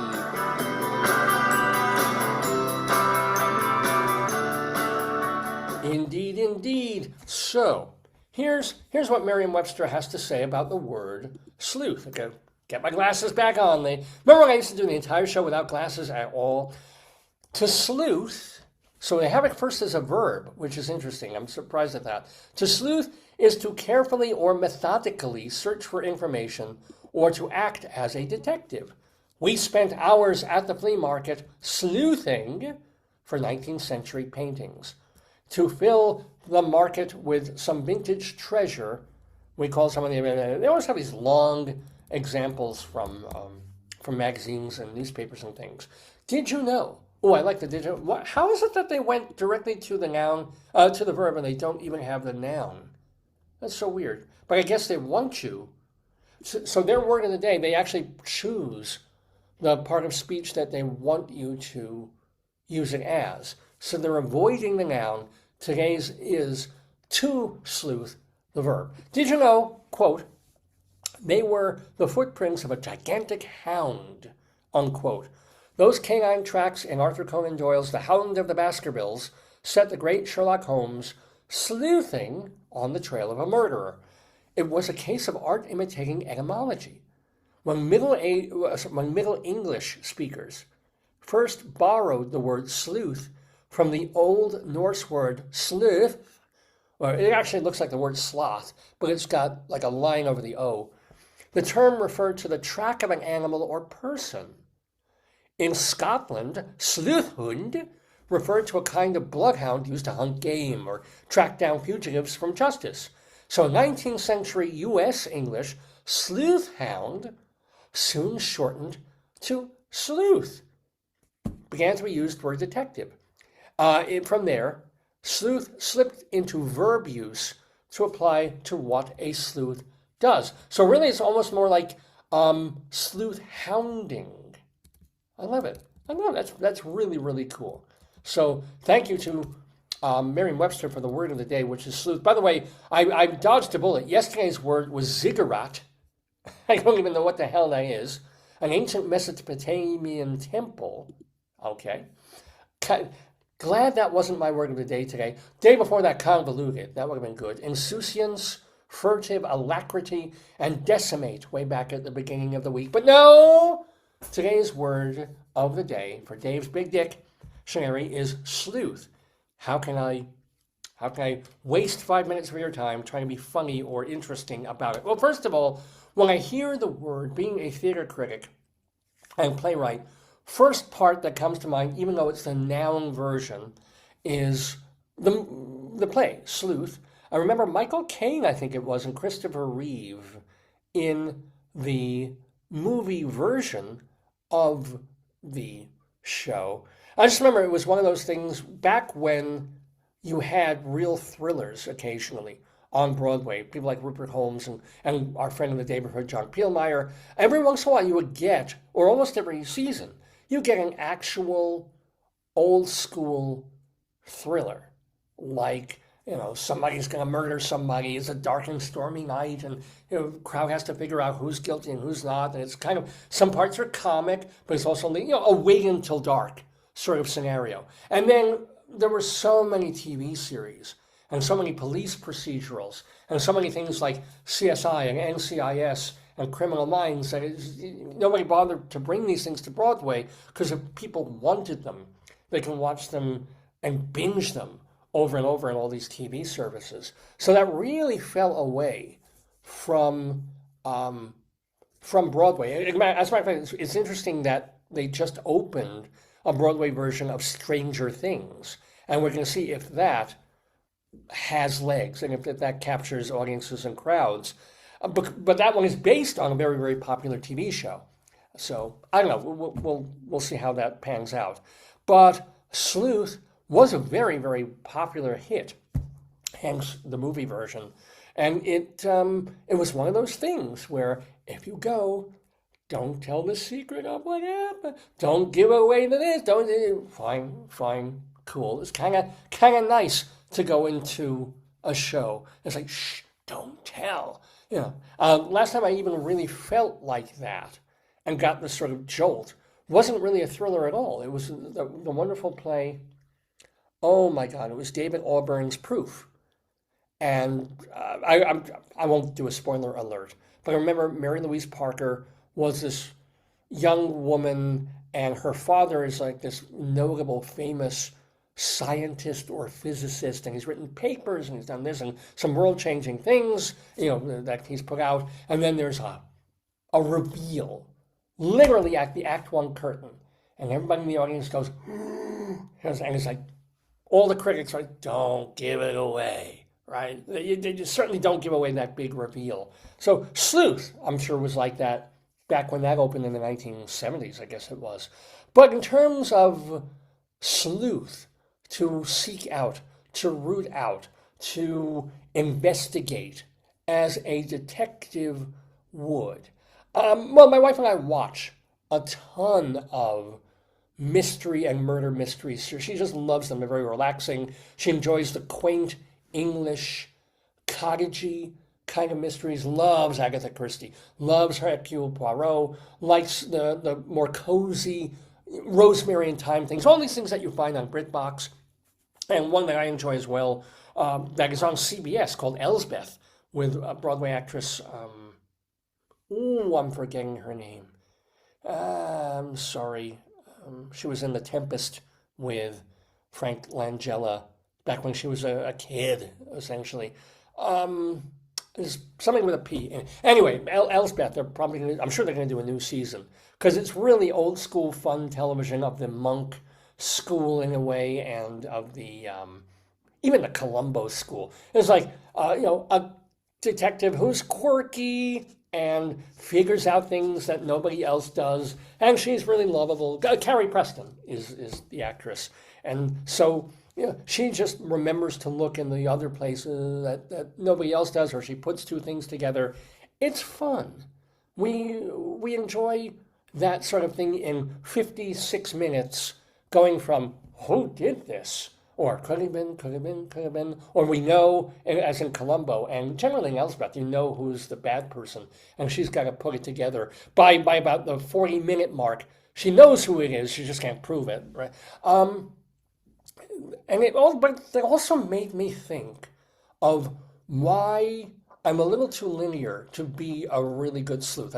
Indeed. So, here's what Merriam-Webster has to say about the word sleuth. Okay, get my glasses back on. Remember when I used to do the entire show without glasses at all? To sleuth, so they have it first as a verb, which is interesting. I'm surprised at that. To sleuth is to carefully or methodically search for information or to act as a detective. We spent hours at the flea market sleuthing for 19th century paintings. To fill the market with some vintage treasure, we call some of they always have these long examples from magazines and newspapers and things. Did you know? Oh, I like the digital. How is it that they went directly to the noun, to the verb, and they don't even have the noun? That's so weird. But I guess they want you. So their word of the day, they actually choose the part of speech that they want you to use it as. So they're avoiding the noun. Today's is to sleuth, the verb. Did you know, quote, they were the footprints of a gigantic hound, unquote. Those canine tracks in Arthur Conan Doyle's The Hound of the Baskervilles set the great Sherlock Holmes sleuthing on the trail of a murderer. It was a case of art imitating etymology. When Middle English speakers first borrowed the word sleuth from the Old Norse word sleuth, or it actually looks like the word sloth, but it's got like a line over the O. The term referred to the track of an animal or person. In Scotland, sleuthhund referred to a kind of bloodhound used to hunt game or track down fugitives from justice. So in 19th century U.S. English, sleuthhound soon shortened to sleuth. Began to be used for a detective. From there, sleuth slipped into verb use to apply to what a sleuth does. So really it's almost more like sleuth hounding. I love it. That's really, really cool. So thank you to Merriam-Webster for the word of the day, which is sleuth. By the way, I dodged a bullet. Yesterday's word was ziggurat. I don't even know what the hell that is. An ancient Mesopotamian temple. Okay. Glad that wasn't my word of the day today. Day before that, convoluted. That would have been good. Insouciance furtive alacrity and decimate way back at the beginning of the week. But no, today's word of the day for Dave's Big Dick Dictionary is sleuth. How can I waste 5 minutes of your time trying to be funny or interesting about it? Well, first of all, when I hear the word, being a theater critic and playwright, first part that comes to mind, even though it's the noun version, is the play, Sleuth. I remember Michael Caine, I think it was, and Christopher Reeve in the movie version of the show. I just remember it was one of those things back when you had real thrillers occasionally on Broadway, people like Rupert Holmes and our friend in the Daverhood, John Peelmeyer. Every once in a while you would get, or almost every season, you get an actual old school thriller. Like, somebody's going to murder somebody. It's a dark and stormy night, and the crowd has to figure out who's guilty and who's not. And it's kind of, some parts are comic, but it's also, a wait until dark sort of scenario. And then there were so many TV series and so many police procedurals and so many things like CSI and NCIS and Criminal Minds that nobody bothered to bring these things to Broadway because if people wanted them, they can watch them and binge them over and over in all these TV services. So that really fell away from Broadway. As a matter of fact, it's interesting that they just opened a Broadway version of Stranger Things. And we're going to see if that has legs and if that captures audiences and crowds. But that one is based on a very, very popular TV show. So I don't know. We'll see how that pans out. But Sleuth was a very, very popular hit, hence the movie version. And it was one of those things where if you go, don't tell the secret of what happened. Don't give away the this. Fine, cool. It's kind of nice to go into a show. It's like, shh, don't tell. Last time I even really felt like that and got this sort of jolt wasn't really a thriller at all. It was the wonderful play. Oh my God! It was David Auburn's Proof, and I won't do a spoiler alert, but I remember Mary Louise Parker was this young woman, and her father is like this notable, famous scientist or physicist, and he's written papers and he's done this and some world-changing things, that he's put out. And then there's a reveal, literally at the Act One curtain, and everybody in the audience goes, and it's like, all the critics are like, don't give it away, right? They certainly don't give away that big reveal. So Sleuth, I'm sure, was like that back when that opened in the 1970s, I guess it was. But in terms of sleuth, to seek out, to root out, to investigate as a detective would. Well, my wife and I watch a ton of mystery and murder mysteries. She just loves them. They're very relaxing. She enjoys the quaint English, cottagey kind of mysteries, loves Agatha Christie, loves Hercule Poirot, likes the more cozy Rosemary and Thyme things, all these things that you find on BritBox. And one that I enjoy as well, that is on CBS, called Elsbeth, with a Broadway actress, I'm forgetting her name. I'm sorry. She was in The Tempest with Frank Langella back when she was a kid, essentially. There's something with a P. Anyway, Elsbeth, I'm sure they're going to do a new season because it's really old school fun television of the monk school in a way, and of the even the Columbo school. It's like a detective who's quirky and figures out things that nobody else does, and she's really lovable. Carrie Preston is the actress, and so she just remembers to look in the other places that nobody else does, or she puts two things together. It's fun. We enjoy that sort of thing in 56 minutes, going from who did this, or could have been, or we know, as in Columbo, and generally in Elsbeth, you know who's the bad person, and she's got to put it together. By about the 40-minute mark, she knows who it is, she just can't prove it, right? But it also made me think of why I'm a little too linear to be a really good sleuth.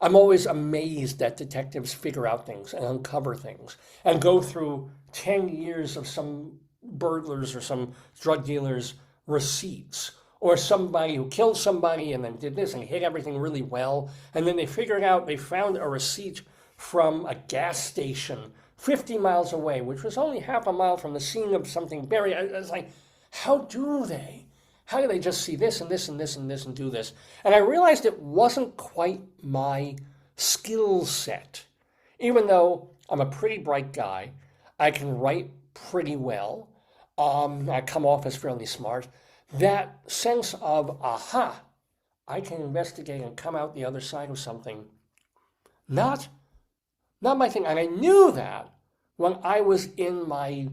I'm always amazed that detectives figure out things and uncover things and go through 10 years of some burglars or some drug dealers' receipts, or somebody who killed somebody and then did this and hid everything really well. And then they figured out they found a receipt from a gas station 50 miles away, which was only half a mile from the scene of something buried. I was like, how do they? How do they just see this and this and this and this and do this? And I realized it wasn't quite my skill set. Even though I'm a pretty bright guy, I can write pretty well, I come off as fairly smart, that sense of, aha, I can investigate and come out the other side of something, not my thing. And I knew that when I was in my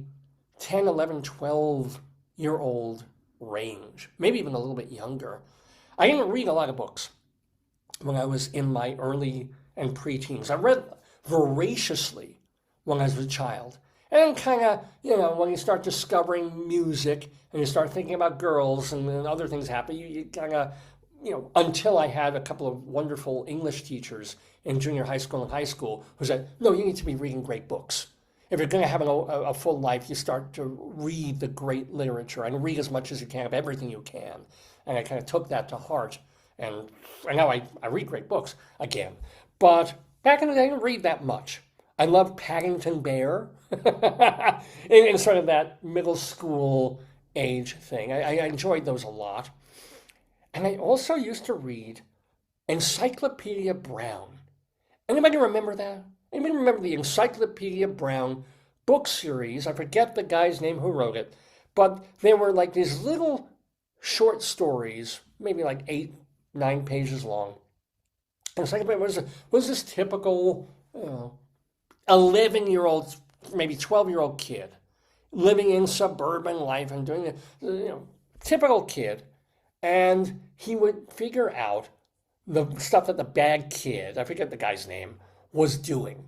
10, 11, 12-year-old range, maybe even a little bit younger. I didn't read a lot of books when I was in my early and preteens. I read voraciously when I was a child. And then kind of, when you start discovering music and you start thinking about girls and then other things happen, you kind of, until I had a couple of wonderful English teachers in junior high school and high school who said, no, you need to be reading great books. If you're going to have a full life, you start to read the great literature and read as much as you can of everything you can. And I kind of took that to heart. And now I read great books again. But back in the day, I didn't read that much. I loved Paddington Bear in sort of that middle school age thing. I enjoyed those a lot. And I also used to read Encyclopedia Brown. Anybody remember that? Anybody remember the Encyclopedia Brown book series? I forget the guy's name who wrote it, but they were like these little short stories, maybe like 8, 9 pages long. Encyclopedia was this typical 11-year-old, maybe 12-year-old kid living in suburban life and doing the typical kid, and he would figure out the stuff that the bad kid, I forget the guy's name, was doing,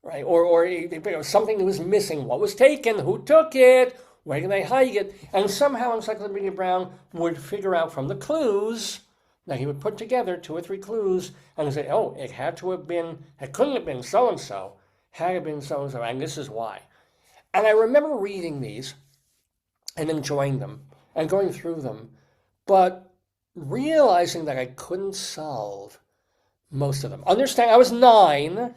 right? Or something that was missing. What was taken? Who took it? Where did they hide it? And somehow Encyclopedia Brown would figure out from the clues that he would put together 2 or 3 clues and say, oh, it couldn't have been so-and-so, had to have been so-and-so, and this is why. And I remember reading these and enjoying them and going through them, but realizing that I couldn't solve most of them. Understand, I was 9.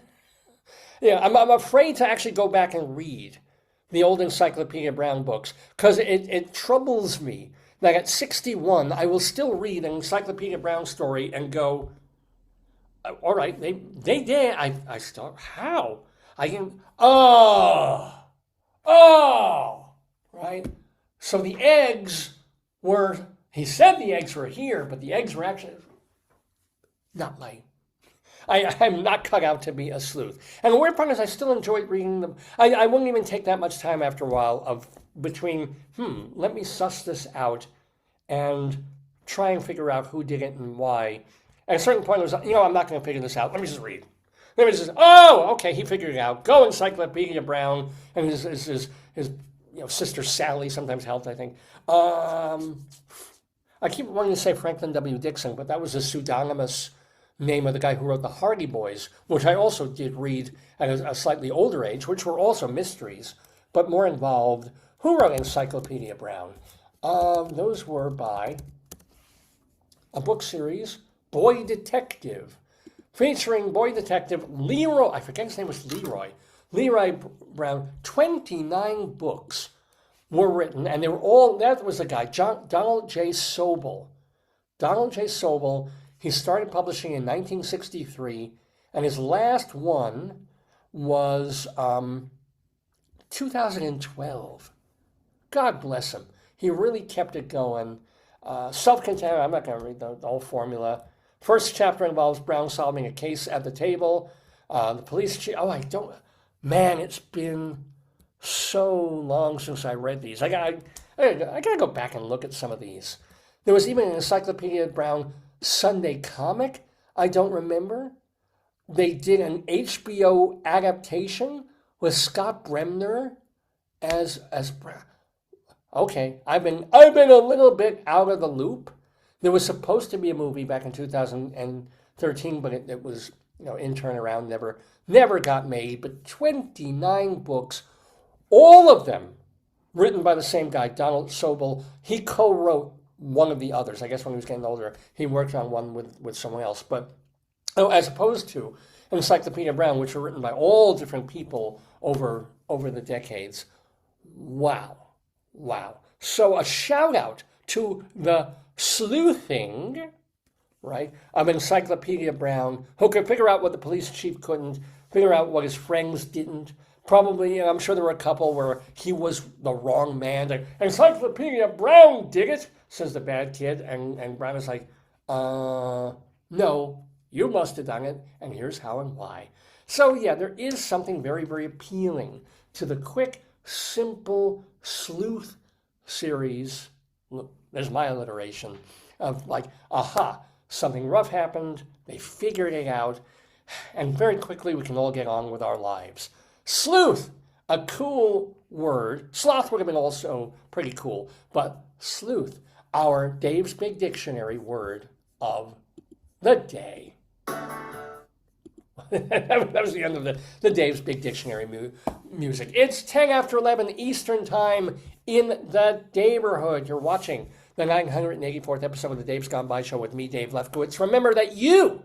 I'm afraid to actually go back and read the old Encyclopedia Brown books because it troubles me that at 61, I will still read an Encyclopedia Brown story and go, all right, they did. I start, how? I can, right? So the eggs were, he said the eggs were here, but the eggs were actually not my, I'm not cut out to be a sleuth. And the weird part is I still enjoyed reading them. I wouldn't even take that much time after a while of between, let me suss this out and try and figure out who did it and why. At a certain point, it was, I'm not going to figure this out. Let me just read. Let me just, okay, he figured it out. Go Encyclopedia Brown. And his sister Sally sometimes helped, I think. I keep wanting to say Franklin W. Dixon, but that was a pseudonymous name of the guy who wrote the Hardy Boys, which I also did read at a slightly older age, which were also mysteries, but more involved. Who wrote Encyclopedia Brown? Those were by a book series, Boy Detective, featuring Boy Detective Leroy, I forget his name was Leroy Brown. 29 books were written, and they were all, that was the guy, Donald J. Sobule. Donald J. Sobule, he started publishing in 1963, and his last one was 2012. God bless him. He really kept it going. Self-contained, I'm not going to read the whole formula. First chapter involves Brown solving a case at the table. The police chief, man, it's been so long since I read these. I got to go back and look at some of these. There was even an Encyclopedia Brown Sunday comic, I don't remember. They did an HBO adaptation with Scott Bremner as Brown. Okay, I've been a little bit out of the loop. There was supposed to be a movie back in 2013, but it was in turnaround, never got made. But 29 books, all of them written by the same guy, Donald Sobule. He co-wrote one of the others. I guess when he was getting older, he worked on one with someone else. But as opposed to Encyclopedia Brown, which were written by all different people over the decades. Wow. So a shout out to the sleuthing, right, of Encyclopedia Brown, who could figure out what the police chief couldn't, figure out what his friends didn't. Probably, I'm sure there were a couple where he was the wrong man. Like, Encyclopedia Brown did it, says the bad kid. And Brown is like, no, you must have done it, and here's how and why. So yeah, there is something very, very appealing to the quick, simple sleuth series. Look, there's my alliteration of like, aha, something rough happened, they figured it out, and very quickly we can all get on with our lives. Sleuth, a cool word. Sloth would have been also pretty cool, but sleuth, our Dave's Big Dictionary word of the day. That was the end of the Dave's Big Dictionary music. It's 10 after 11 Eastern Time in the Daverhood. You're watching the 984th episode of the Dave's Gone By Show with me, Dave Lefkowitz. Remember that you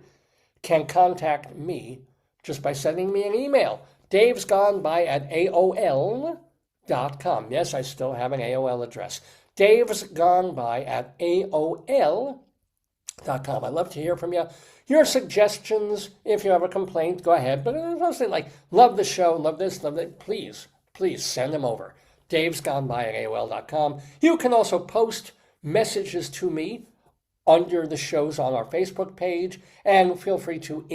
can contact me just by sending me an email. davesgoneby@aol.com. Yes, I still have an AOL address. davesgoneby@aol.com. I'd love to hear from you. Your suggestions, if you have a complaint, go ahead. But mostly like, love the show, love this, love that. Please send them over. davesgoneby@aol.com. You can also post messages to me under the shows on our Facebook page, and feel free to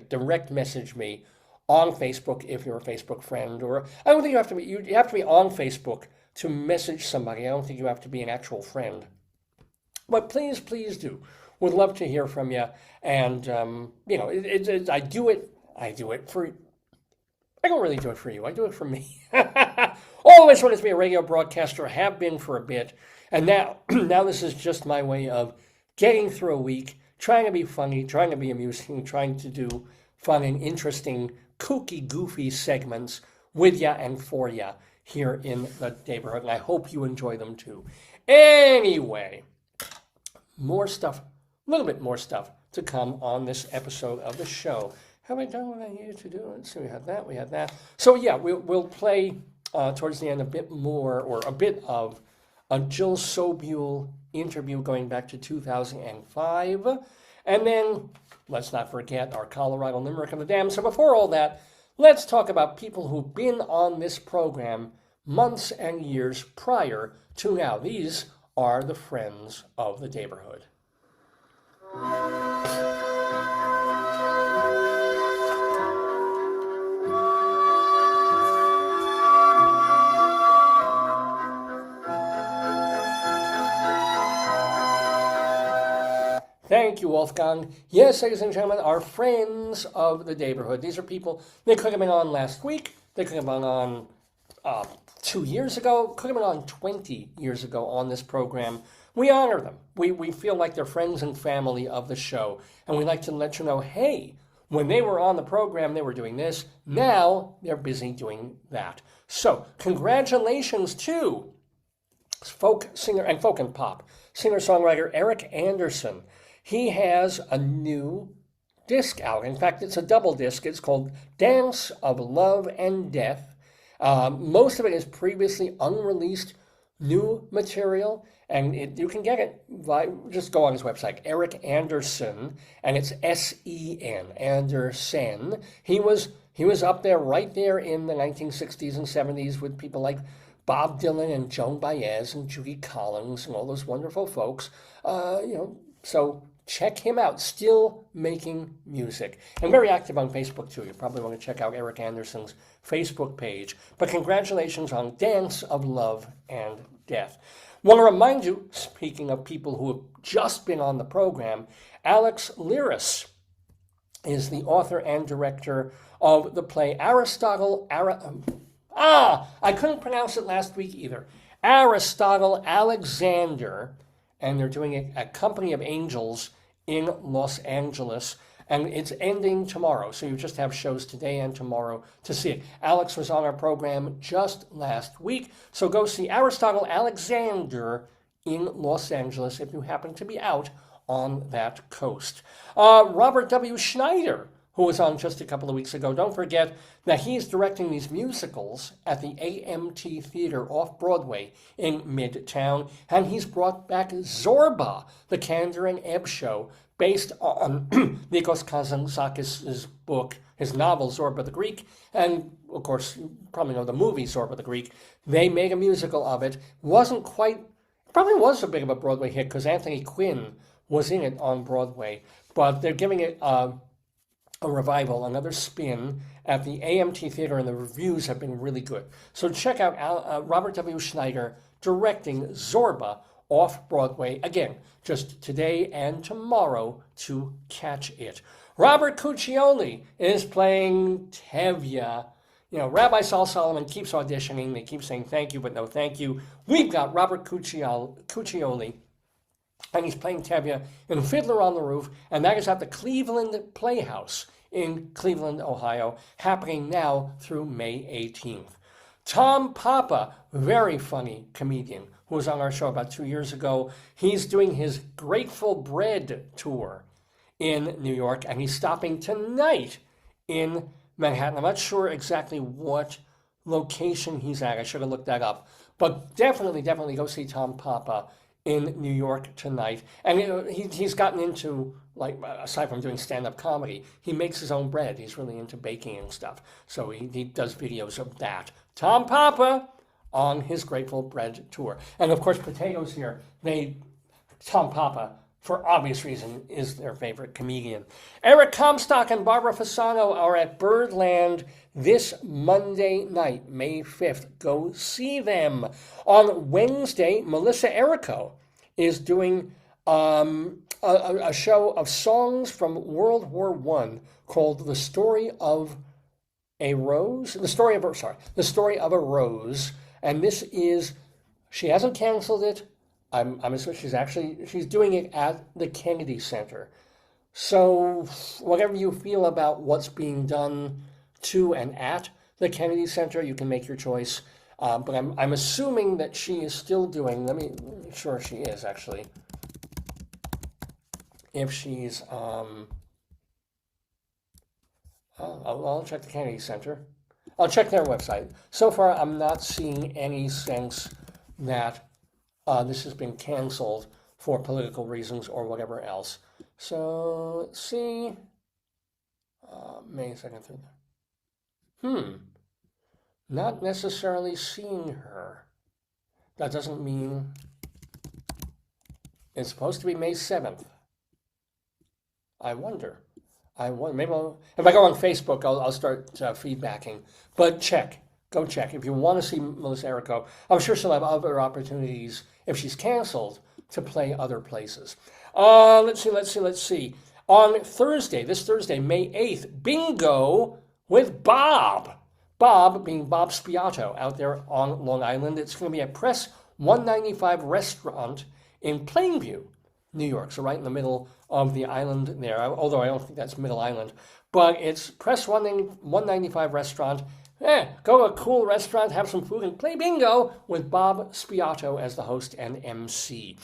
direct message me on Facebook if you're a Facebook friend. Or I don't think you have to be on Facebook to message somebody. I don't think you have to be an actual friend. But please do. Would love to hear from you. And I do it for. I don't really do it for you. I do it for me. Always wanted to be a radio broadcaster. Have been for a bit. And now this is just my way of getting through a week, trying to be funny, trying to be amusing, trying to do fun and interesting, kooky, goofy segments with ya and for ya here in the neighborhood. And I hope you enjoy them too. Anyway, more stuff, a little bit more stuff to come on this episode of the show. Have I done what I needed to do? Let's see, we had that. So yeah, we'll play towards the end a bit of a Jill Sobule interview going back to 2005. And then, let's not forget our Colorado Limerick of the Dam. So before all that, let's talk about people who've been on this program months and years prior to now. These are the friends of the Daverhood. Thank you, Wolfgang. Yes, ladies and gentlemen, our friends of the Daverhood. These are people, they could have been on last week, they could have been on 2 years ago, could have been on 20 years ago on this program. We honor them. We feel like they're friends and family of the show. And we like to let you know, hey, when they were on the program, they were doing this. Now they're busy doing that. So congratulations to folk singer and folk and pop singer-songwriter Eric Anderson. He has a new disc out. In fact, it's a double disc. It's called Dance of Love and Death. Most of it is previously unreleased new material, and you can get it just go on his website, Eric Anderson, and it's S-E-N, Anderson. He was up there right there in the 1960s and 70s with people like Bob Dylan and Joan Baez and Judy Collins and all those wonderful folks. So check him out. Still making music. And very active on Facebook, too. You probably want to check out Eric Anderson's Facebook page. But congratulations on Dance of Love and Death. Want to remind you, speaking of people who have just been on the program, Alex Liris is the author and director of the play Aristotle. I couldn't pronounce it last week either. Aristotle Alexander and they're doing it at Company of Angels in Los Angeles. And it's ending tomorrow, so you just have shows today and tomorrow to see it. Alex was on our program just last week, so go see Aristotle Alexander in Los Angeles if you happen to be out on that coast. Robert W. Schneider, who was on just a couple of weeks ago, don't forget that he's directing these musicals at the AMT Theater off Broadway in Midtown, and he's brought back Zorba, the Kander and Ebb show, based on Nikos Kazantzakis' book, his novel Zorba the Greek, and of course, you probably know the movie Zorba the Greek. They made a musical of it. Probably was a big of a Broadway hit because Anthony Quinn was in it on Broadway, but they're giving it a revival, another spin at the AMT Theater, and the reviews have been really good. So check out Robert W. Schneider directing Zorba off Broadway, again, just today and tomorrow to catch it. Robert Cuccioli is playing Tevye. You know, Rabbi Sol Solomon keeps auditioning. They keep saying thank you, but no thank you. We've got Robert Cuccioli, and he's playing Tevye in Fiddler on the Roof, and that is at the Cleveland Playhouse in Cleveland, Ohio, happening now through May 18th. Tom Papa, very funny comedian, who was on our show about 2 years ago. He's doing his Grateful Bread tour in New York, and he's stopping tonight in Manhattan. I'm not sure exactly what location he's at. I should have looked that up. But definitely go see Tom Papa in New York tonight. And he's gotten into, like, aside from doing stand-up comedy, he makes his own bread. He's really into baking and stuff. So he does videos of that. Tom Papa on his Grateful Bread tour. And of course, Potatoes here, Tom Papa, for obvious reason, is their favorite comedian. Eric Comstock and Barbara Fasano are at Birdland this Monday night, May 5th. Go see them. On Wednesday, Melissa Errico is doing a show of songs from World War I called The Story of a Rose. The Story of a Rose. And this is, she hasn't canceled it. I'm assuming she's doing it at the Kennedy Center. So whatever you feel about what's being done to and at the Kennedy Center, you can make your choice. But I'm assuming that she is still doing, let me make sure she is actually. If she's, I'll check the Kennedy Center. I'll check their website. So far, I'm not seeing any sense that this has been canceled for political reasons or whatever else. So let's see. May 2nd through. Not necessarily seeing her. That doesn't mean it's supposed to be May 7th. I wonder. Maybe if I go on Facebook, I'll start feedbacking. But go check. If you want to see Melissa Errico, I'm sure she'll have other opportunities if she's canceled to play other places. Let's see. On Thursday, this Thursday, May 8th, bingo with Bob. Bob being Bob Spiato out there on Long Island. It's going to be at Press 195 Restaurant in Plainview, New York. So right in the middle of the island there, although I don't think that's Middle Island. But it's Press 195 Restaurant. Go to a cool restaurant, have some food, and play bingo with Bob Spiato as the host and MC.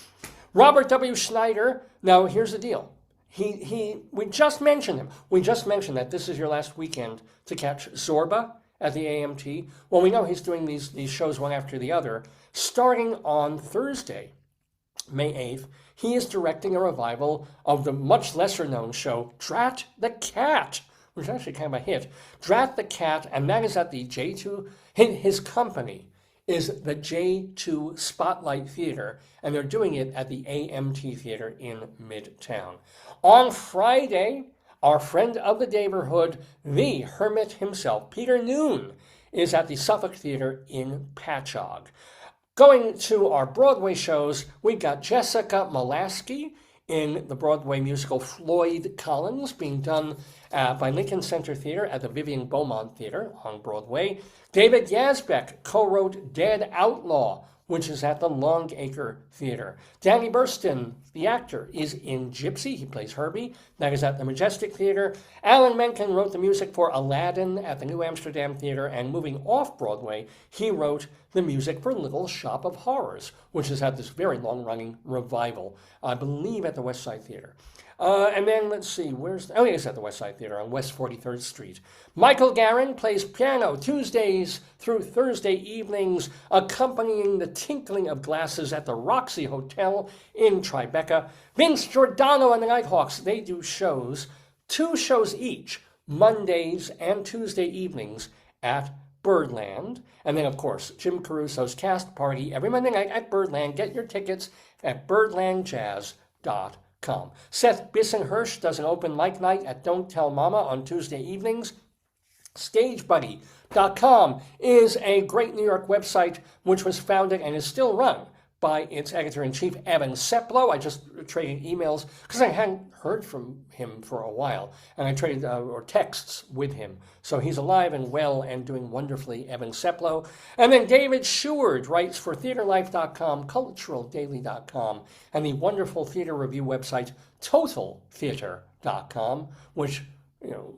Robert W. Schneider. Now, here's the deal. We just mentioned him. We just mentioned that this is your last weekend to catch Zorba at the AMT. Well, we know he's doing these shows one after the other. Starting on Thursday, May 8th, he is directing a revival of the much lesser-known show, Drat the Cat, which is actually kind of a hit. Drat the Cat, and that is at the J2. His company is the J2 Spotlight Theater, and they're doing it at the AMT Theater in Midtown. On Friday, our friend of the Daverhood, the hermit himself, Peter Noon, is at the Suffolk Theater in Patchogue. Going to our Broadway shows, we've got Jessica Molaski in the Broadway musical Floyd Collins, being done by Lincoln Center Theater at the Vivian Beaumont Theater on Broadway. David Yazbek co-wrote Dead Outlaw which is at the Longacre Theater. Danny Burston, the actor, is in Gypsy. He plays Herbie. That is at the Majestic Theater. Alan Menken wrote the music for Aladdin at the New Amsterdam Theater, and moving off Broadway, he wrote the music for Little Shop of Horrors, which has had this very long-running revival, I believe at the West Side Theater. And then, let's see, it's at the West Side Theater on West 43rd Street. Michael Garin plays piano Tuesdays through Thursday evenings, accompanying the tinkling of glasses at the Roxy Hotel in Tribeca. Vince Giordano and the Nighthawks, they do shows, 2 shows each, Mondays and Tuesday evenings at Birdland. And then, of course, Jim Caruso's Cast Party every Monday night at Birdland. Get your tickets at birdlandjazz.com. Seth Bissenhirsch does an open mic night at Don't Tell Mama on Tuesday evenings. StageBuddy.com is a great New York website which was founded and is still run by its editor-in-chief, Evan Seplow. I just traded emails because I hadn't heard from him for a while, and I traded or texts with him. So he's alive and well and doing wonderfully, Evan Seplow. And then David Sheward writes for TheaterLife.com, CulturalDaily.com, and the wonderful theater review website TotalTheater.com, which,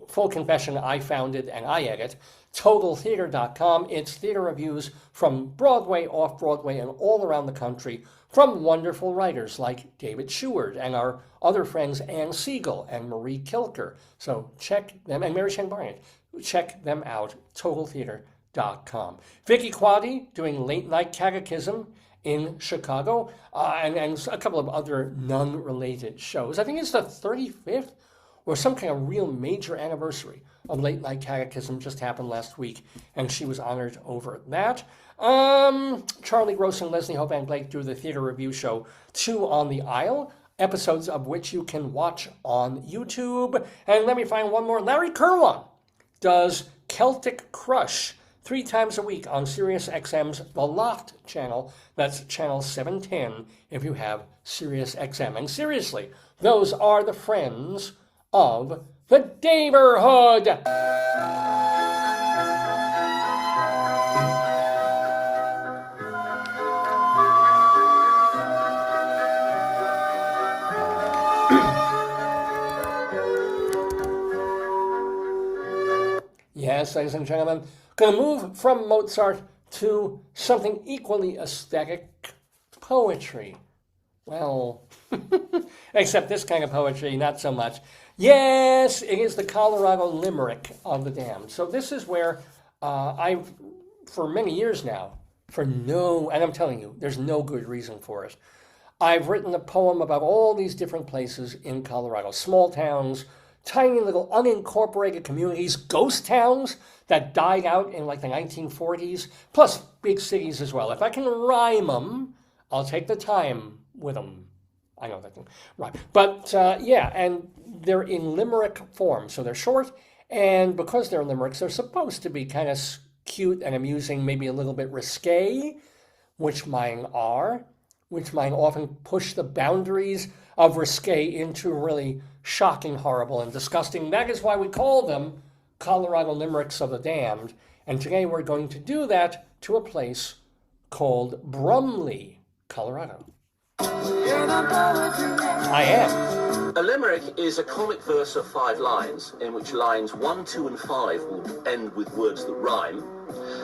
full confession, I founded and I edit. TotalTheater.com. It's theater reviews from Broadway, off-Broadway, and all around the country from wonderful writers like David Sheward and our other friends Ann Siegel and Marie Kilker. So check them, and Mary Chen Barnett. Check them out, TotalTheater.com. Vicky Quaddy doing Late Night Catechism in Chicago, and a couple of other nun-related shows. I think it's the 35th or some kind of real major anniversary of Late Night Catechism just happened last week, and she was honored over that. Charlie Gross and Leslie Hope Van Blake do the theater review show 2 on the Aisle, episodes of which you can watch on YouTube. And let me find one more. Larry Kerwan does Celtic Crush 3 times a week on Sirius XM's The Loft channel. That's channel 710 if you have Sirius XM. And seriously, those are the friends of the Daverhood. Yes, ladies and gentlemen, going to move from Mozart to something equally aesthetic, poetry. Well, except this kind of poetry, not so much. Yes, it is the Colorado Limerick of the Damned. So this is where I've, for many years now, and I'm telling you, there's no good reason for it, I've written a poem about all these different places in Colorado. Small towns, tiny little unincorporated communities, ghost towns that died out in like the 1940s, plus big cities as well. If I can rhyme them, I'll take the time with them. I know that thing. Right. But yeah, and they're in limerick form. So they're short, and because they're limericks, they're supposed to be kind of cute and amusing, maybe a little bit risque, which mine are, which mine often push the boundaries of risque into really shocking, horrible, and disgusting. That is why we call them Colorado Limericks of the Damned. And today we're going to do that to a place called Brumley, Colorado. I am. A limerick is a comic verse of 5 lines, in which lines 1, 2, and 5 will end with words that rhyme,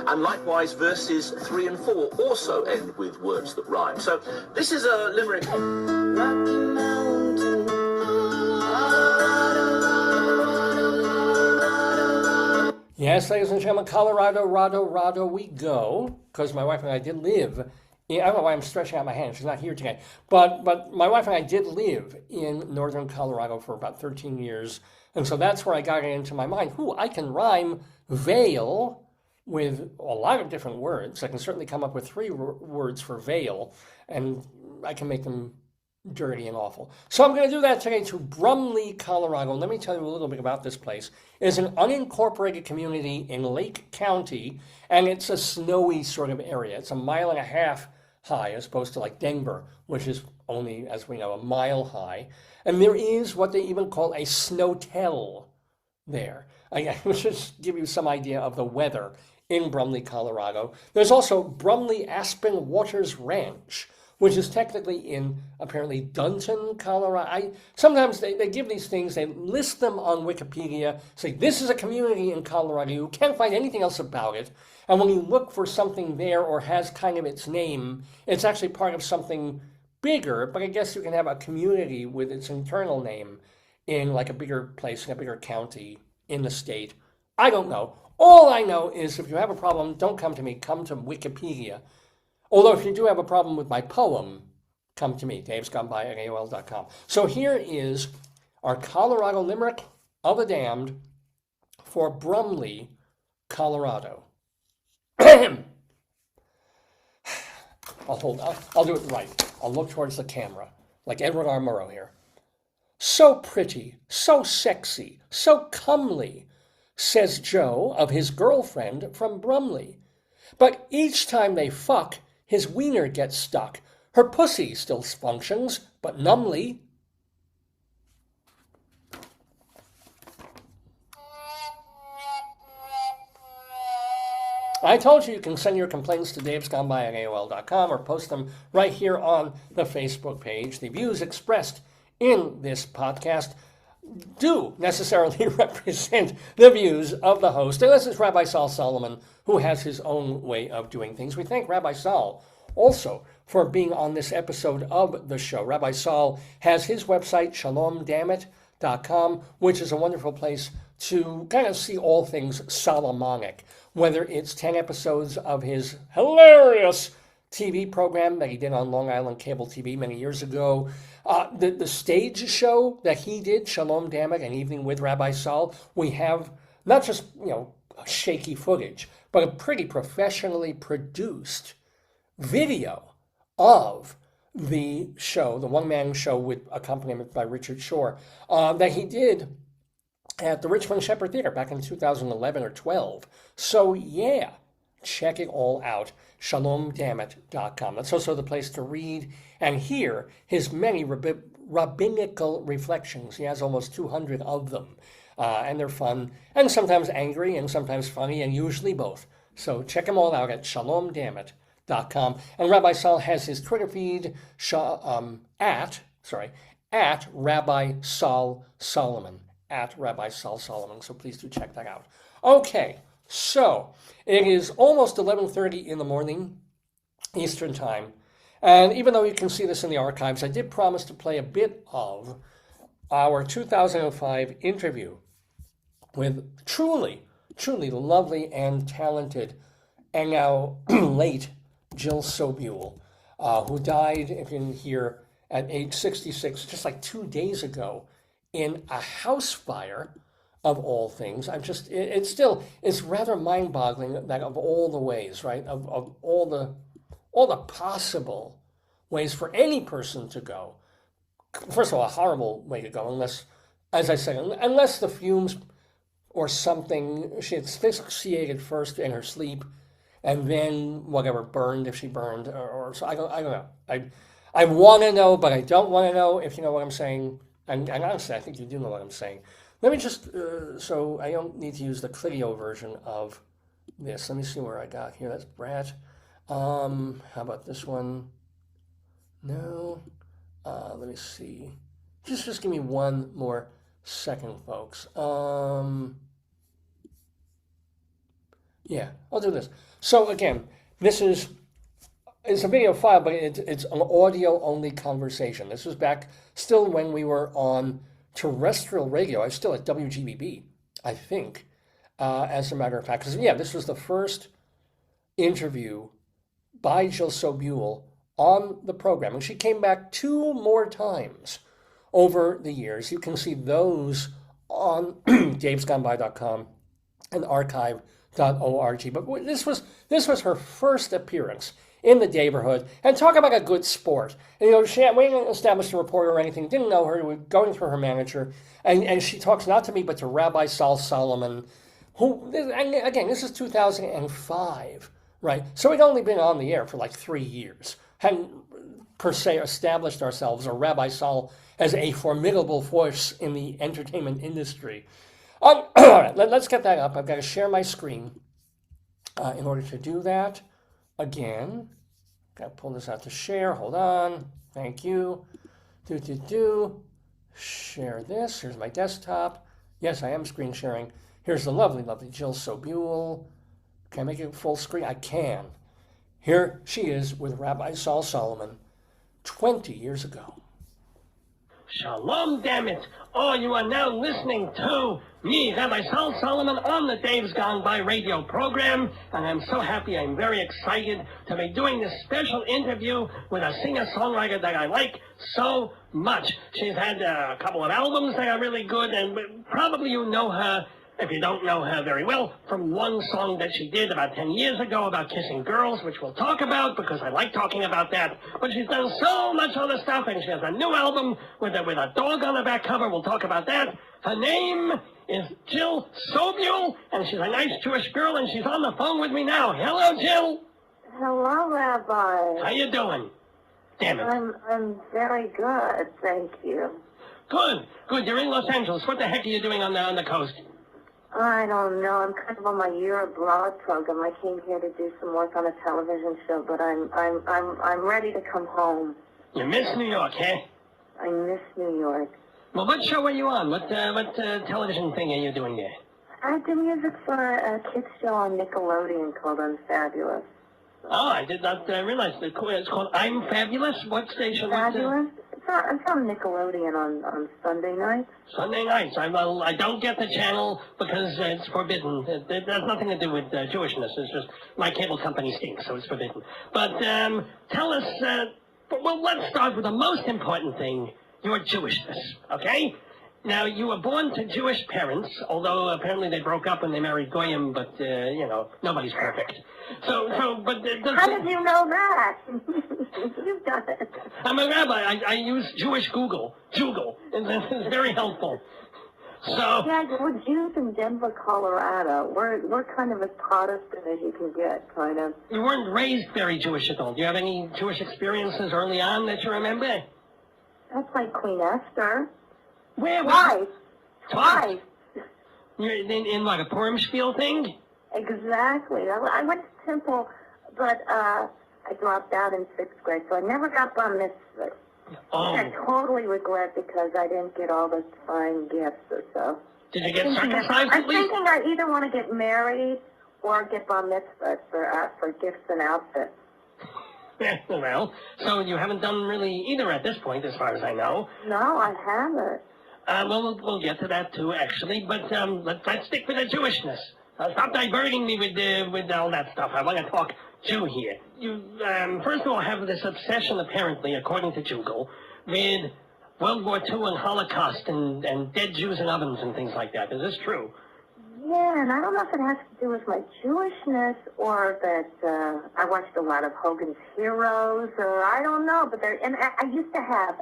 and likewise verses 3 and 4 also end with words that rhyme. So this is a limerick. Rocky Mountain, Yes, ladies and gentlemen, Colorado, we go, because my wife and I did live. I don't know why I'm stretching out my hand. She's not here today. But my wife and I did live in northern Colorado for about 13 years. And so that's where I got it into my mind. I can rhyme veil with a lot of different words. I can certainly come up with 3 words for veil, and I can make them dirty and awful. So I'm going to do that today to Brumley, Colorado. Let me tell you a little bit about this place. It's an unincorporated community in Lake County, and it's a snowy sort of area. It's 1.5 miles high as opposed to like Denver, which is only, as we know, 1 mile high. And there is what they even call a snowtel there. I will just give you some idea of the weather in Brumley, Colorado. There's also Brumley Aspen Waters Ranch, which is technically in apparently Dunton, Colorado. Sometimes they give these things, they list them on Wikipedia, say this is a community in Colorado. You can't find anything else about it. And when you look for something there or has kind of its name, it's actually part of something bigger, but I guess you can have a community with its internal name in like a bigger place, in a bigger county in the state. I don't know. All I know is if you have a problem, don't come to me, come to Wikipedia. Although if you do have a problem with my poem, come to me, davesgoneby@aol.com. So here is our Colorado Limerick of the Damned for Brumley, Colorado. I'll do it right. I'll look towards the camera, like Edward R. Murrow here. So pretty, so sexy, so comely, says Joe of his girlfriend from Brumley. But each time they fuck, his wiener gets stuck. Her pussy still functions, but numbly. I told you can send your complaints to davesgoneby@aol.com or post them right here on the Facebook page. The views expressed in this podcast do necessarily represent the views of the host. And this is Rabbi Sol Solomon, who has his own way of doing things. We thank Rabbi Sol also for being on this episode of the show. Rabbi Sol has his website, shalomdammit.com, which is a wonderful place to kind of see all things Solomonic, whether it's 10 episodes of his hilarious TV program that he did on Long Island Cable TV many years ago, the stage show that he did, Shalom Dammit, An Evening with Rabbi Sol. We have not just, shaky footage, but a pretty professionally produced video of the show, the one-man show with accompaniment by Richard Shore, that he did at the Richmond Shepherd Theater back in 2011 or 12. So yeah, check it all out, shalomdammit.com. That's also the place to read and hear his many rabbinical reflections. He has almost 200 of them, and they're fun, and sometimes angry, and sometimes funny, and usually both. So check them all out at shalomdammit.com. And Rabbi Sol has his Twitter feed at Rabbi Sol Solomon. At Rabbi Sol Solomon, so please do check that out. Okay, so it is almost 11:30 in the morning, Eastern Time, and even though you can see this in the archives, I did promise to play a bit of our 2005 interview with truly lovely and talented, and now late, Jill Sobule, who died, if you didn't hear, at age 66, just like 2 days ago, in a house fire, of all things. It's rather mind-boggling that of all the ways, right, of all the possible ways for any person to go. First of all, a horrible way to go, unless, as I said, unless the fumes or something, she had asphyxiated first in her sleep, and then whatever, burned if she burned, or so I don't know. I want to know, but I don't want to know, if you know what I'm saying. And honestly, I think you do know what I'm saying. Let me just, so I don't need to use the Clidio version of this. Let me see where I got here. That's Brat. How about this one? No. Let me see. Just give me one more second, folks. Yeah, I'll do this. So again, it's a video file, but it's an audio-only conversation. This was back still when we were on terrestrial radio. I was still at WGBB, I think, as a matter of fact. Because, yeah, this was the first interview by Jill Sobule on the program. And she came back 2 more times over the years. You can see those on davesgoneby.com and archive.org. But this was her first appearance in the Daverhood, and talk about a good sport. And, we didn't establish a reporter or anything, didn't know her, we were going through her manager, and she talks not to me, but to Rabbi Sol Solomon, who, and again, this is 2005, right? So we'd only been on the air for like 3 years, hadn't per se established ourselves, or Rabbi Sol, as a formidable force in the entertainment industry. All right, let's get that up. I've got to share my screen. In order to do that, again, gotta pull this out to share. Hold on. Thank you. Share this. Here's my desktop. Yes, I am screen sharing. Here's the lovely, lovely Jill Sobule. Can I make it full screen? I can. Here she is with Rabbi Sol Solomon 20 years ago. Shalom, damn it. Oh, you are now listening to me, Rabbi Sol Solomon, on the Dave's Gone By radio program, and I'm so happy, I'm very excited to be doing this special interview with a singer-songwriter that I like so much. She's had a couple of albums that are really good, and probably you know her, if you don't know her very well, from one song that she did about 10 years ago about kissing girls, which we'll talk about because I like talking about that. But she's done so much other stuff, and she has a new album with a dog on the back cover. We'll talk about that. Her name is Jill Sobule, and she's a nice Jewish girl, and she's on the phone with me now. Hello, Jill. Hello, Rabbi. How you doing? Damn it. I'm very good, thank you. Good. You're in Los Angeles. What the heck are you doing on the coast? I don't know. I'm kind of on my year abroad program. I came here to do some work on a television show, but I'm ready to come home. You miss New York, eh? I miss New York. Well, what show are you on? What television thing are you doing there? I do music for a kids show on Nickelodeon called Unfabulous. Oh, I did not realize it's called I'm Fabulous. What station? Fabulous? It's on Nickelodeon on Sunday nights. Sunday nights. I don't get the channel because it's forbidden. It has nothing to do with Jewishness. It's just my cable company stinks, so it's forbidden. But tell us, well, let's start with the most important thing, your Jewishness, okay? Now, you were born to Jewish parents, although apparently they broke up and they married Goyim, but, nobody's perfect. But... How did you know that? You've done it. I'm a rabbi. I use Jewish Google. It's very helpful. So... Yeah, we're Jews in Denver, Colorado. We're kind of as Protestant as you can get, kind of. You weren't raised very Jewish at all. Do you have any Jewish experiences early on that you remember? I played Queen Esther. Where? Twice. You're in like a Purim spiel thing? Exactly. I went to temple, but I dropped out in 6th grade, so I never got bar mitzvah. Oh. I totally regret because I didn't get all the fine gifts or so. Did you get circumcised at least? I'm thinking I either want to get married or get bar mitzvah for gifts and outfits. Well, so you haven't done really either at this point, as far as I know. No, I haven't. Well, we'll get to that too, actually. But let's stick with the Jewishness. Stop diverting me with all that stuff. I want to talk Jew here. You first of all have this obsession, apparently, according to Google, with World War II and Holocaust and dead Jews in ovens and things like that. Is this true? Yeah, and I don't know if it has to do with my Jewishness or that I watched a lot of Hogan's Heroes, or I don't know. But I used to have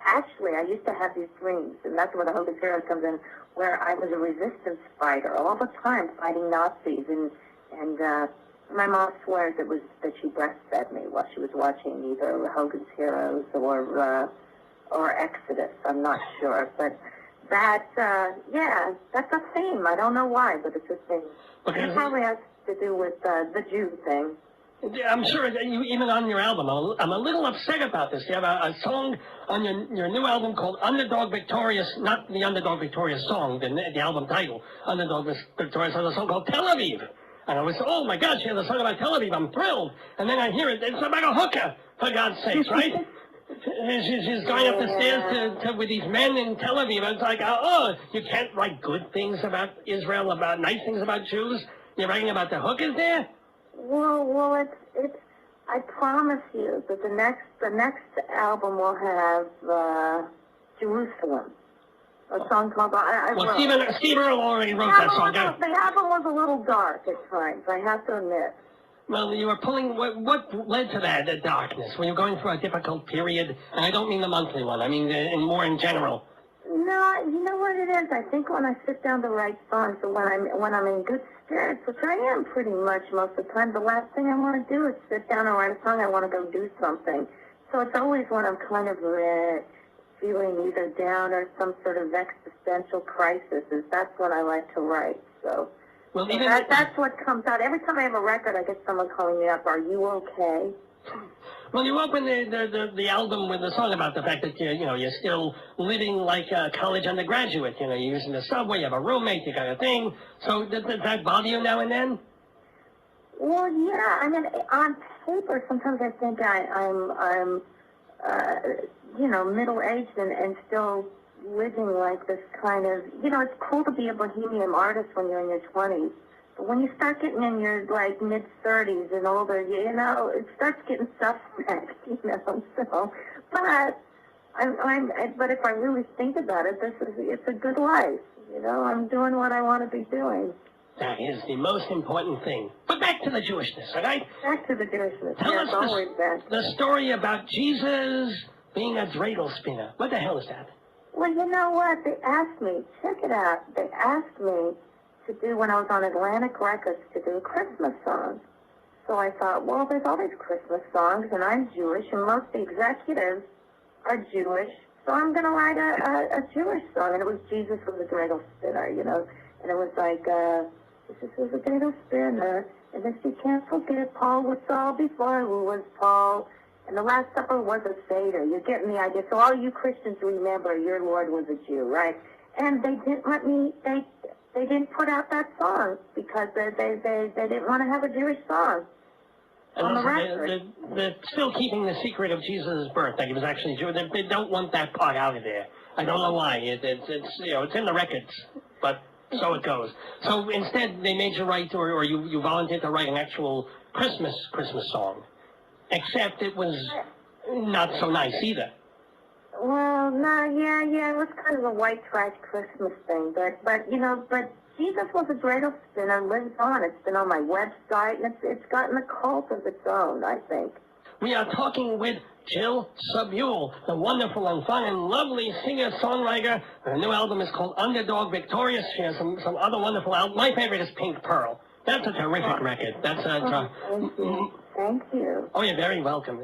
these dreams, and that's where the Hogan's Heroes comes in, where I was a resistance fighter all the time, fighting Nazis, and my mom swears it was that she breastfed me while she was watching either Hogan's Heroes or Exodus. I'm not sure, but. That's a theme. I don't know why, but it's a thing. It probably has to do with the Jew thing. I'm sure that you, even on your album, I'm a little upset about this. You have a song on your new album called Underdog Victorious, not the Underdog Victorious song, the album title, Underdog Victorious, has a song called Tel Aviv. And I was, oh my God, she has a song about Tel Aviv, I'm thrilled. And then I hear it, it's about a hooker, for God's sakes, right? She's going up the stairs to with these men in Tel Aviv. It's like, oh, you can't write good things about Israel, about nice things about Jews. You're writing about the hookers there? Well, it's. I promise you that the next album will have Jerusalem, a song called. Steve Earle already wrote that song. The album was a little dark at times, I have to admit. Well, you were pulling, what led to that, the darkness? Were you going through a difficult period? And I don't mean the monthly one, I mean more in general. No, you know what it is? I think when I sit down to write songs, or when I'm in good spirits, which I am pretty much most of the time, the last thing I want to do is sit down and write a song. I want to go do something. So it's always when I'm kind of feeling either down or some sort of existential crisis. That's when I like to write. So Well, even that's what comes out. Every time I have a record, I get someone calling me up, "Are you okay?" Well, you open the album with a song about the fact that you're still living like a college undergraduate. You're using the subway, you have a roommate, you got a thing. So does that bother you now and then? Well, yeah. I mean, on paper, sometimes I think I'm middle-aged and still living like this kind of, it's cool to be a bohemian artist when you're in your 20s. But when you start getting in your, mid-30s and older, it starts getting suspect, so. But, but if I really think about it, it's a good life, I'm doing what I want to be doing. That is the most important thing. But back to the Jewishness, all right? Back to the Jewishness. Tell us the story about Jesus being a dreidel spinner. What the hell is that? Well, you know what? They asked me, check it out, they asked me to do, when I was on Atlantic Records, to do a Christmas song. So I thought, well, there's all these Christmas songs, and I'm Jewish, and most of the executives are Jewish, so I'm going to write a Jewish song. And it was Jesus was a dreidel spinner, and it was like, Jesus was a dreidel spinner, and if you can't forget, Paul was Saul before who was Paul. And the Last Supper was a Seder. You're getting the idea. So all you Christians remember, your Lord was a Jew, right? And they didn't let me, they didn't put out that song because they didn't want to have a Jewish song on the record. They're still keeping the secret of Jesus' birth, that he was actually Jewish. They don't want that part out of there. I don't know why. It's in the records, but so it goes. So instead, they made you write, or you volunteered to write an actual Christmas song. Except it was not so nice either. Well, no, yeah, it was kind of a white trash Christmas thing, but Jesus was a dreidel spinner, lives on. It's been on my website, and it's gotten a cult of its own, I think. We are talking with Jill Sobule, the wonderful and fun and lovely singer-songwriter. Her new album is called Underdog Victorious. She has some other wonderful albums. My favorite is Pink Pearl. That's a terrific record. That's Thank you. Oh, you're very welcome.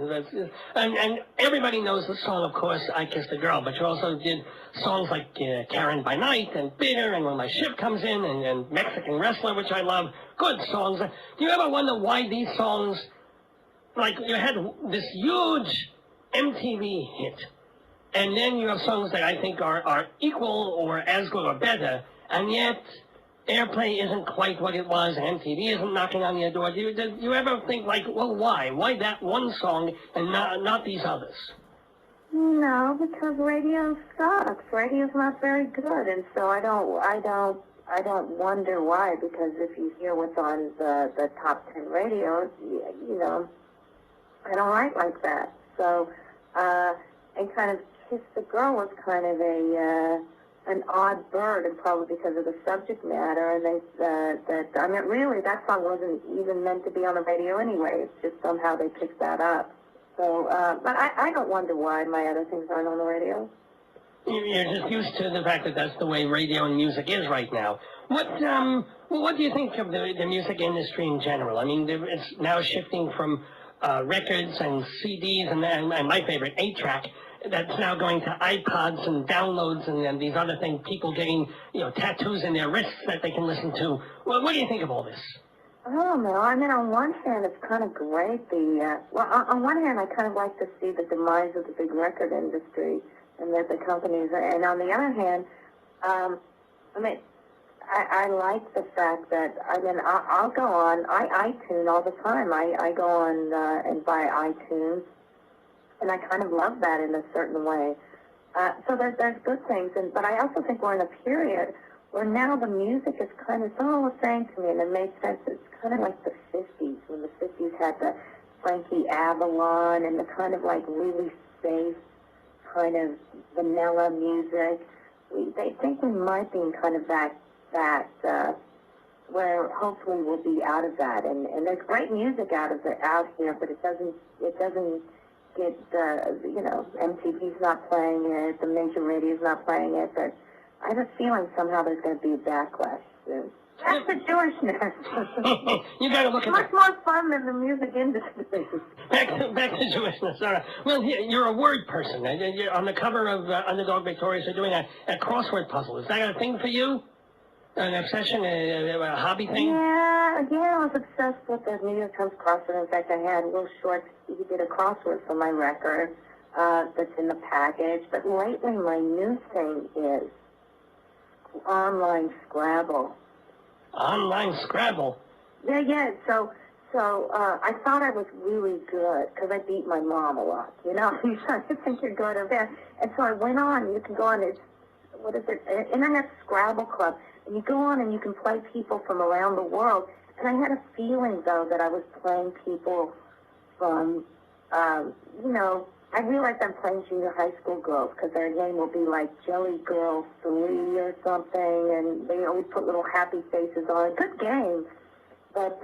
And everybody knows the song, of course, I Kissed a Girl, but you also did songs like Karen by Night and Bitter and When My Ship Comes In and Mexican Wrestler, which I love. Good songs. Do you ever wonder why these songs, like you had this huge MTV hit, and then you have songs that I think are equal or as good or better, and yet airplay isn't quite what it was, and MTV isn't knocking on your door. Do you ever think, well, why? Why that one song and not these others? No, because radio sucks. Radio's not very good, and so I don't wonder why. Because if you hear what's on the top 10 radios, I don't write like that. So, and kind of Kiss the Girl was kind of an odd bird, and probably because of the subject matter, and really, that song wasn't even meant to be on the radio anyway. It's just somehow they picked that up. So, but I don't wonder why my other things aren't on the radio. You're just used to the fact that that's the way radio and music is right now. What do you think of the music industry in general? I mean, it's now shifting from records and CDs and my favorite, 8-track, that's now going to iPods and downloads and these other things, people getting, tattoos in their wrists that they can listen to. Well, what do you think of all this? I don't know. I mean, on one hand, it's kind of great. On one hand, I kind of like to see the demise of the big record industry and that the companies, and on the other hand, I like the fact that, I'll go on, I iTunes all the time. I go on and buy iTunes, and I kind of love that in a certain way. So there's good things, but I also think we're in a period where now the music is kind of, all the same to me, and it made sense. It's kind of like the 50s, when the 50s had the Frankie Avalon and the kind of like really safe kind of vanilla music. They think we might be in kind of that where hopefully we'll be out of that. And there's great music out here, but it doesn't get, MTV's not playing it, the major radio's not playing it, but I have a feeling somehow there's going to be a backlash soon. That's the Jewishness. You got to look at much more fun than the music industry. Back to Jewishness. All right. Well, you're a word person. You're on the cover of Underdog Victorious, you're doing a crossword puzzle. Is that a thing for you? An obsession, a hobby thing? Yeah, I was obsessed with the New York Times crossword. In fact, I had Will Short, he did a crossword for my record that's in the package. But lately, my new thing is online Scrabble. Online Scrabble? Yeah. So I thought I was really good because I beat my mom a lot. You know, you think you're good or bad. And so I went on. You can go on. What is it? Internet Scrabble Club. And you go on and you can play people from around the world. And I had a feeling, though, that I was playing people from, you know, I realized I'm playing junior high school girls because their name will be like Jelly Girl 3 or something. And they always put little happy faces on. Good game. But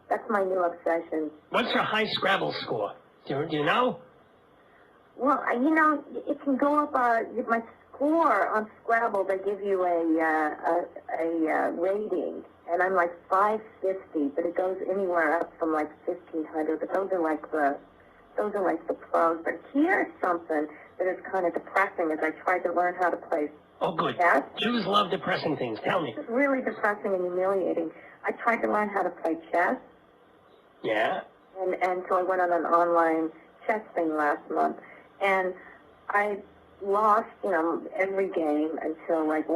that's my new obsession. What's your high Scrabble score? Do you know? Well, you know, it can go up, my score on Scrabble, they give you a rating, and I'm like 550, but it goes anywhere up from like 1,500, but those are like the pros. But here's something that is kind of depressing as I tried to learn how to play Oh, good. chess. Jews love depressing things. Tell me. It's really depressing and humiliating. I tried to learn how to play chess. Yeah? And so I went on an online chess thing last month, and I lost, you know, every game until like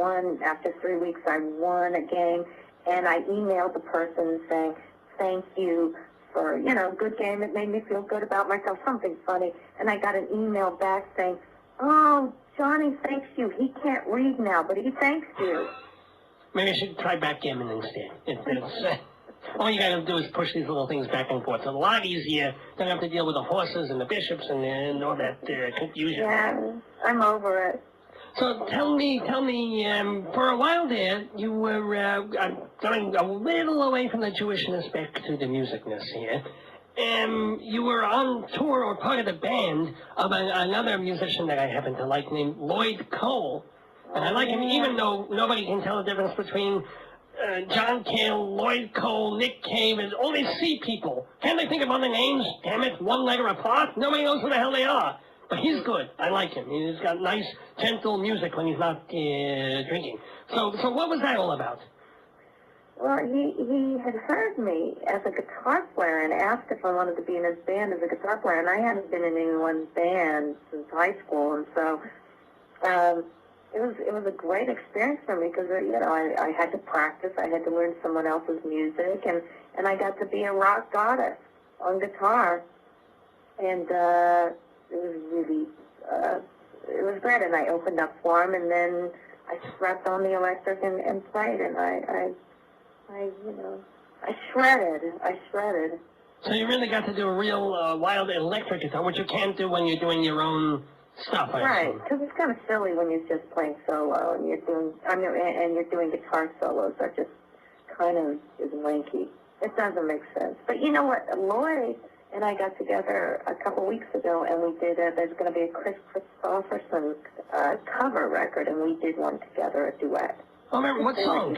after 3 weeks I won a game, and I emailed the person saying, thank you for, you know, good game, it made me feel good about myself, something funny, and I got an email back saying, oh, Johnny thanks you, he can't read now, but he thanks you. Maybe I should try backgammon instead. All you gotta do is push these little things back and forth. It's a lot easier. Don't have to deal with the horses and the bishops and all that confusion. Yeah, I'm over it. So tell me, for a while there, you were going a little away from the Jewishness back to the musicness here. You were on tour or part of the band of another musician that I happen to like named Lloyd Cole. And I like him even though nobody can tell the difference between John Cale, Lloyd Cole, Nick Cave, and all these C people. Can't they think of other names? Damn it, one letter apart? Nobody knows who the hell they are. But he's good. I like him. He's got nice, gentle music when he's not drinking. So what was that all about? Well, he had heard me as a guitar player and asked if I wanted to be in his band as a guitar player, and I hadn't been in anyone's band since high school, and so it was a great experience for me because, you know, I had to practice, I had to learn someone else's music, and I got to be a rock goddess on guitar, and it was really, it was great, and I opened up for him, and then I strapped on the electric and played, and I shredded. So you really got to do a real wild electric guitar, which you can't do when you're doing your own stuff, I Right, assume. because it's kind of silly when you're just playing solo and you're doing guitar solos. That just kind of is wanky. It doesn't make sense. But you know what? Lloyd and I got together a couple weeks ago, and we did. There's going to be a Chris Christopherson cover record, and we did one together, a duet. Oh, remember what song?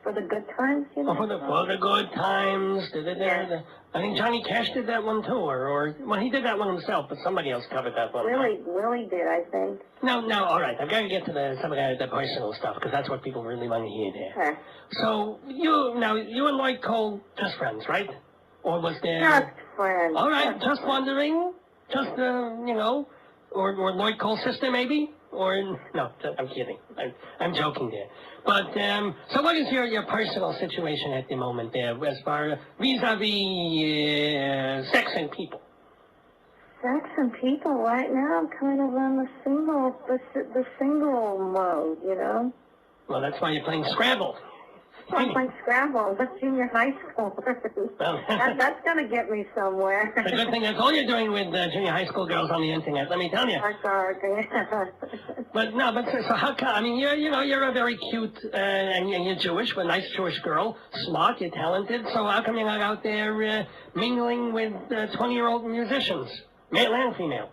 For the Good Times, you know? Oh, for the Good Times. Yeah. I think Johnny Cash did that one too, or well, he did that one himself, but somebody else covered that one. Willie did, I think. No, all right. I've got to get to some of the personal stuff because that's what people really want to hear there. Okay. So you and Lloyd Cole just friends, right? Or was there? Just friends. All right, just wondering, just you know, or Lloyd Cole's sister maybe, or no, I'm kidding. I'm joking there. But so what is your personal situation at the moment there, as far vis-a-vis sex and people? Sex and people right now, I'm kind of on the single mode, you know. Well, that's why you're playing Scrabble. I'm playing Scrabble. That's junior high school. Well, that's going to get me somewhere. the good thing that's all you're doing with junior high school girls on the internet. Let me tell you. But so how come? I mean, you're a very cute and you're Jewish, a nice Jewish girl, smart, you're talented. So how come you're not out there mingling with 20-year-old musicians, male and female?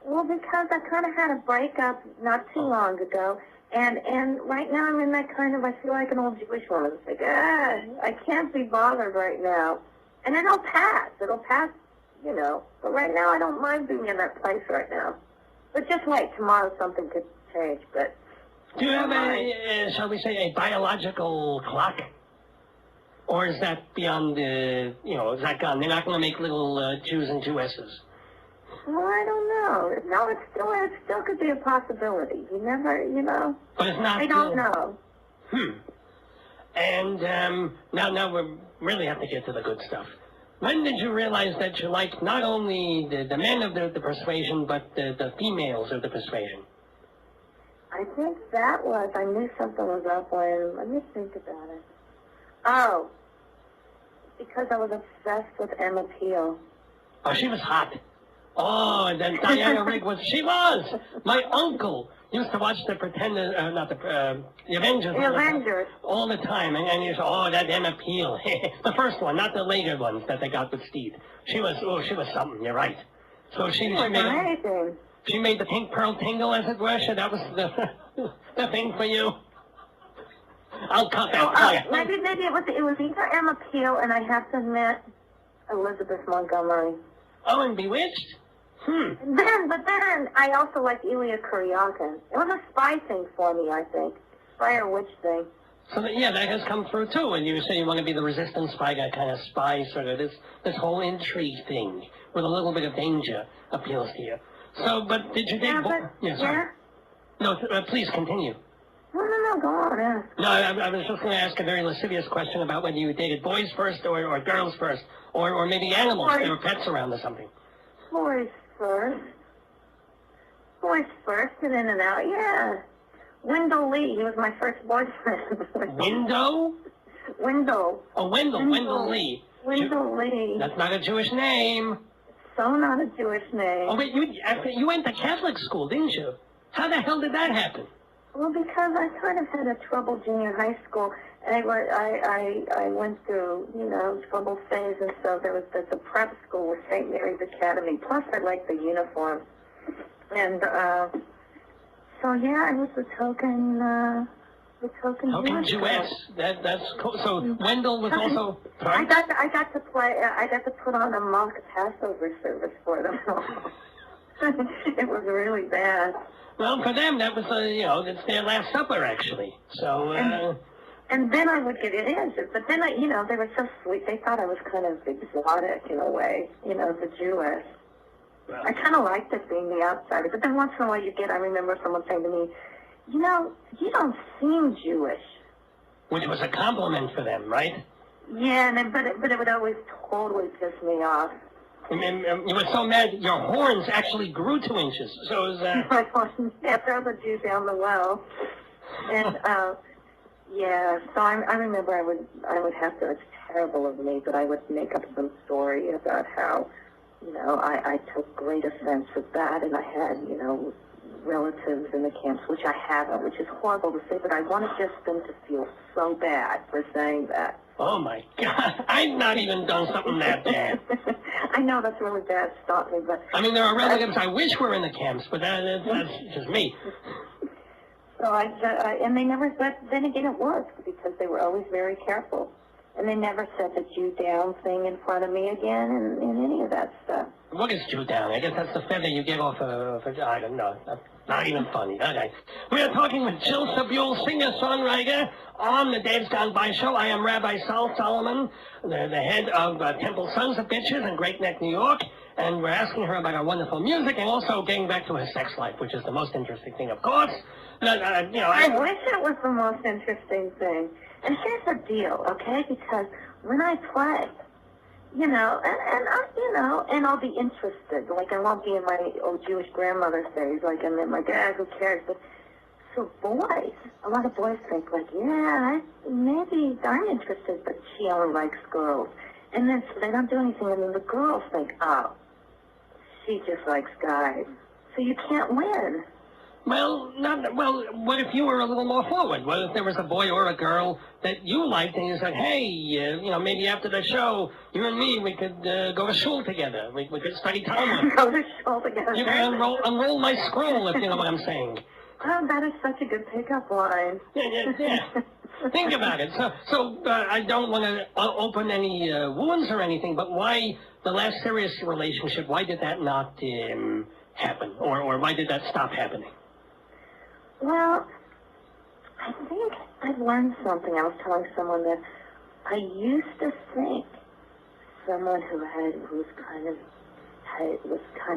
Well, because I kind of had a breakup not too long ago. And right now I'm in that kind of, I feel like an old Jewish woman. It's like, I can't be bothered right now. And it'll pass, you know. But right now I don't mind being in that place right now. But just wait, tomorrow something could change. But Do you have shall we say, a biological clock? Or is that beyond, is that gone? They're not going to make little Jews and Jewesses. Well, I don't know. No, it still could be a possibility. You never, But it's not. I don't know. And now we really have to get to the good stuff. When did you realize that you liked not only the men of the persuasion, but the females of the persuasion? I think I knew something was up when, let me think about it. Oh, because I was obsessed with Emma Peel. Oh, she was hot. Oh, and then Diana Rigg she was! My uncle used to watch the the Avengers. The Avengers. All the time, and you said, that Emma Peel. The first one, not the later ones that they got with Steve. She was something, you're right. So she made the pink pearl tingle, as it were. That was the thing for you. I'll cut that. Maybe it was either Emma Peel, and I have to admit, Elizabeth Montgomery. Oh, and Bewitched? But then I also liked Elia Kuryakin. It was a spy thing for me, I think. Spy or witch thing. So that has come through too. And you say you want to be the resistance spy guy, kind of spy, sort of this whole intrigue thing with a little bit of danger appeals to you. So, but did you date? Yeah. No, please continue. No, go on. Yeah. No, I was just going to ask a very lascivious question about whether you dated boys first or girls first, or maybe animals. There were pets around or something. Boys first, and in and out. Yeah. Wendell Lee. He was my first boyfriend. Wendell? Wendell. Oh, Wendell Lee. Wendell Lee. That's not a Jewish name. So not a Jewish name. Oh, wait, you went to Catholic school, didn't you? How the hell did that happen? Well, because I kind of had a troubled junior high school. I went through, troubled phase, and so there was the prep school with St. Mary's Academy. Plus, I liked the uniform. And so, yeah, I was the token Jewess. That's cool. So Wendell was also. I got to play. I got to put on a mock Passover service for them. It was really bad. Well, for them, that was it's their Last Supper actually. So. And then I would get answers, but then they were so sweet. They thought I was kind of exotic in a way, the Jewess. Well, I kind of liked it being the outsider, but then once in a while I remember someone saying to me, you don't seem Jewish. Which was a compliment for them, right? Yeah, but it would always totally piss me off. And you were so mad your horns actually grew 2 inches. So it was... My horns, throw the Jew down the well. And, yeah, so I remember I would have to, it's terrible of me, but I would make up some story about how, I took great offense with that, and I had, relatives in the camps, which I haven't, which is horrible to say, but I wanted just them to feel so bad for saying that. Oh, my God. I've not even done something that bad. I know that's really bad. Stop me, but... I mean, there are relatives I wish were in the camps, but that's just me. So and they never, but then again it worked because they were always very careful. And they never said the Jew down thing in front of me again and any of that stuff. What is Jew down? I guess that's the feather you get off I don't know. Not even funny. Okay. We are talking with Jill Sobule, singer-songwriter, on the Dave's Gone By show. I am Rabbi Sol Solomon, the head of Temple Sons of Bitches in Great Neck, New York. And we're asking her about her wonderful music and also getting back to her sex life, which is the most interesting thing, of course. I wish it was the most interesting thing. And here's the deal, okay? Because when I play, and I'll be interested. Like, I won't be in my old Jewish grandmother's days, like, and then my dad, who cares? But for boys, a lot of boys think, like, yeah, maybe I'm interested, but she only likes girls. And then so they don't do anything, and then the girls think, oh, she just likes guys. So you can't win. Well, what if you were a little more forward? What if there was a boy or a girl that you liked and you said, hey, maybe after the show, you and me, we could go to shul together. We could study Talmud. Go to shul together. You can unroll my scroll, if you know what I'm saying. Oh, that is such a good pickup line. Yeah. Think about it. So I don't want to open any wounds or anything, but why the last serious relationship, why did that not happen? Or why did that stop happening? Well, I think I've learned something. I was telling someone that I used to think someone who was kind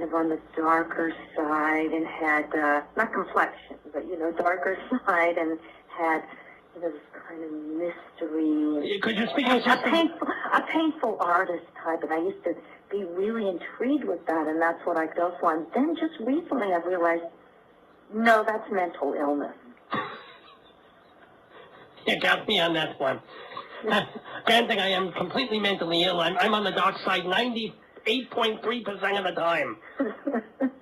of on the darker side and had not complexion, but darker side, and had this kind of mystery. Could you speak a painful artist type, and I used to be really intrigued with that, and that's what I go for. And then just recently I realized, no, that's mental illness. You got me on that one. Granted, I am completely mentally ill. I'm on the dark side 98.3% of the time.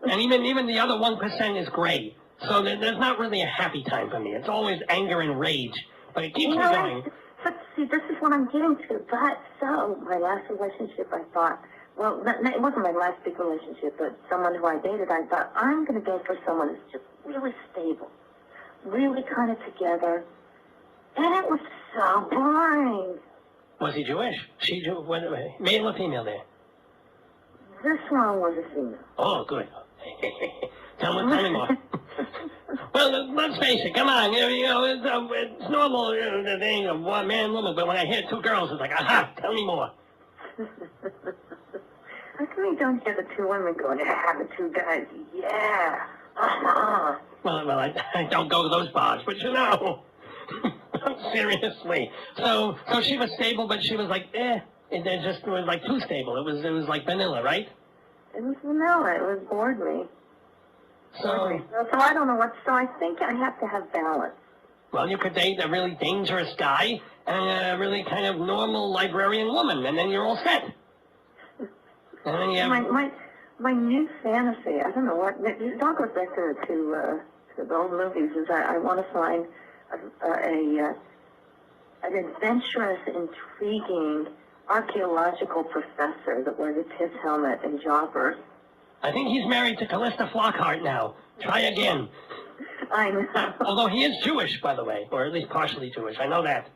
And even the other 1% is gray. So there's not really a happy time for me. It's always anger and rage. But it keeps me going. But see, this is what I'm getting to. But so, my last relationship, I thought, well, it wasn't my last big relationship, but someone who I dated, I thought, I'm going to go for someone who's just really stable, really kind of together. And it was so boring. Was he Jewish? Male or female there? This one was a female. Oh, good. Tell me more. Well, let's face it. Come on. It's normal, the thing of one man, woman. But when I hear two girls, it's like, aha, tell me more. How come you don't hear the two women going, the two guys? Yeah. Uh-huh. Well, I don't go to those bars, but seriously. So she was stable, but she was like, It just was like too stable. It was like vanilla, right? It was vanilla. It was bored me. So I don't know so I think I have to have balance. Well, you could date a really dangerous guy and a really kind of normal librarian woman, and then you're all set. And then you have... My new fantasy, I don't know what, it all goes back to the old movies, is I want to find an adventurous, intriguing archaeological professor that wears a pith helmet and jobbers. I think he's married to Callista Flockhart now. Try again. I know. Although he is Jewish, by the way, or at least partially Jewish. I know that.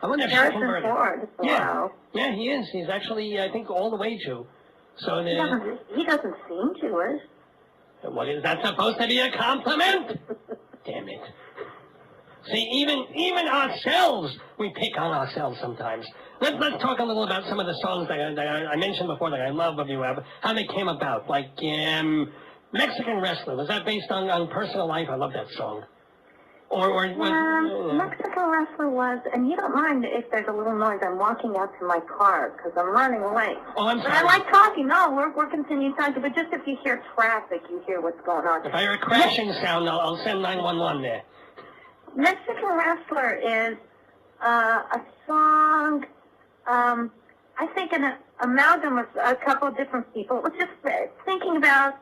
I wonder if Harrison she converted. Ford. Wow. Yeah, he is. He's actually, I think, all the way Jew. So he doesn't seem Jewish. What is that supposed to be a compliment? Damn it. See, even ourselves, we pick on ourselves sometimes. Let's talk a little about some of the songs that I mentioned before that I love of you, how they came about. Like Mexican Wrestler. Was that based on personal life? I love that song. Mexican Wrestler was, and you don't mind if there's a little noise. I'm walking out to my car because I'm running late. Oh, I'm sorry. But I like talking. No, we're continuing talking. But just if you hear traffic, you hear what's going on. If I hear a crashing sound, I'll send 911 there. Mexican Wrestler is a song, I think an amalgam of a couple of different people. It was just thinking about,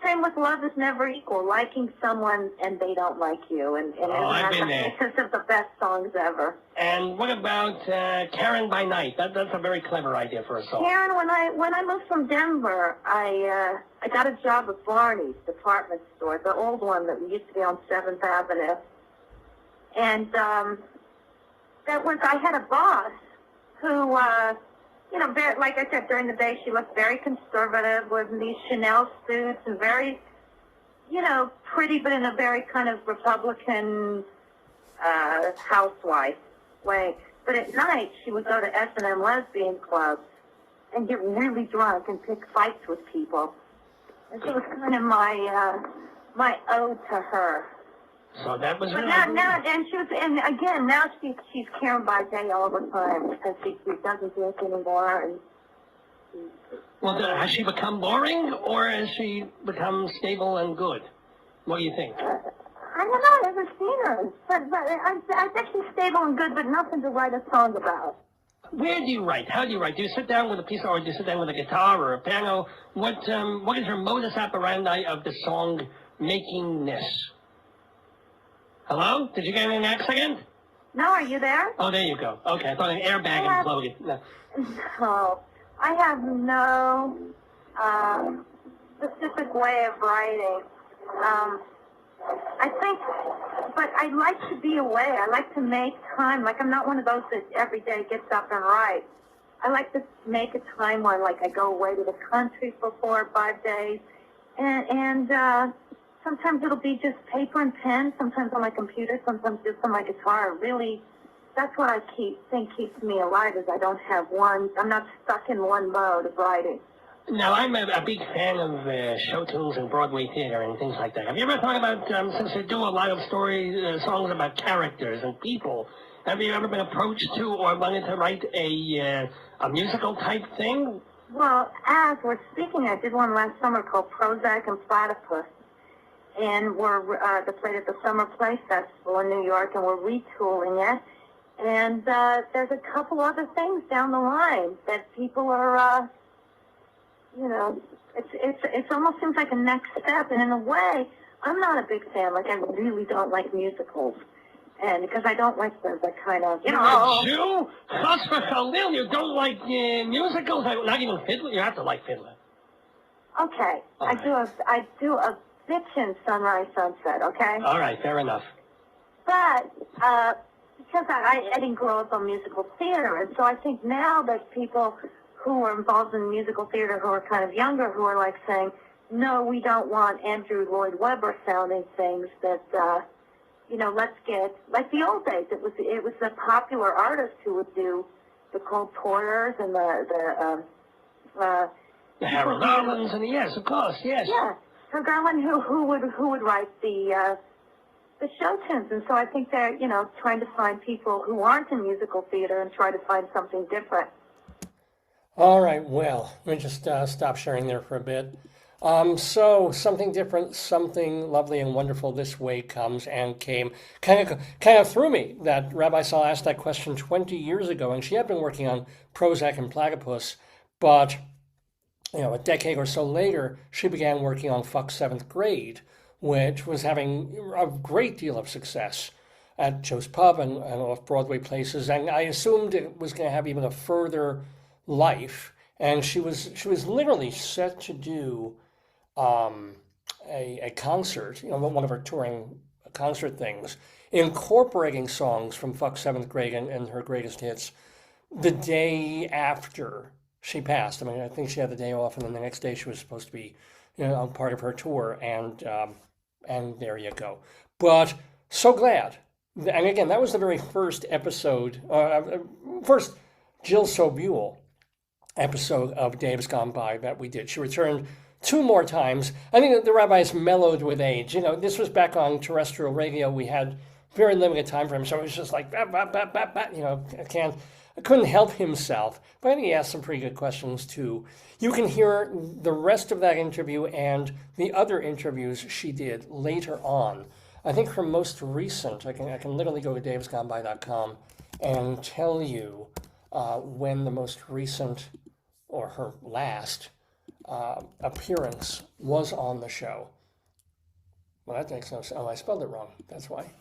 same with Love Is Never Equal, liking someone and they don't like you. And I've been there. It's of the best songs ever. And what about Karen by Night? That's a very clever idea for a song. Karen, when I moved from Denver, I got a job at Barney's department store, the old one that used to be on 7th Avenue. And I had a boss who, very, like I said, during the day she looked very conservative with these Chanel suits and very, pretty, but in a very kind of Republican housewife way. But at night she would go to S&M lesbian clubs and get really drunk and pick fights with people. And so it was kind of my ode to her. So that was. But now, she's Karen by day all the time because she doesn't drink anymore. Well, has she become boring, or has she become stable and good? What do you think? I don't know. I haven't seen her, but I think she's stable and good, but nothing to write a song about. Where do you write? How do you write? Do you sit down with a piece, or do you sit down with a guitar or a piano? What is your modus operandi of the song makingness? Hello? Did you get an accident? No, are you there? Oh, there you go. Okay, I thought an airbag imploded. No, I have no specific way of writing. I think, but I like to be away. I like to make time. Like, I'm not one of those that every day gets up and writes. I like to make a time where, like, I go away to the country for 4 or 5 days and sometimes it'll be just paper and pen, sometimes on my computer, sometimes just on my guitar. Really, that's what I think keeps me alive, is I don't have one, I'm not stuck in one mode of writing. Now, I'm a big fan of show tunes and Broadway theater and things like that. Have you ever thought about, since you do a lot of songs about characters and people, have you ever been approached to or wanted to write a musical type thing? Well, as we're speaking, I did one last summer called Prozac and Platypus. And we're played at the Summer Play Festival in New York, and we're retooling it. And there's a couple other things down the line that people are, it almost seems like a next step. And in a way, I'm not a big fan. Like, I really don't like musicals. And because I don't like the kind of, You? Chas v'chalil, you don't like musicals? Not even Fiddler? You have to like Fiddler. Okay, I do a bitch in Sunrise Sunset, okay? All right, fair enough. But because I didn't grow up on musical theater, and so I think now that people who are involved in musical theater who are kind of younger, who are like saying, no, we don't want Andrew Lloyd Webber sounding things that, let's get, like the old days, it was the popular artists who would do the Cole Porters and the Harold Garlands, and yes, of course, yes. Yeah, Harold Garland who would write the show tunes, and so I think they're trying to find people who aren't in musical theater and try to find something different. All right, well, let me just stop sharing there for a bit. So something different, something lovely and wonderful this way comes and came. Kind of threw me that Rabbi Sol asked that question 20 years ago, and she had been working on Prozac and Platypus, but a decade or so later, she began working on Fuck's 7th Grade, which was having a great deal of success at Joe's Pub and off-Broadway places, and I assumed it was going to have even a further life, and she was literally set to do a concert, one of her touring concert things, incorporating songs from Fuck's 7th Grade and her greatest hits the day after she passed. I mean, I think she had the day off, and then the next day she was supposed to be, on part of her tour, and there you go. But so glad. And again, that was the very first episode, first Jill Sobule episode of Dave's Gone By that we did. She returned 2 more times. I think the rabbis mellowed with age. This was back on terrestrial radio. We had very limited time for him, so it was just like, I couldn't help himself. But I think he asked some pretty good questions, too. You can hear the rest of that interview and the other interviews she did later on. I think her most recent, I can literally go to davesgoneby.com and tell you when the most recent, or her last, appearance was on the show. Well, that makes no sense. Oh, I spelled it wrong. That's why.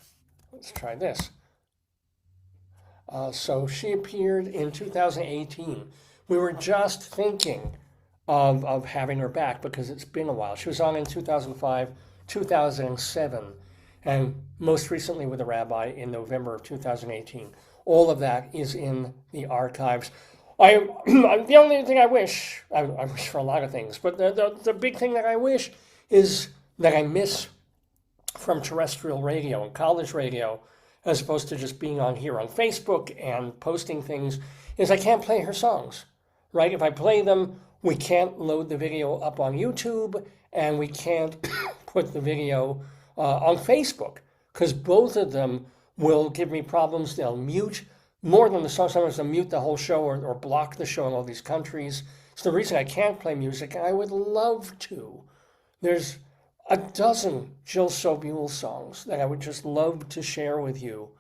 Let's try this. So she appeared in 2018. We were just thinking of having her back because it's been a while. She was on in 2005, 2007, and most recently with the rabbi in November of 2018. All of that is in the archives. The only thing I wish for a lot of things, but the big thing that I wish is that I miss from terrestrial radio and college radio, as opposed to just being on here on Facebook and posting things, is I can't play her songs, right? If I play them, we can't load the video up on YouTube, and we can't put the video on Facebook, because both of them will give me problems. They'll mute more than the song. Sometimes they'll mute the whole show or block the show in all these countries. It's the reason I can't play music, and I would love to. There's a dozen Jill Sobule songs that I would just love to share with you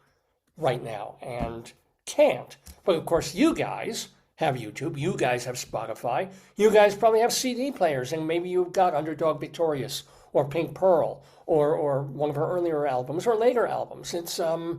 right now and can't. But of course, you guys have YouTube. You guys have Spotify. You guys probably have CD players, and maybe you've got Underdog Victorious or Pink Pearl or one of her earlier albums or later albums. It's, go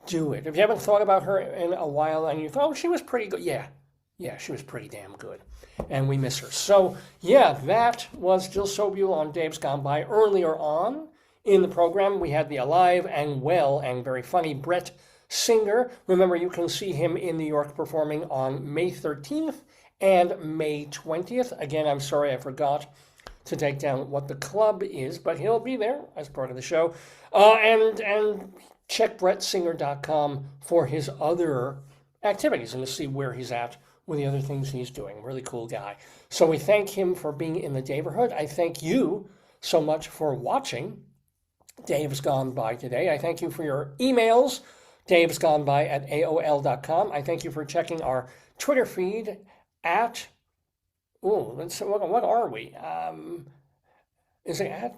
do it. If you haven't thought about her in a while and you thought, oh, she was pretty good. Yeah, she was pretty damn good. And we miss her. So, yeah, that was Jill Sobule on Dave's Gone By. Earlier on in the program, we had the alive and well and very funny Brett Singer. Remember, you can see him in New York performing on May 13th and May 20th. Again, I'm sorry I forgot to take down what the club is, but he'll be there as part of the show. And check BrettSinger.com for his other activities and to see where he's at with the other things he's doing. Really cool guy. So we thank him for being in the Daverhood. I thank you so much for watching Dave's Gone By today. I thank you for your emails, davesgoneby@aol.com. I thank you for checking our Twitter feed at, what are we? Is it at,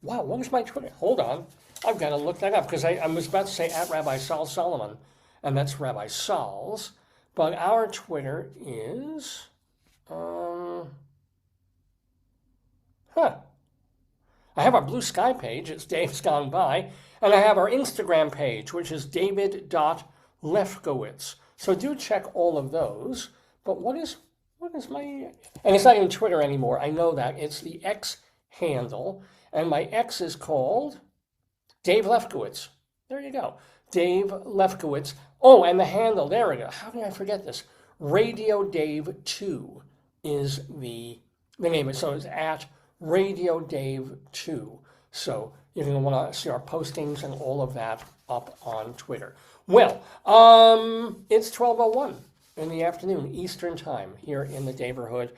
wow, what is my Twitter? Hold on. I've got to look that up because I was about to say at Rabbi Sol Solomon, and that's Rabbi Sol's. But our Twitter is, I have our Blue Sky page, it's Dave's Gone By, and I have our Instagram page, which is david.lefkowitz. So do check all of those. But what is my, and it's not even Twitter anymore, I know that. It's the X handle, and my X is called Dave Lefkowitz. There you go. Dave Lefkowitz. Oh, and the handle, there we go. How did I forget this? Radio Dave 2 is the name. So it's at Radio Dave 2. So you're going to want to see our postings and all of that up on Twitter. Well, it's 12:01 in the afternoon, Eastern Time, here in the Daverhood.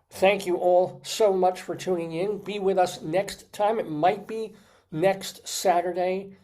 Thank you all so much for tuning in. Be with us next time. It might be next Saturday.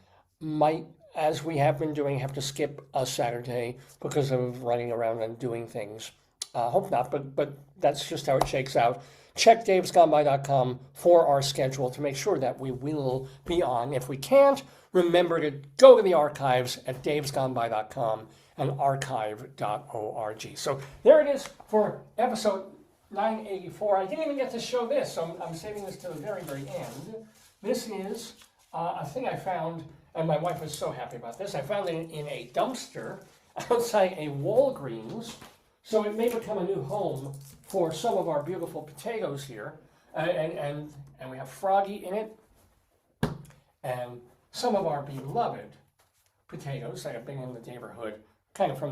As we have been doing, have to skip a Saturday because of running around and doing things. Hope not, but that's just how it shakes out. Check davesgoneby.com for our schedule to make sure that we will be on. If we can't, remember to go to the archives at davesgoneby.com and archive.org. So there it is for episode 984. I didn't even get to show this, so I'm saving this to the very, very end. This is a thing I found, and my wife was so happy about this. I found it in a dumpster outside a Walgreens, so it may become a new home for some of our beautiful potatoes here. And we have Froggy in it, and some of our beloved potatoes that have been in the Daverhood, kind of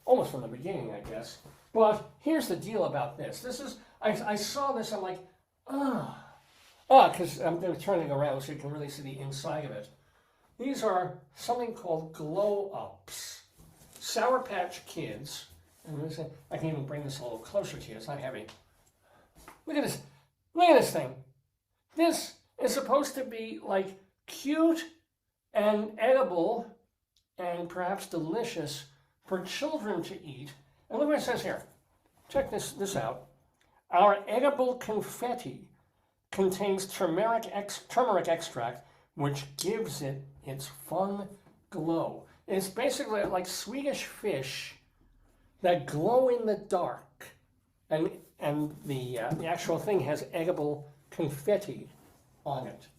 almost from the beginning, I guess. But here's the deal about this. This is, I saw this, I'm like, because I'm going to turn it around so you can really see the inside of it. These are something called glow-ups. Sour Patch Kids. And I can even bring this a little closer to you. It's not heavy. Look at this. Look at this thing. This is supposed to be like cute and edible and perhaps delicious for children to eat. And look what it says here. Check this out. Our edible confetti contains turmeric extract, which gives it its fun glow. It's basically like Swedish fish that glow in the dark, and the actual thing has edible confetti on it.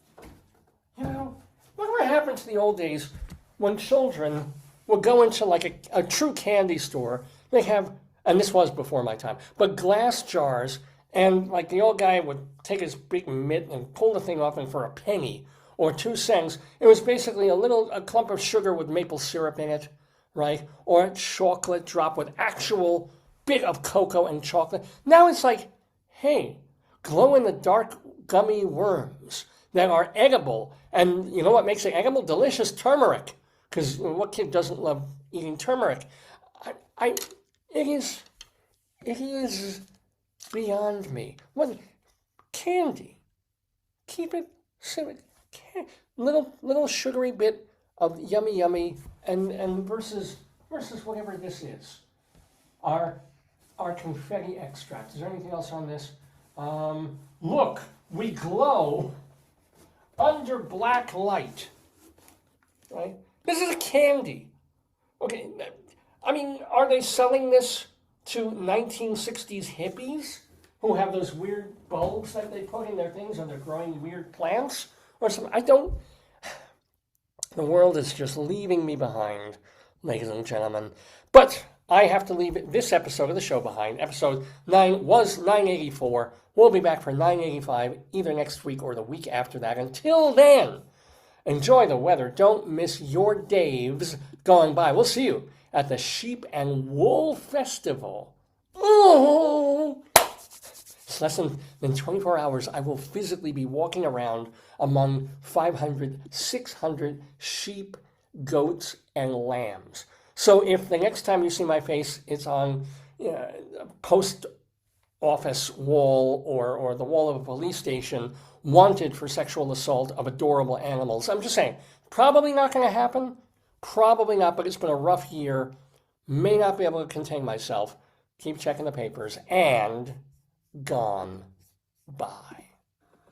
You know, look what happened to the old days when children would go into like a true candy store. They have, and this was before my time, but glass jars, and like the old guy would take his big mitt and pull the thing off, and for a penny or 2 cents, it was basically a clump of sugar with maple syrup in it, right? Or a chocolate drop with actual bit of cocoa and chocolate. Now it's like, hey, glow-in-the-dark gummy worms that are edible. And you know what makes it edible? Delicious turmeric. Because what kid doesn't love eating turmeric? It is beyond me. What candy? Keep it simple. Little sugary bit of yummy and versus whatever this is. Our confetti extract. Is there anything else on this? Look, we glow under black light. Right? This is a candy. Okay, I mean, are they selling this to 1960s hippies who have those weird bulbs that they put in their things and they're growing weird plants? Or something? The world is just leaving me behind, ladies and gentlemen. But I have to leave this episode of the show behind. Episode 9 was 984. We'll be back for 985 either next week or the week after that. Until then, enjoy the weather. Don't miss your Dave's Gone By. We'll see you at the Sheep and Wool Festival. Ooh. It's less than 24 hours. I will physically be walking around among 500, 600 sheep, goats, and lambs. So if the next time you see my face, it's on a post office wall or the wall of a police station, wanted for sexual assault of adorable animals, I'm just saying, probably not going to happen. Probably not, but it's been a rough year. May not be able to contain myself. Keep checking the papers. And gone by.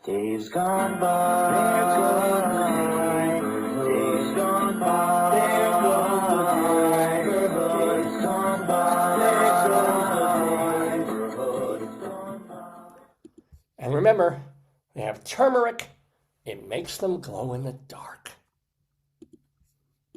Days gone by, they're gone. Days gone by, they're gone. Days gone by, they're gone. And remember, they have turmeric. It makes them glow in the dark.